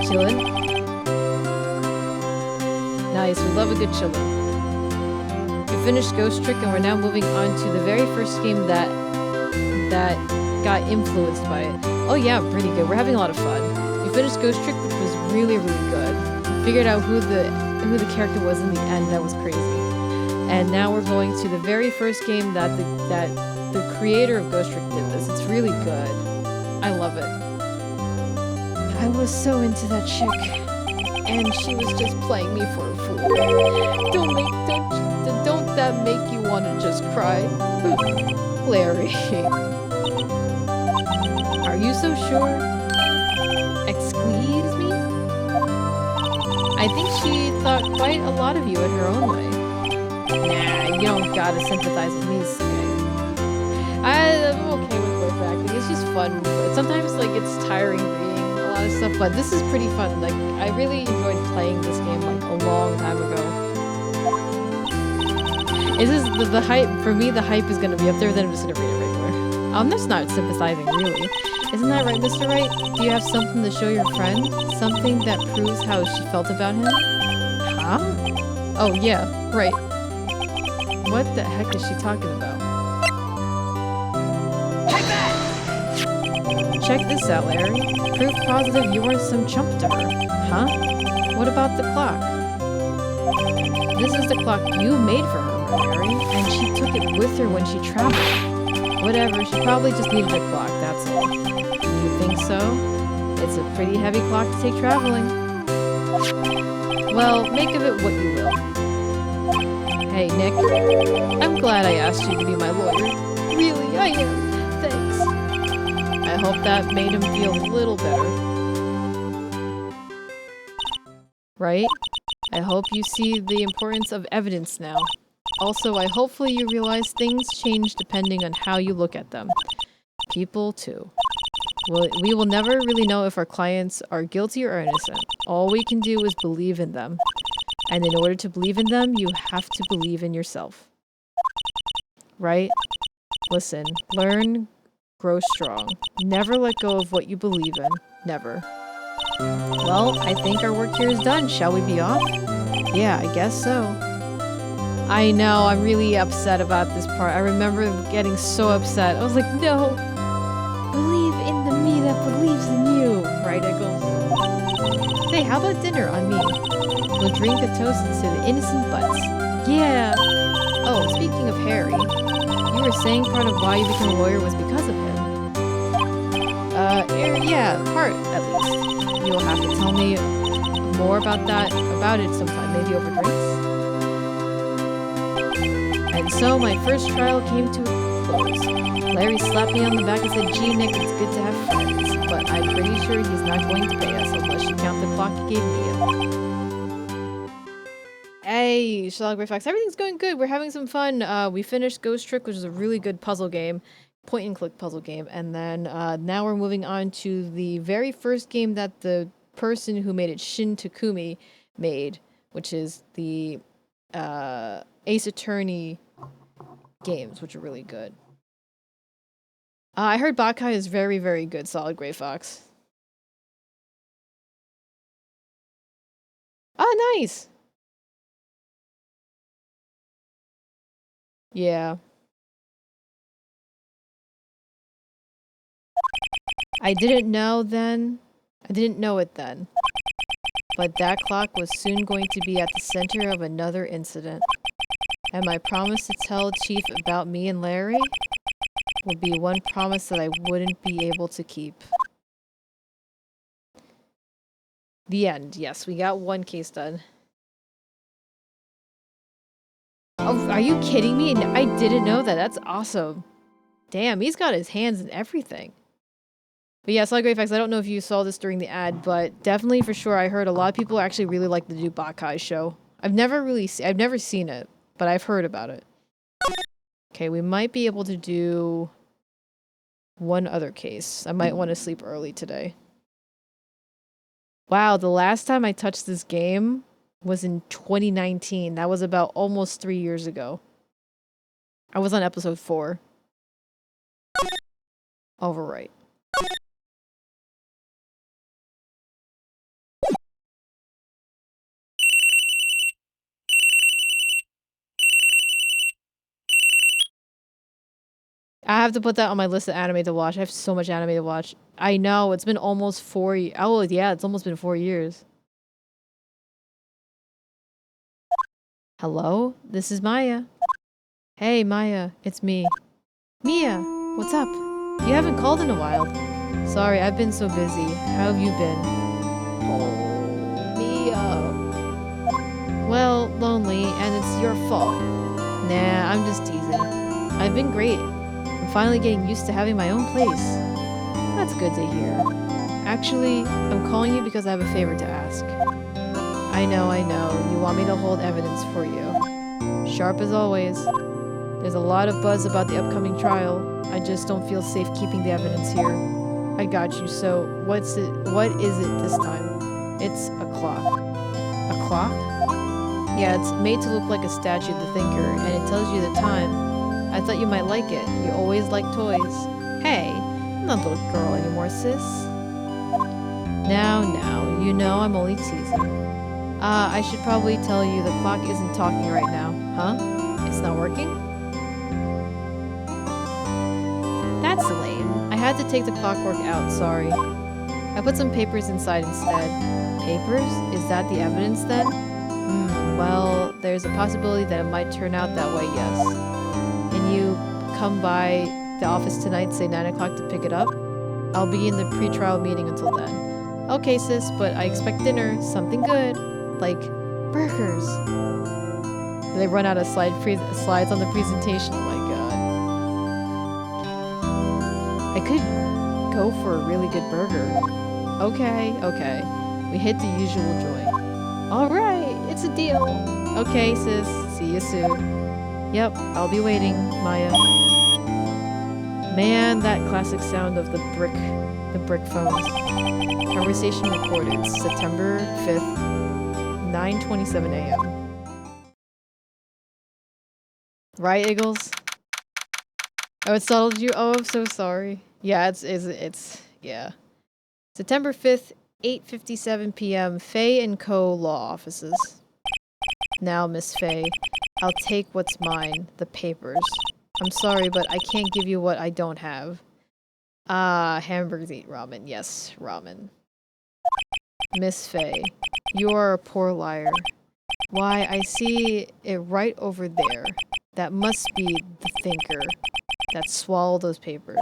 Chillin'? Nice, we love a good chillin'. We finished Ghost Trick and we're now moving on to the very first game that got influenced by it. Oh yeah, pretty good. We're having a lot of fun. We finished Ghost Trick, which was really, really good. We figured out who the character was in the end. That was crazy. And now we're going to the very first game that the creator of Ghost Trick did this. It's really good. I love it. I was so into that chick, and she was just playing me for a fool. Don't that make you want to just cry? Larry. Are you so sure? Excuse me? I think she thought quite a lot of you in her own way. Nah, you don't gotta sympathize with me, Skye. I'm okay with voice acting. It's just fun. But sometimes, like, it's tiring reading a lot of stuff, but this is pretty fun. Like, I really enjoyed playing this game, like, a long time ago. Is this the hype? For me, the hype is gonna be up there, then I'm just gonna read it regular. That's not sympathizing, really. Isn't that right, Mr. Wright? Do you have something to show your friend? Something that proves how she felt about him? Huh? Oh, yeah, right. What the heck is she talking about? Check this out, Larry. Proof positive you weren't some chump to her. Huh? What about the clock? This is the clock you made for her, Larry, and she took it with her when she traveled. Whatever, she probably just needed a clock, that's all. You think so? It's a pretty heavy clock to take traveling. Well, make of it what you will. Hey, Nick. I'm glad I asked you to be my lawyer. Really, I am. Thanks. I hope that made him feel a little better. Right? I hope you see the importance of evidence now. Also, hopefully you realize things change depending on how you look at them. People, too. Well, we will never really know if our clients are guilty or innocent. All we can do is believe in them. And in order to believe in them, you have to believe in yourself. Right? Listen, learn, grow strong. Never let go of what you believe in. Never. Well, I think our work here is done. Shall we be off? Yeah, I guess so. I know, I'm really upset about this part. I remember getting so upset. I was like, no! Believe in the me that believes in you! Right, Eggles? Hey, how about dinner on me? We'll drink a toast to the innocent butts. Yeah! Oh, speaking of Harry, you were saying part of why you became a lawyer was because of him. Yeah, part, at least. You'll have to tell me more about it sometime, maybe over drinks. And so my first trial came to a close. Larry slapped me on the back and said, "Gee, Nick, it's good to have friends, but I'm pretty sure he's not going to pay us unless you count the clock he gave me." Hey, Sherlock Ray Fox, everything's going good. We're having some fun. We finished Ghost Trick, which is a really good puzzle game, point-and-click puzzle game, and then now we're moving on to the very first game that the person who made it, Shin Takumi, made, which is the Ace Attorney games, which are really good. I heard Bakai is very, very good, Solid Gray Fox. Ah, nice! Yeah. I didn't know then. I didn't know it then. But that clock was soon going to be at the center of another incident. And my promise to tell Chief about me and Larry would be one promise that I wouldn't be able to keep. The end. Yes, we got one case done. Oh, are you kidding me? I didn't know that. That's awesome. Damn, he's got his hands in everything. But yeah, Solid Great Facts, I don't know if you saw this during the ad, but definitely for sure I heard a lot of people actually really like the new Bakai show. I've never seen it, but I've heard about it. Okay, we might be able to do one other case. I might want to sleep early today. Wow, the last time I touched this game was in 2019. That was about almost 3 years ago. I was on episode 4. Overwrite. I have to put that on my list of anime to watch. I have so much anime to watch. I know, it's been almost 4 years. Oh, yeah, it's almost been 4 years. Hello? This is Maya. Hey, Maya. It's me. Mia, what's up? You haven't called in a while. Sorry, I've been so busy. How have you been? Oh, Mia. Well, lonely, and it's your fault. Nah, I'm just teasing. I've been great. I'm finally getting used to having my own place. That's good to hear. Actually, I'm calling you because I have a favor to ask. I know. You want me to hold evidence for you. Sharp as always. There's a lot of buzz about the upcoming trial. I just don't feel safe keeping the evidence here. I got you, so what is it this time? It's a clock. A clock? Yeah, it's made to look like a statue of the thinker, and it tells you the time. I thought you might like it. You always like toys. Hey, I'm not a little girl anymore, sis. Now, you know I'm only teasing. I should probably tell you the clock isn't talking right now. Huh? It's not working? That's lame. I had to take the clockwork out, sorry. I put some papers inside instead. Papers? Is that the evidence then? Well, there's a possibility that it might turn out that way, yes. Can you come by the office tonight, say 9 o'clock to pick it up? I'll be in the pre-trial meeting until then. Okay, sis, but I expect dinner. Something good. Like burgers. They run out of slides on the presentation. Oh my god. I could go for a really good burger. Okay. We hit the usual joint. Alright, it's a deal. Okay, sis. See you soon. Yep, I'll be waiting, Maya. Man, that classic sound of the brick phones. Conversation recorded September 5th, 9:27 a.m. Right, Eagles? Oh, it startled you? Oh, I'm so sorry. Yeah, it's yeah. September 5th, 8:57 p.m. Faye & Co. Law Offices. Now, Miss Faye, I'll take what's mine, the papers. I'm sorry, but I can't give you what I don't have. Hamburgers eat ramen. Yes, ramen. Miss Faye, you are a poor liar. Why, I see it right over there. That must be the thinker that swallowed those papers.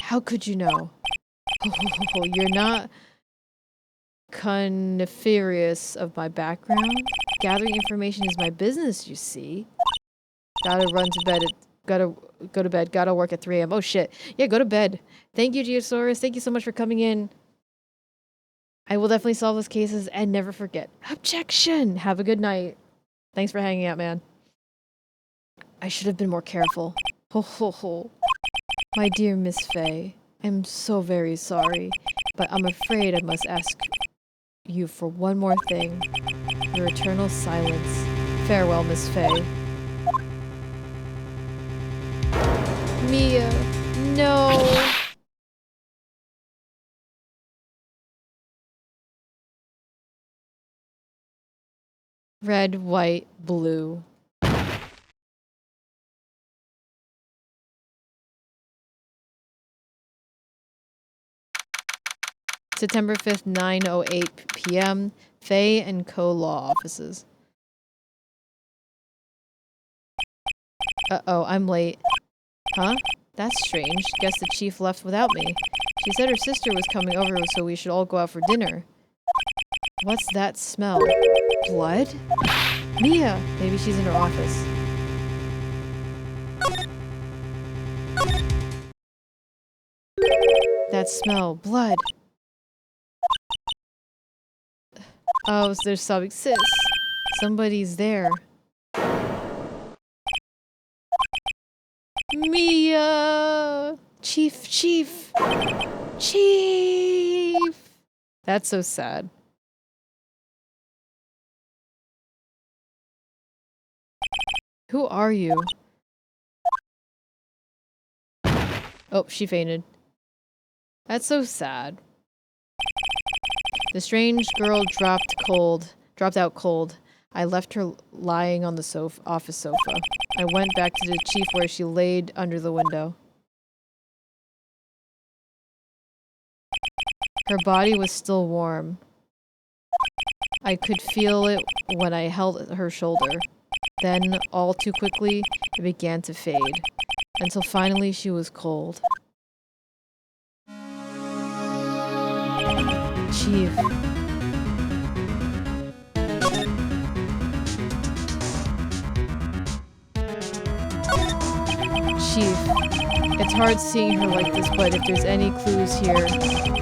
How could you know? Oh, you're not coniferous of my background? Gathering information is my business, you see. Gotta run to bed. Gotta go to bed. Gotta work at 3 a.m. Oh shit. Yeah, go to bed. Thank you, Geosaurus. Thank you so much for coming in. I will definitely solve those cases and never forget. Objection! Have a good night. Thanks for hanging out, man. I should have been more careful. Ho ho ho. My dear Miss Faye, I'm so very sorry, but I'm afraid I must ask you for one more thing. Your eternal silence. Farewell, Miss Faye. Mia, no! Red, white, blue. September 5th, 9:08 p.m. Faye and Co. Law Offices. Uh-oh, I'm late. Huh? That's strange. Guess the chief left without me. She said her sister was coming over, so we should all go out for dinner. What's that smell? Blood? Mia! Maybe she's in her office. That smell. Blood. Oh, so there's something. Sis. Somebody's there. Mia! Chief! Chief! Chief! That's so sad. Who are you? Oh, she fainted. That's so sad. The strange girl dropped out cold. I left her lying on the office sofa. I went back to the chief where she laid under the window. Her body was still warm. I could feel it when I held her shoulder. Then, all too quickly, it began to fade, until finally she was cold. Chief. Chief. It's hard seeing her like this, but if there's any clues here,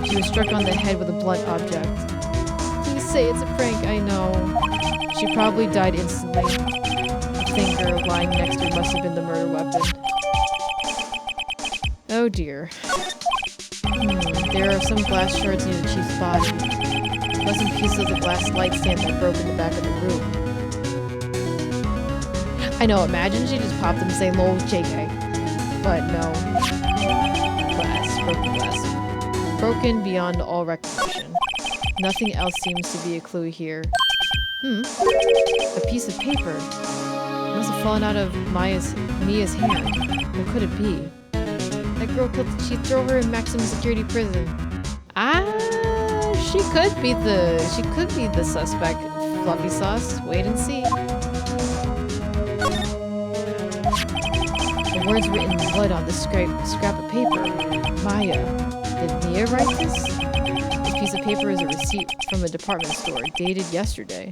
she was struck on the head with a blunt object. Please say it's a prank, I know. She probably died instantly. The finger lying next to her must have been the murder weapon. Oh dear. There are some glass shards near the chief's body. Plus some pieces of the glass light stand that broke in the back of the room. I know, imagine she just popped them and say, lol, JK. But no. Glass. Broken glass. Broken beyond all recognition. Nothing else seems to be a clue here. A piece of paper. It must have fallen out of Mia's hand. What could it be? That girl killed the chief. Throw her in maximum security prison. She could be the suspect. Fluffy sauce. Wait and see. The words written in blood on this scrap of paper. Maya. Did Mia write this? This piece of paper is a receipt from a department store, dated yesterday.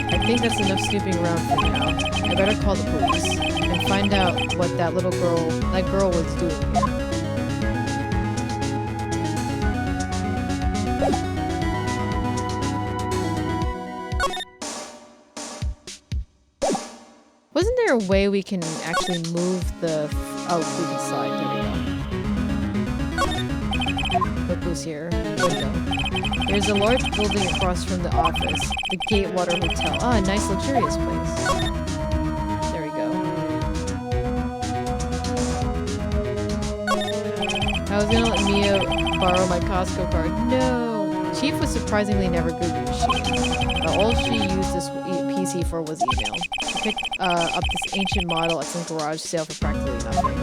I think that's enough snooping around for now. I better call the police and find out what that girl was doing here. Wasn't there a way we can actually move the... Oh, we can slide. There we go. Look who's here. Window. There's a large building across from the office. The Gatewater Hotel. Ah, a nice luxurious place. There we go. I was gonna let Mia borrow my Costco card. No! Chief was surprisingly never good with machines. But all she used this PC for was email. She picked up this ancient model at some garage sale for practically nothing.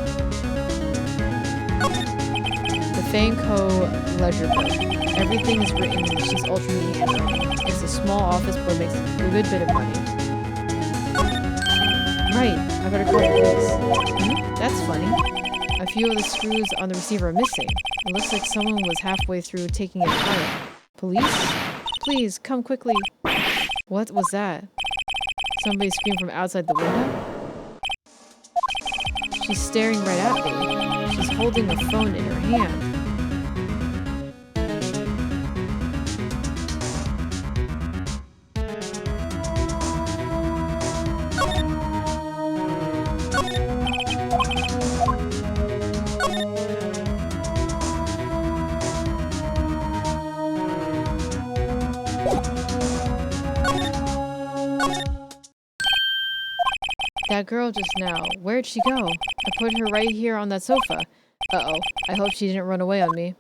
The Fanco ledger book. Everything is written in she's ultra-neat handwriting. It's a small office, but makes a good bit of money. Right, I better call the police. That's funny. A few of the screws on the receiver are missing. It looks like someone was halfway through taking it apart. Police? Please, come quickly. What was that? Somebody screamed from outside the window? She's staring right at me. She's holding a phone in her hand. That girl just now, where'd she go? I put her right here on that sofa. Uh-oh, I hope she didn't run away on me.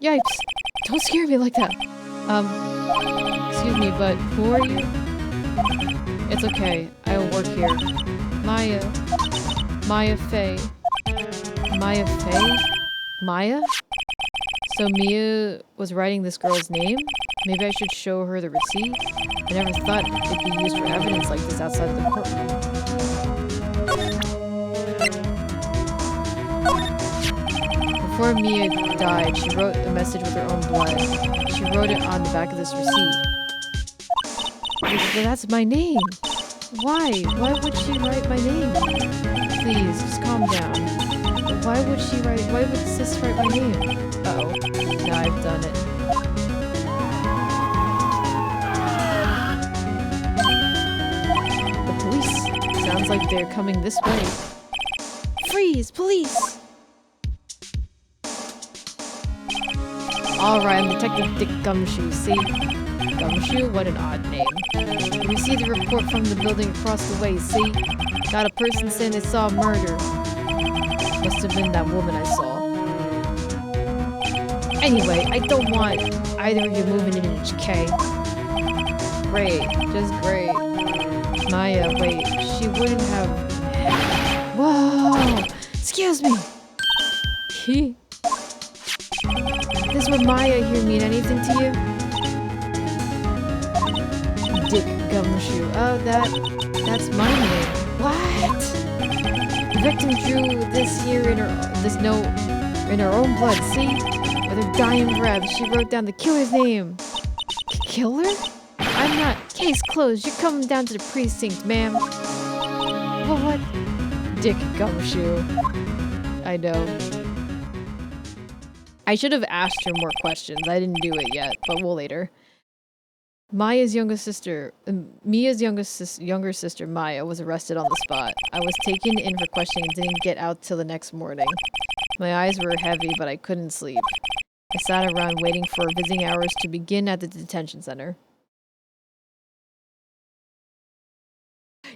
Yipes! Don't scare me like that! Excuse me, but who are you? It's okay, I will work here. Maya Faye. Maya Faye? Maya? So Mia was writing this girl's name? Maybe I should show her the receipt? I never thought it'd be used for evidence like this outside of the courtroom. Before Mia died, she wrote a message with her own blood. She wrote it on the back of this receipt. That's my name! Why? Why would she write my name? Please, just calm down. Why would sis write my name? Uh-oh. Now I've done it. The police! Sounds like they're coming this way. Freeze! Police! Alright, I'm Detective Dick Gumshoe, see? Gumshoe? What an odd name. We see the report from the building across the way, see? Got a person saying they saw a murder. Must have been that woman I saw. Anyway, I don't want either of you moving in HK. Great, just great. Maya, wait, she wouldn't have... Whoa! Excuse me! Does what Maya here mean anything to you? Dick Gumshoe. Oh, that's my name. What? The victim drew this here in her note in her own blood, see? With her dying breath, she wrote down the killer's name. Killer? I'm not. Case closed. You're coming down to the precinct, ma'am. Well, what? Dick Gumshoe. I know. I should have asked her more questions. I didn't do it yet, but we'll later. Mia's younger sister, younger sister, Maya, was arrested on the spot. I was taken in for questioning and didn't get out till the next morning. My eyes were heavy, but I couldn't sleep. I sat around waiting for visiting hours to begin at the detention center.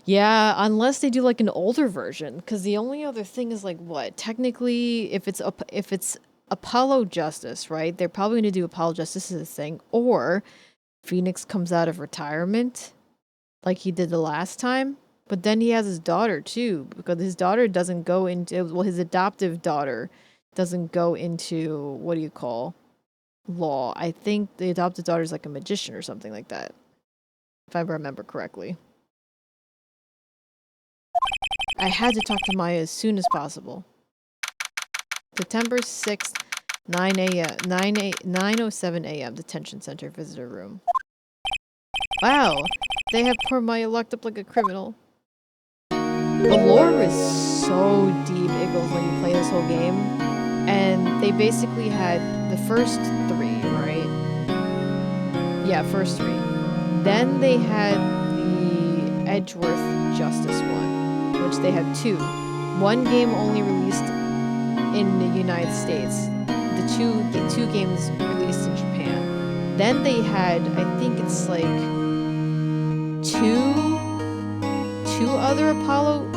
Yeah, unless they do like an older version, because the only other thing is like what? Technically, if it's Apollo Justice, right? They're probably going to do Apollo Justice as a thing, or Phoenix comes out of retirement like he did the last time, but then he has his daughter too, because his daughter doesn't go into, well, his adoptive daughter doesn't go into, what do you call, law. I think the adopted daughter is like a magician or something like that, if I remember correctly. I had to talk to Maya as soon as possible. September 6th, 9:07 a.m. Detention Center Visitor Room. Wow, they have poor Maya locked up like a criminal. The lore is so deep, Iggles, when you play this whole game. And they basically had the first three, right? Yeah, first three. Then they had the Edgeworth Justice one, which they have two. One game only released in the United States. The two games released in Japan. Then they had, I think it's like two other Apollo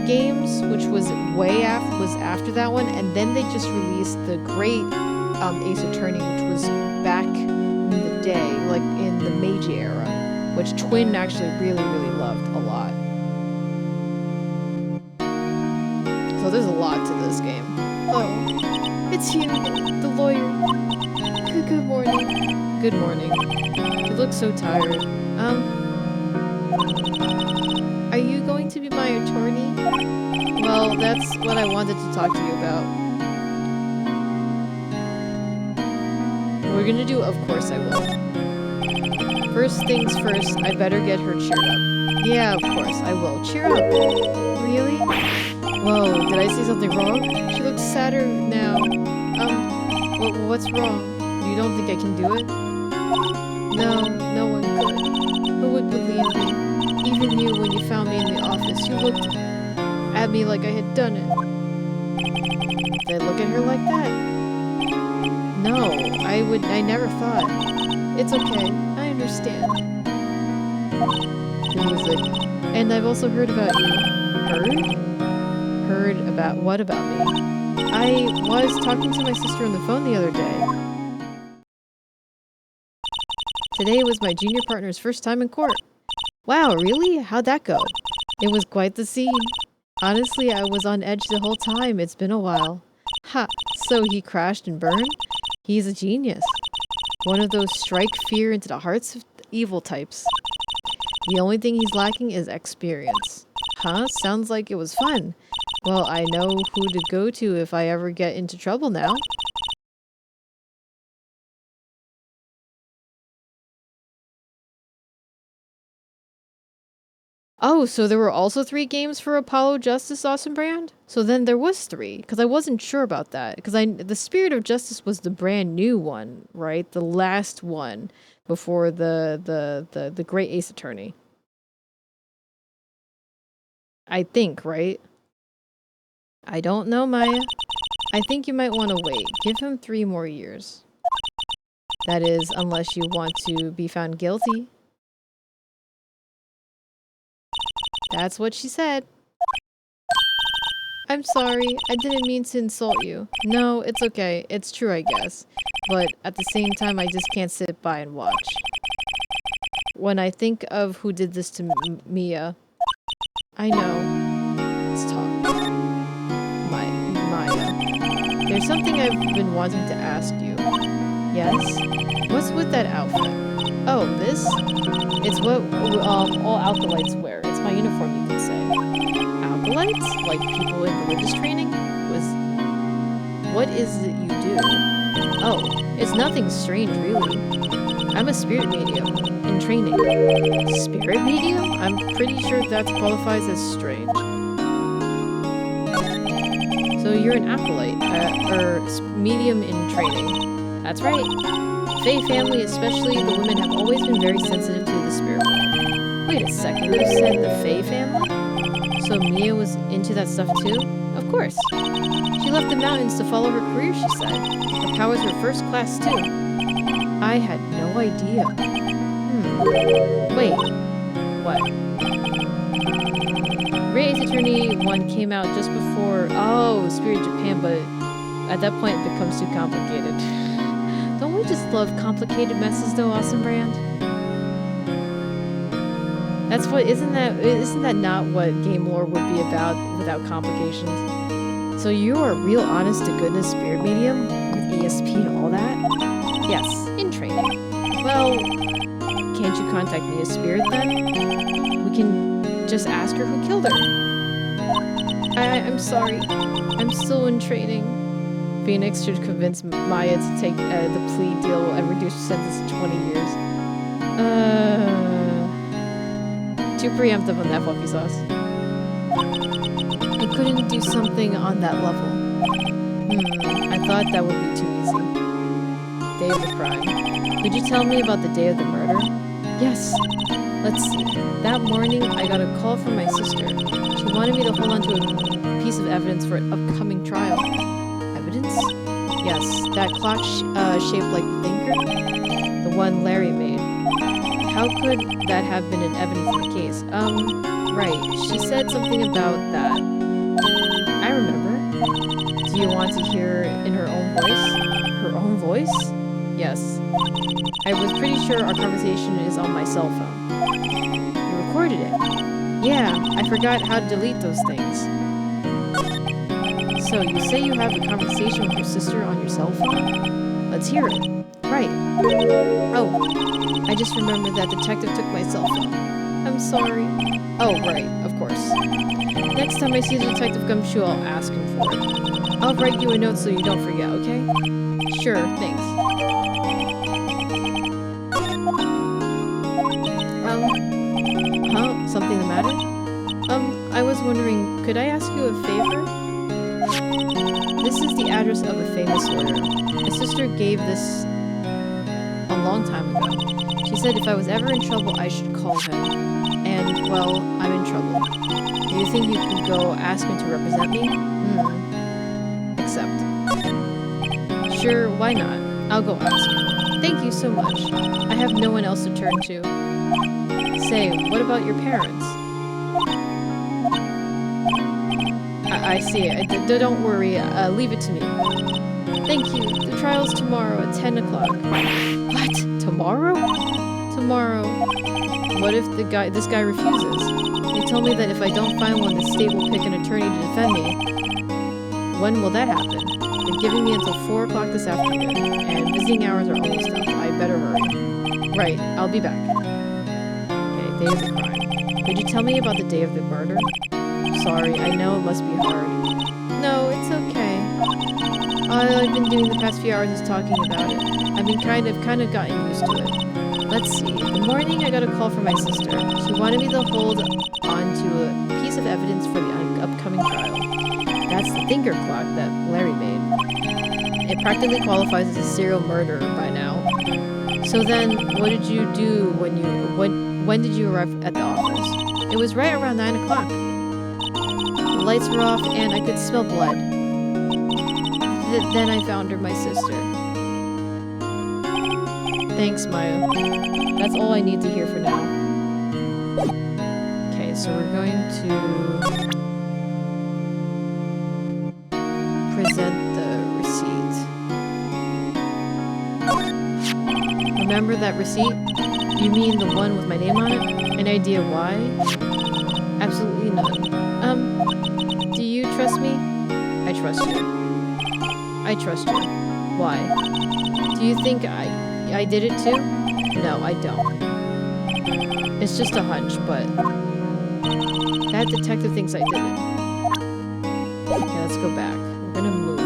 games, which was after that one, and then they just released the great Ace Attorney, which was back in the day, like in the Meiji era, which Twin actually really loved a lot. So there's a lot to this game. Oh, it's you, the lawyer. Good morning. Good morning. You look so tired. Are you going to be my attorney? Well, that's what I wanted to talk to you about. We're gonna do Of Course I Will. First things first, I better get her cheered up. Yeah, of course, I will. Cheer up. Really? Whoa, did I say something wrong? She looks sadder now. What's wrong? You don't think I can do it? No, no one could. Who would believe me? Even you, when you found me in the office, you looked at me like I had done it. Did I look at her like that? No, I never thought. It's okay, I understand. The music. And I've also heard about you. Heard? Heard about what about me? I was talking to my sister on the phone the other day. Today was my junior partner's first time in court. Wow, really? How'd that go? It was quite the scene. Honestly, I was on edge the whole time. It's been a while. Ha! So he crashed and burned? He's a genius. One of those strike fear into the hearts of evil types. The only thing he's lacking is experience. Huh? Sounds like it was fun. Well, I know who to go to if I ever get into trouble now. Oh, so there were also 3 games for Apollo Justice Awesome Brand? So then there was 3, because I wasn't sure about that. Because the Spirit of Justice was the brand new one, right? The last one before the Great Ace Attorney. I think, right? I don't know, Maya. I think you might want to wait. Give him 3 more years. That is, unless you want to be found guilty. That's what she said. I'm sorry, I didn't mean to insult you. No, it's okay. It's true, I guess. But at the same time, I just can't sit by and watch. When I think of who did this to Mia, I know. Let's talk. Maya. There's something I've been wanting to ask you. Yes? What's with that outfit? Oh, this? It's what all acolytes wear. It's my uniform, you could say. Acolytes? Like people in religious training? What is it you do? Oh, it's nothing strange, really. I'm a spirit medium in training. Spirit medium? I'm pretty sure that qualifies as strange. So you're an acolyte, or medium in training. That's right. Fae family, especially the women, have always been very sensitive to the spirit world. Wait a second, you said the Fae family? So Mia was into that stuff too? Of course. She left the mountains to follow her career, she said. Her powers were first class too. I had no idea. Wait. What? Great Ace Attorney 1 came out just before... Oh, Spirit Japan, but at that point it becomes too complicated. Don't we just love complicated messes though, Awesome Brand? That's what, isn't that not what game lore would be about without complications? So you are a real honest to goodness spirit medium with ESP and all that? Yes, in training. Well, can't you contact me as spirit then? We can just ask her who killed her. I'm sorry. I'm still in training. Phoenix should convince Maya to take the plea deal and reduce her sentence to 20 years. Too preemptive on that puppy sauce. I couldn't do something on that level. I thought that would be too easy. Day of the crime. Could you tell me about the day of the murder? Yes. Let's see. That morning, I got a call from my sister. She wanted me to hold on to a piece of evidence for an upcoming trial. Evidence? Yes, that clock shaped like the thinker. The one Larry made. How could that have been an evidence in the case? Right. She said something about that. I remember. Do you want to hear in her own voice? Her own voice? Yes. I was pretty sure our conversation is on my cell phone. You recorded it? Yeah, I forgot how to delete those things. So, you say you have a conversation with your sister on your cell phone? Let's hear it. Right. Oh, I just remembered that detective took my cell phone. I'm sorry. Oh, right, of course. Next time I see the detective come through, I'll ask him for it. I'll write you a note so you don't forget, okay? Sure, thanks. Something the matter? I was wondering, could I ask you a favor? This is the address of a famous lawyer. My sister gave this a long time ago. She said if I was ever in trouble, I should call him. And, well, I'm in trouble. Do you think you could go ask him to represent me? Accept. Sure, why not? I'll go ask. Thank you so much. I have no one else to turn to. Say, what about your parents? I see it. Don't worry. Leave it to me. Thank you. The trial's tomorrow at 10 o'clock. What? Tomorrow? tomorrow. What if this guy refuses? They told me that if I don't find one, the state will pick an attorney to defend me. When will that happen? They're giving me until 4 o'clock this afternoon, and visiting hours are almost up. I better hurry. Right, I'll be back. Okay, day of the crime. Could you tell me about the day of the murder? Sorry, I know it must be hard. No, it's okay. All I've been doing the past few hours is talking about it. I've been kind of gotten used to it. Let's see. In the morning, I got a call from my sister. She wanted me to hold on to a piece of evidence for the upcoming trial. That's the thinker clock that Larry made. It practically qualifies as a serial murderer by now. So then, what did you do when did you arrive at the office? It was right around 9 o'clock. The lights were off and I could smell blood. Then I found her, my sister. Thanks, Maya. That's all I need to hear for now. Okay, so we're going to present the receipt. Remember that receipt? You mean the one with my name on it? Any idea why? Absolutely none. Do you trust me? I trust you. I trust you. Why? Do you think I did it too? No, I don't. It's just a hunch, but that detective thinks I did it. Okay, let's go back. We're gonna move.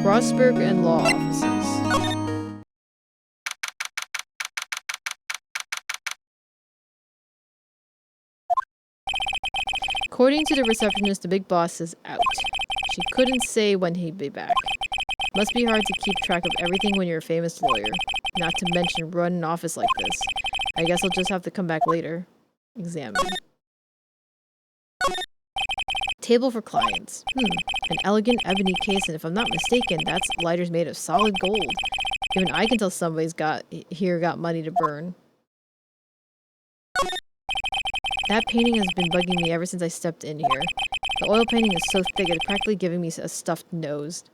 Rossberg and law offices. According to the receptionist, the big boss is out. She couldn't say when he'd be back. Must be hard to keep track of everything when you're a famous lawyer. Not to mention run an office like this. I guess I'll just have to come back later. Examine. Table for clients. An elegant ebony case, and if I'm not mistaken, that's lighters made of solid gold. Even I can tell somebody's got money to burn. That painting has been bugging me ever since I stepped in here. The oil painting is so thick it's practically giving me a stuffed nose.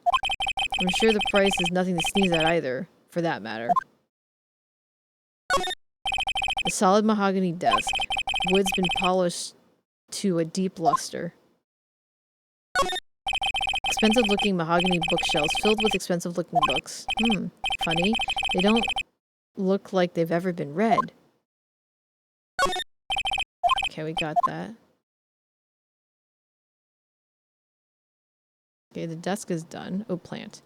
I'm sure the price is nothing to sneeze at either, for that matter. A solid mahogany desk. Wood's been polished to a deep luster. Expensive-looking mahogany bookshelves filled with expensive-looking books. Funny. They don't look like they've ever been read. Okay, we got that. Okay, the desk is done. Oh, plant.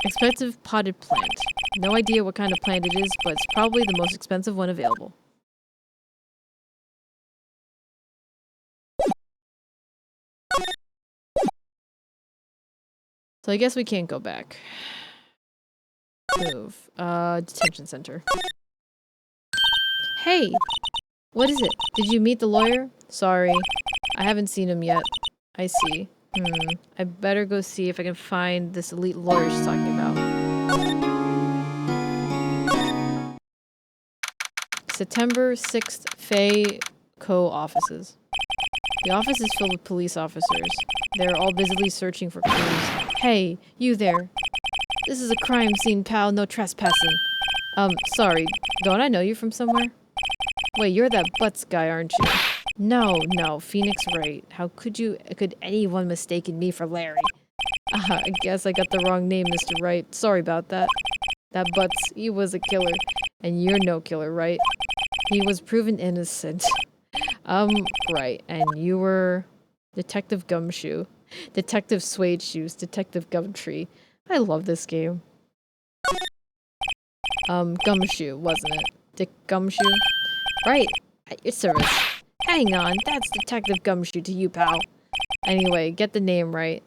Expensive potted plant. No idea what kind of plant it is, but it's probably the most expensive one available. So I guess we can't go back. Move. Detention center. Hey! What is it? Did you meet the lawyer? Sorry. I haven't seen him yet. I see. I better go see if I can find this elite lawyer she's talking about. September 6th, Fay Co. offices. The office is filled with police officers. They're all busily searching for clues. Hey, you there. This is a crime scene, pal. No trespassing. Sorry. Don't I know you from somewhere? Wait, you're that Butts guy, aren't you? No, Phoenix Wright. How could anyone mistaken me for Larry? I guess I got the wrong name, Mr. Wright. Sorry about that. That Butts, he was a killer. And you're no killer, right? He was proven innocent. Right. And you were Detective Gumshoe. Detective Suede Shoes. Detective Gumtree. I love this game. Gumshoe, wasn't it? Dick Gumshoe? Right. At your service. Hang on, that's Detective Gumshoe to you, pal. Anyway, get the name right.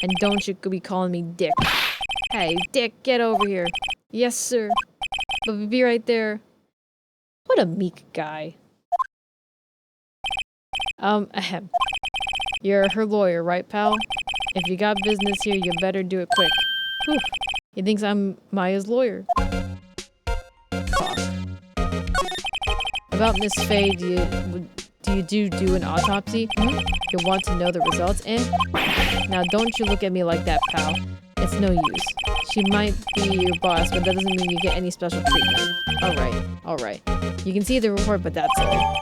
And don't you be calling me Dick. Hey, Dick, get over here. Yes, sir. But be right there. What a meek guy. Ahem. You're her lawyer, right, pal? If you got business here, you better do it quick. Whew. He thinks I'm Maya's lawyer. Cough. About Miss Faye, do you do an autopsy? You want to know the results? And now don't you look at me like that, pal. It's no use. She might be your boss, but that doesn't mean you get any special treatment. Alright. You can see the report, but that's all.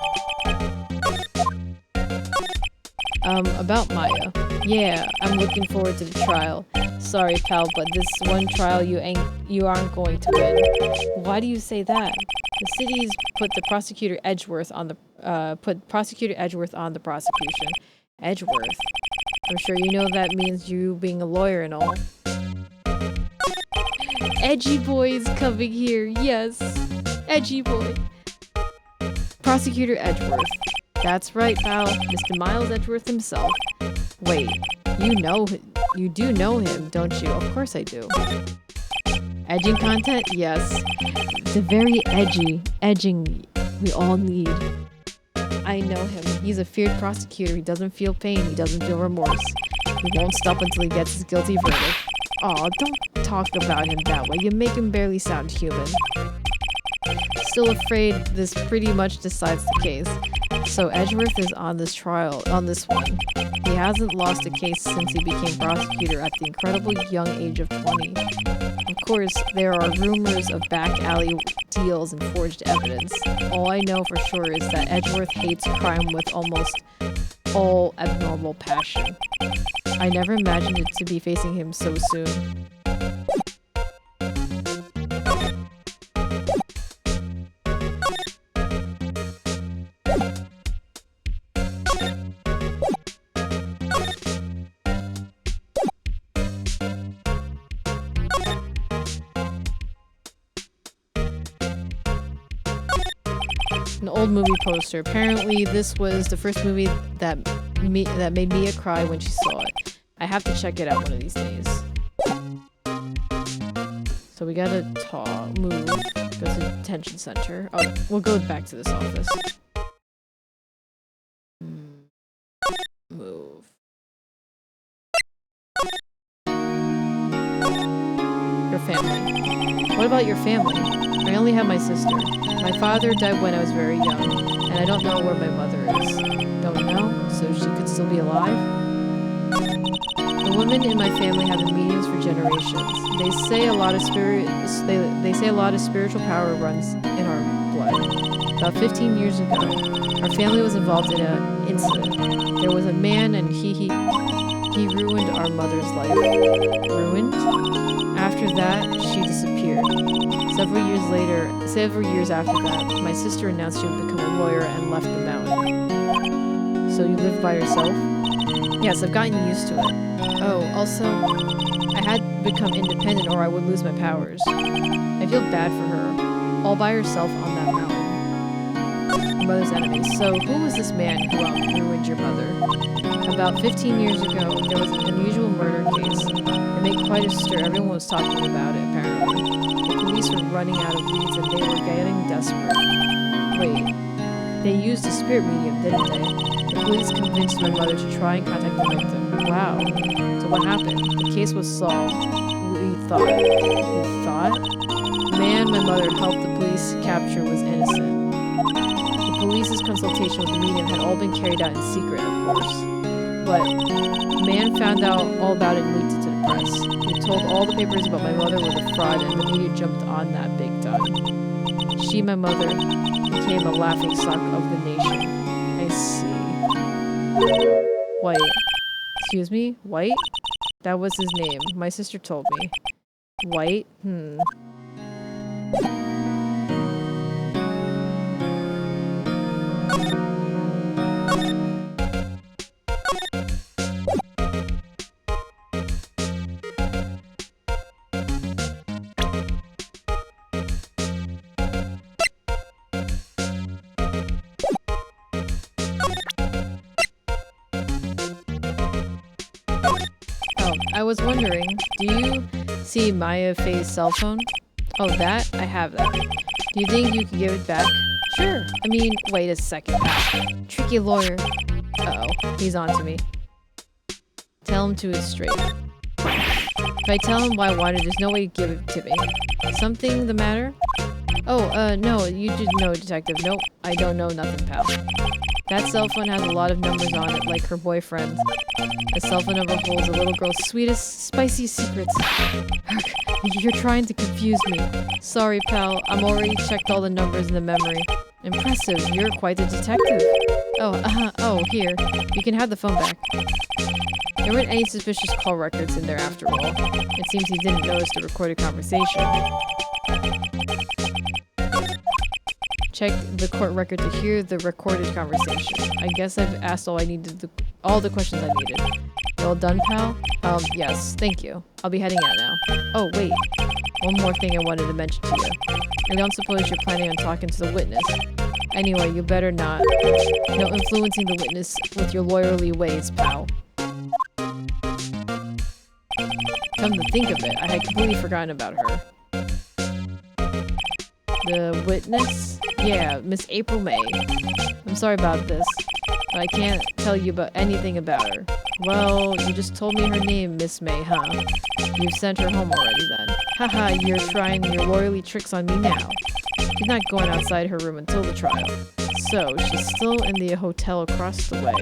About Maya. Yeah, I'm looking forward to the trial. Sorry, pal, but this one trial you aren't going to win. Why do you say that? The city's put Prosecutor Edgeworth on the prosecution. Edgeworth. I'm sure you know that means you being a lawyer and all. Edgy boy's coming here, yes. Edgy boy. Prosecutor Edgeworth. That's right, pal. Mr. Miles Edgeworth himself. Wait, you do know him, don't you? Of course I do. Edging content? Yes. The very edging we all need. I know him. He's a feared prosecutor. He doesn't feel pain. He doesn't feel remorse. He won't stop until he gets his guilty verdict. Aw, don't talk about him that way. You make him barely sound human. Still afraid this pretty much decides the case. So Edgeworth is on this one. He hasn't lost a case since he became prosecutor at the incredible young age of 20. Of course, there are rumors of back alley deals and forged evidence. All I know for sure is that Edgeworth hates crime with almost all abnormal passion. I never imagined it to be facing him so soon. An old movie poster. Apparently, this was the first movie that made Mia cry when she saw it. I have to check it out one of these days. So we gotta move. Go to the detention center. Oh, we'll go back to this office. Move. Your family. What about your family? I only have my sister. My father died when I was very young, and I don't know where my mother is. Don't know? So she could still be alive? The women in my family have been mediums for generations. They say a lot of spiritual power runs in our blood. About 15 years ago, our family was involved in an incident. There was a man and he ruined our mother's life. Ruined? After that, she disappeared. Several years after that, my sister announced she would become a lawyer and left the mountain. So you live by yourself? Yes, I've gotten used to it. Oh, also, I had become independent or I would lose my powers. I feel bad for her, all by herself on that mountain. Your mother's enemy. So who was this man who ruined your mother? About 15 years ago, there was an unusual murder case. It made quite a stir. Everyone was talking about it, apparently. The police were running out of leads and they were getting desperate. Wait, they used a spirit medium, didn't they? The police convinced my mother to try and contact the victim. Wow. So what happened? The case was solved. We thought? The man my mother helped the police capture was innocent. The police's consultation with the medium had all been carried out in secret, of course. But the man found out all about it and leaked it to the press. He told all the papers about my mother was a fraud and the media jumped on that big time. She, my mother, became a laughingstock of the nation. I see. White. Excuse me? White? That was his name. My sister told me. White? I was wondering, do you see Maya Faye's cell phone? Oh, that? I have that. Do you think you could give it back? Sure. I mean, wait a second. Tricky lawyer. Uh-oh, he's on to me. Tell him to his straight. If I tell him why I wanted, there's no way to give it to me. Something the matter? Oh, no, you didn't know, detective. Nope, I don't know nothing, pal. That cell phone has a lot of numbers on it, like her boyfriend. A cell phone number holds a little girl's sweetest, spiciest secrets. You're trying to confuse me. Sorry, pal. I'm already checked all the numbers in the memory. Impressive. You're quite the detective. Oh, here. You can have the phone back. There weren't any suspicious call records in there after all. It seems he didn't notice the recorded conversation. Check the court record to hear the recorded conversation. I guess I've asked all the questions I needed. Well done, pal? Yes, thank you. I'll be heading out now. Oh, wait. One more thing I wanted to mention to you. I don't suppose you're planning on talking to the witness. Anyway, you better not. No influencing the witness with your lawyerly ways, pal. Come to think of it, I had completely forgotten about her. The witness? Yeah, Miss April May. I'm sorry about this, but I can't tell you about anything about her. Well, you just told me her name, Miss May, huh? You've sent her home already then. Haha, you're trying your lawyerly tricks on me now. She's not going outside her room until the trial. So, she's still in the hotel across the way.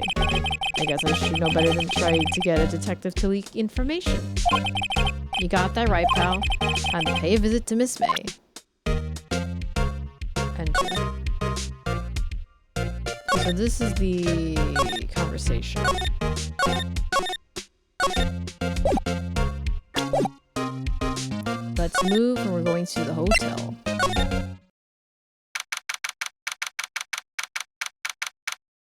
I guess I should know better than try to get a detective to leak information. You got that right, pal. Time to pay a visit to Miss May. Enter. So this is the conversation. Let's move, and we're going to the hotel.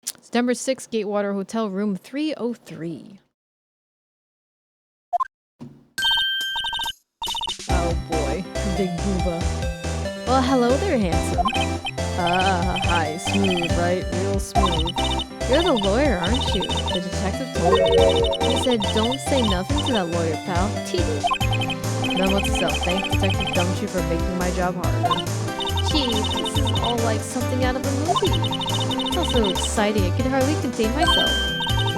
September 6th, Gatewater Hotel, room 303. Oh boy, big booba. Well, hello there, handsome. Hi, smooth, right? Real smooth. You're the lawyer, aren't you? The detective told me. He said, don't say nothing to that lawyer, pal. Then what's the self? Thank Detective Gumshoe for making my job harder. Gee, this is all like something out of a movie. It's all so exciting, I can hardly contain myself.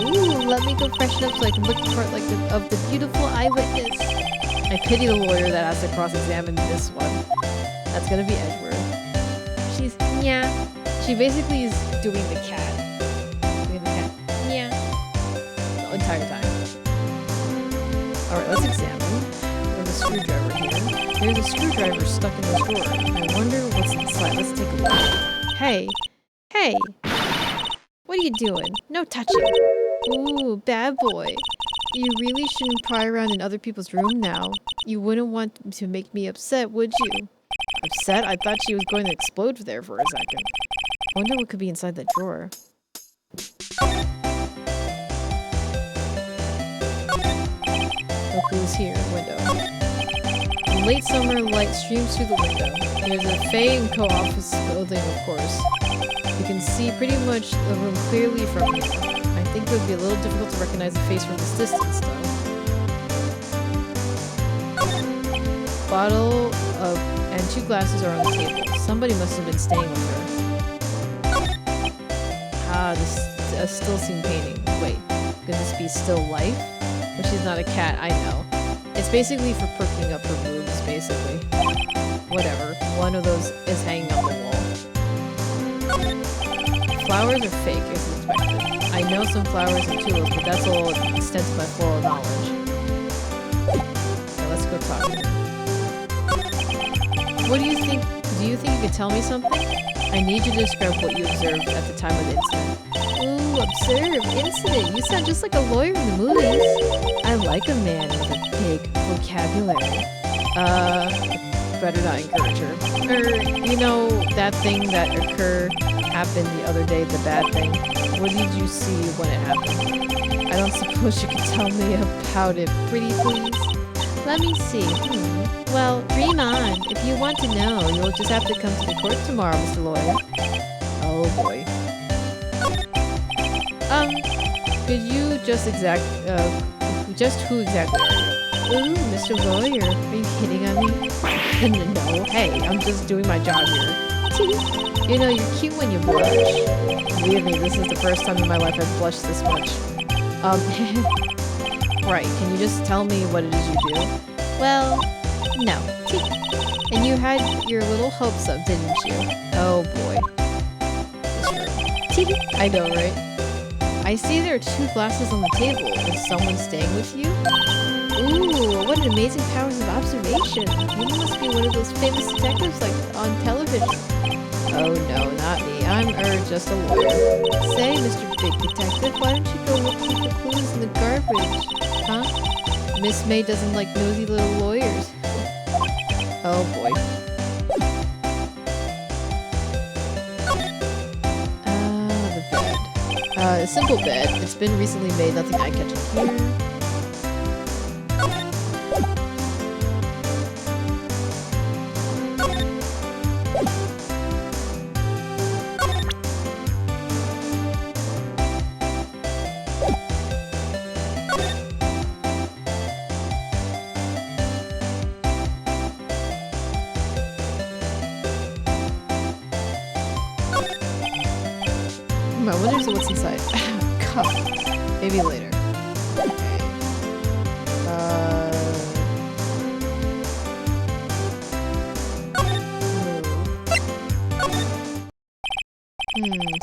Ooh, let me go freshen up so I can look the part of the beautiful eyewitness. I pity the lawyer that has to cross-examine this one. That's gonna be Edward. Yeah. She basically is doing the cat. Yeah. The entire time. Alright, let's examine. There's a screwdriver here. There's a screwdriver stuck in this drawer. I wonder what's inside. Let's take a look. Hey! Hey! What are you doing? No touching. Ooh, bad boy. You really shouldn't pry around in other people's room now. You wouldn't want to make me upset, would you? Upset? I thought she was going to explode there for a second. I wonder what could be inside that drawer. Look who's here. Window. The late summer light streams through the window. There's a Faye & Co. office building, of course. You can see pretty much the room clearly from here. I think it would be a little difficult to recognize the face from this distance, though. Bottle of and 2 glasses are on the table. Somebody must have been staying with her. Ah, this still scene painting. Wait, could this be still life? But she's not a cat, I know. It's basically for perking up her boobs, basically. Whatever. One of those is hanging on the wall. Flowers are fake, as expected. I know some flowers and tulips, but that's all the extent of my floral knowledge. Okay, let's go talk to her. What do you think? Do you think you could tell me something? I need you to describe what you observed at the time of the incident. Ooh, observe, incident. You sound just like a lawyer in the movies. I like a man with a big vocabulary. Better not encourage her. You know, that thing that happened the other day, the bad thing. What did you see when it happened? I don't suppose you could tell me about it, pretty please? Let me see. Well, dream on. If you want to know, you'll just have to come to the court tomorrow, Mr. Lawyer. Oh boy. Could you just who exactly are you? Ooh, Mr. Lawyer, are you hitting on me? No, hey, I'm just doing my job here. You know, you're cute when you blush. Believe me, this is the first time in my life I've blushed this much. Right, can you just tell me what it is you do? Well, No. And you had your little hopes up, didn't you? Oh boy. I know, right? I see there are 2 glasses on the table. Is someone staying with you? Ooh, what an amazing powers of observation. You must be one of those famous detectives like on television. Oh no, not me. I'm just a lawyer. Say, Mr. Big Detective, why don't you go looking for clues in the garbage? Huh? Miss May doesn't like nosy little lawyers. Oh boy. The bed. A simple bed. It's been recently made, nothing eye-catching here. I wonder what's inside. Cup. Maybe later.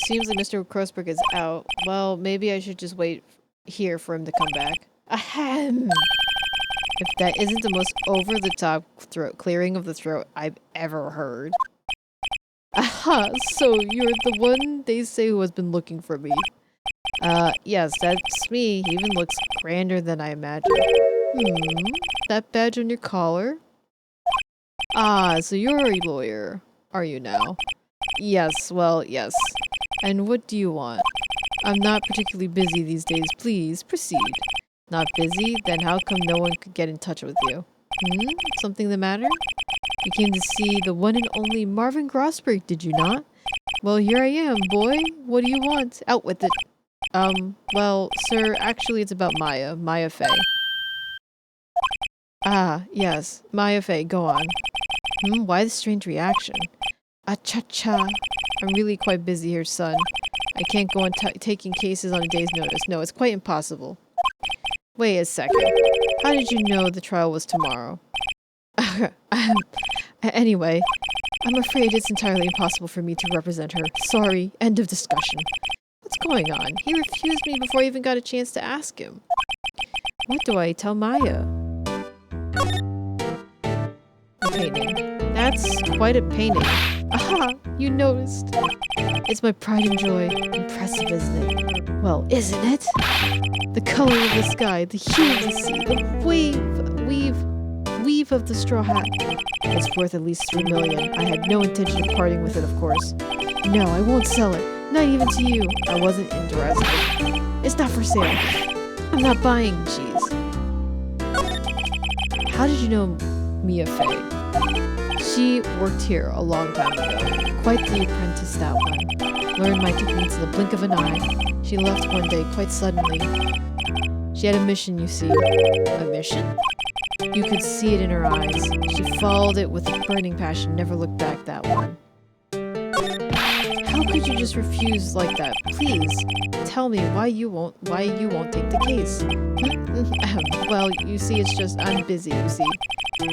Seems like Mr. Crossberg is out. Well, maybe I should just wait here for him to come back. Ahem! If that isn't the most over-the-top throat clearing of the throat I've ever heard. Aha! So you're the one they say who has been looking for me. Yes, that's me. He even looks grander than I imagined. That badge on your collar? Ah, so you're a lawyer, are you now? Yes, well, yes. And what do you want? I'm not particularly busy these days. Please, proceed. Not busy? Then how come no one could get in touch with you? Something the matter? You came to see the one and only Marvin Grossberg, did you not? Well, here I am, boy. What do you want? Out with it. Well, sir, actually it's about Maya Fey. Ah, yes, Maya Fey, go on. Why the strange reaction? Ah-cha-cha. I'm really quite busy here, son. I can't go on taking cases on a day's notice. No, it's quite impossible. Wait a second. How did you know the trial was tomorrow? Anyway, I'm afraid it's entirely impossible for me to represent her. Sorry, end of discussion. What's going on? He refused me before I even got a chance to ask him. What do I tell Maya? The painting. That's quite a painting. Aha! You noticed. It's my pride and joy. Impressive, isn't it? Well, isn't it? The color of the sky, the hue of the sea, the weave of the straw hat. It's worth at least 3 million. I had no intention of parting with it, of course. No, I won't sell it. Not even to you. I wasn't interested. It's not for sale. I'm not buying. Jeez. How did you know Mia Fey? She worked here a long time ago. Quite the apprentice, that one. Learned my techniques in the blink of an eye. She left one day quite suddenly. She had a mission, you see. A mission? You could see it in her eyes. She followed it with a burning passion, never looked back, that one. How could you just refuse like that? Please, tell me why you won't take the case. Well, you see, it's just, I'm busy, you see.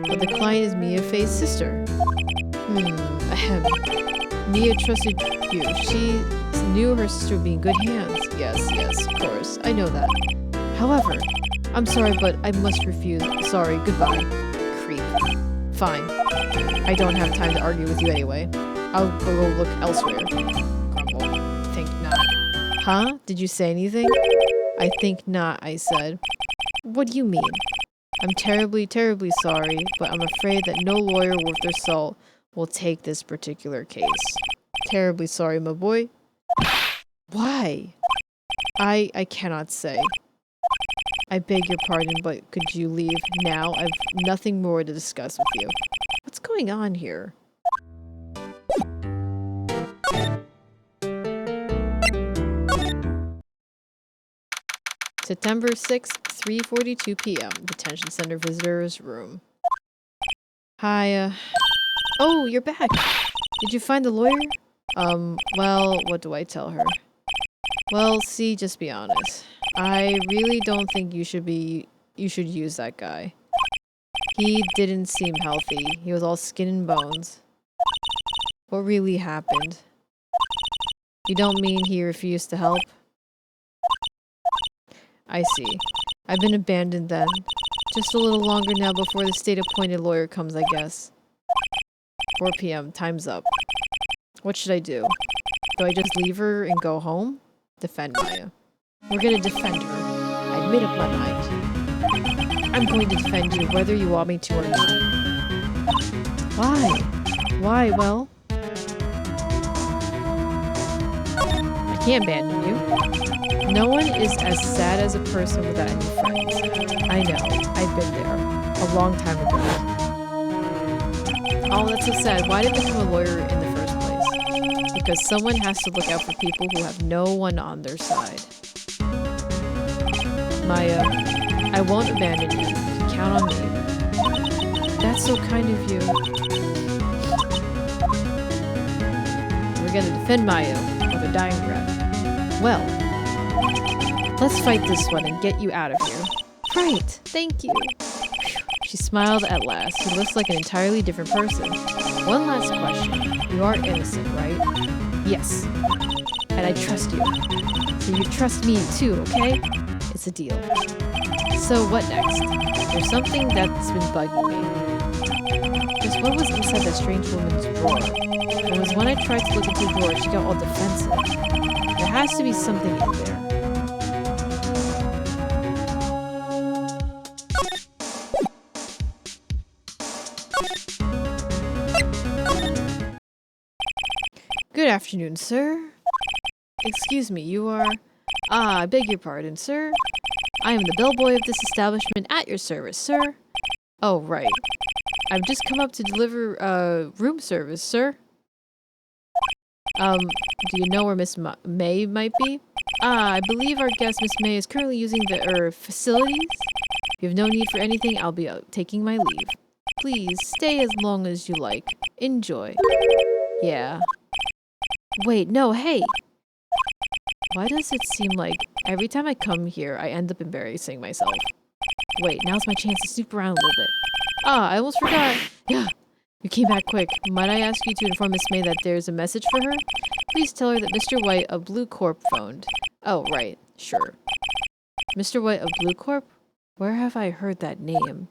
But the client is Mia Fey's sister. Mia trusted you. She knew her sister would be in good hands. Yes, of course. I know that. However, I'm sorry, but I must refuse. Sorry, goodbye. Creep. Fine. I don't have time to argue with you anyway. I'll go look elsewhere. Grumble. Think not. Huh? Did you say anything? I think not, I said. What do you mean? I'm terribly, terribly sorry, but I'm afraid that no lawyer worth their salt will take this particular case. Terribly sorry, my boy. Why? I cannot say. I beg your pardon, but could you leave now? I've nothing more to discuss with you. What's going on here? September 6th, 3:42 p.m. Detention Center Visitors Room. Hi, Oh, you're back! Did you find the lawyer? Well, what do I tell her? Well, see, just be honest. I really don't think you should use that guy. He didn't seem healthy. He was all skin and bones. What really happened? You don't mean he refused to help? I see. I've been abandoned then. Just a little longer now before the state-appointed lawyer comes, I guess. 4 p.m. Time's up. What should I do? Do I just leave her and go home? Defend Maya. We're gonna defend her. I've made up my mind. I'm going to defend you whether you want me to or not. Why? Why? Well, I can't abandon you. No one is as sad as a person without any friends. I know. I've been there. A long time ago. Oh, that's so sad. Why did I become a lawyer in the first place? Because someone has to look out for people who have no one on their side. Maya, I won't abandon you. Count on me. That's so kind of you. We're gonna defend Maya with a dying breath. Well, let's fight this one and get you out of here. Right, thank you. She smiled at last. He looks like an entirely different person. One last question. You are innocent, right? Yes. And I trust you. So you trust me too, okay? It's a deal. So what next? There's something that's been bugging me. Just what was inside that strange woman's drawer? It was when I tried to look into the drawer, she got all defensive. There has to be something in there. Good afternoon, sir. Excuse me, you are... Ah, I beg your pardon, sir. I am the bellboy of this establishment at your service, sir. Oh, right. I've just come up to deliver, room service, sir. Do you know where Miss May might be? Ah, I believe our guest, Miss May, is currently using the, facilities. If you have no need for anything, I'll be taking my leave. Please, stay as long as you like. Enjoy. Yeah. Wait, no, hey! Why does it seem like every time I come here, I end up embarrassing myself? Wait, now's my chance to snoop around a little bit. Ah, I almost forgot! Yeah, you came back quick. Might I ask you to inform Miss May that there's a message for her? Please tell her that Mr. White of Blue Corp phoned. Oh, right, sure. Mr. White of Blue Corp? Where have I heard that name?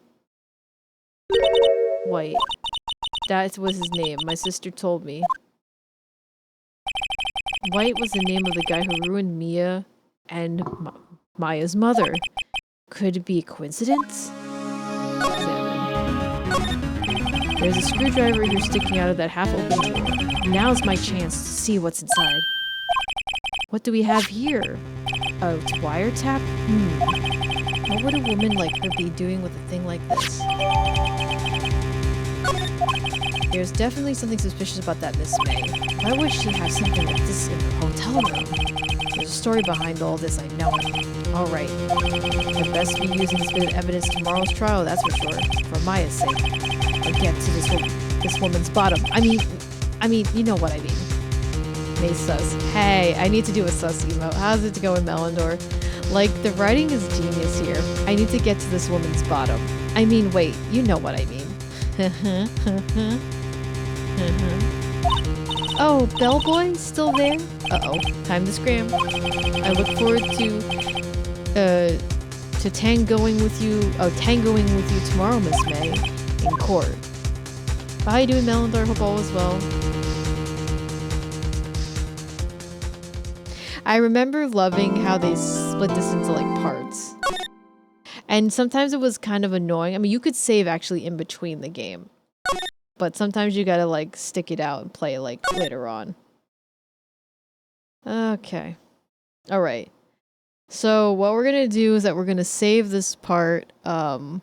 White. That was his name. My sister told me. White was the name of the guy who ruined Mia and Maya's mother. Could it be a coincidence? Examine. There's a screwdriver here sticking out of that half-open door. Now's my chance to see what's inside. What do we have here? A wiretap? What would a woman like her be doing with a thing like this? There's definitely something suspicious about that Miss May. Why would she have something like this in her hotel room? There's a story behind all this, I know it. Alright. I'd best be using this bit of evidence in tomorrow's trial, that's for sure. For Maya's sake. I'll get to this woman's bottom. I mean, you know what I mean. May sus. Hey, I need to do a sus emote. How's it going, Melendor? Like, the writing is genius here. I need to get to this woman's bottom. I mean, wait, you know what I mean. Oh, bellboy? Still there? Uh-oh. Time to scram. I look forward to tangoing with you tomorrow, Miss May. In court. How you doing, Melendor? Hope all is well. I remember loving how they split this into, like, parts. And sometimes it was kind of annoying. I mean, you could save actually in between the game. But sometimes you gotta, like, stick it out and play, like, later on. Okay. Alright. So, what we're gonna do is that we're gonna save this part, and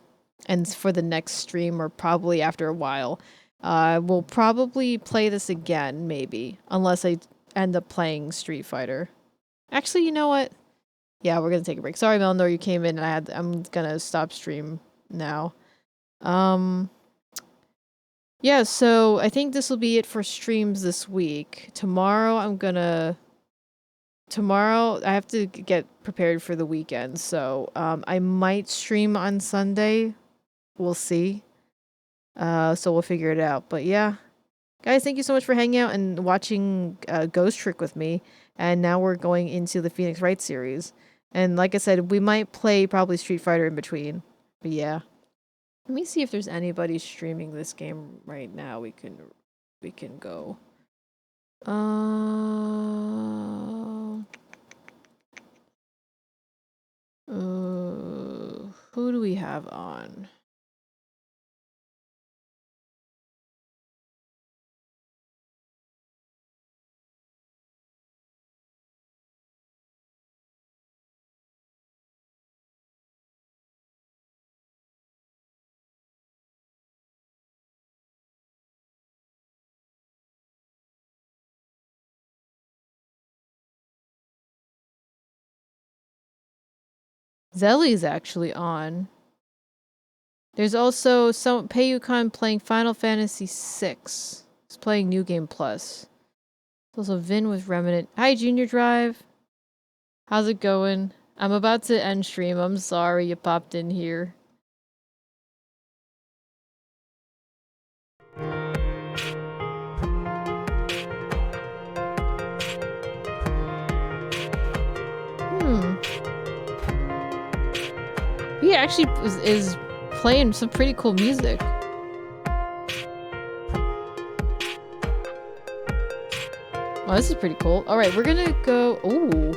for the next stream, or probably after a while. We'll probably play this again, maybe. Unless I end up playing Street Fighter. Actually, you know what? Yeah, we're gonna take a break. Sorry, Melnor, you came in and I'm gonna stop stream now. Yeah, so I think this will be it for streams this week. Tomorrow I have to get prepared for the weekend, so I might stream on Sunday. We'll see. So we'll figure it out. But yeah. Guys, thank you so much for hanging out and watching Ghost Trick with me. And now we're going into the Phoenix Wright series. And like I said, we might play probably Street Fighter in between. But yeah. Let me see if there's anybody streaming this game right now. We can go. Who do we have on? Zelly's actually on. There's also some Peiyukan playing Final Fantasy VI. He's playing New Game Plus. There's also Vin with Remnant. Hi, Junior Drive. How's it going? I'm about to end stream. I'm sorry you popped in here. He actually is playing some pretty cool music. Oh, this is pretty cool. Alright, we're gonna go... Ooh.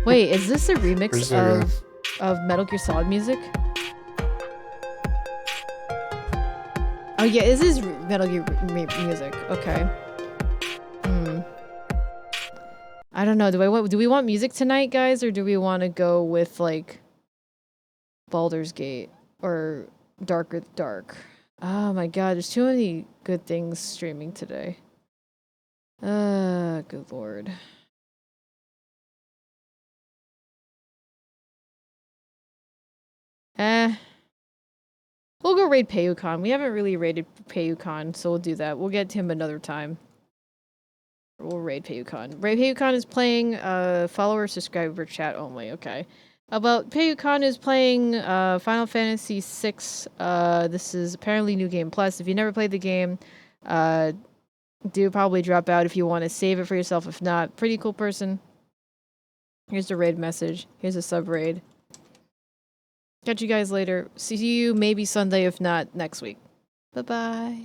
Wait, is this a remix of Metal Gear Solid music? Oh yeah, this is Metal Gear music. Okay. I don't know. Do we want music tonight, guys, or do we want to go with like Baldur's Gate or Darker Dark? Oh my god, there's too many good things streaming today. Good lord. We'll go raid Peiyukan. We haven't really raided Peiyukan, so we'll do that. We'll get to him another time. We'll raid Peiyukan. Raid Peiyukan is playing follower subscriber chat only. Okay. About Peiyukan is playing Final Fantasy VI. This is apparently New Game Plus. If you never played the game, do probably drop out if you want to save it for yourself. If not, pretty cool person. Here's the raid message. Here's a sub raid. Catch you guys later. See you maybe Sunday, if not next week. Bye-bye.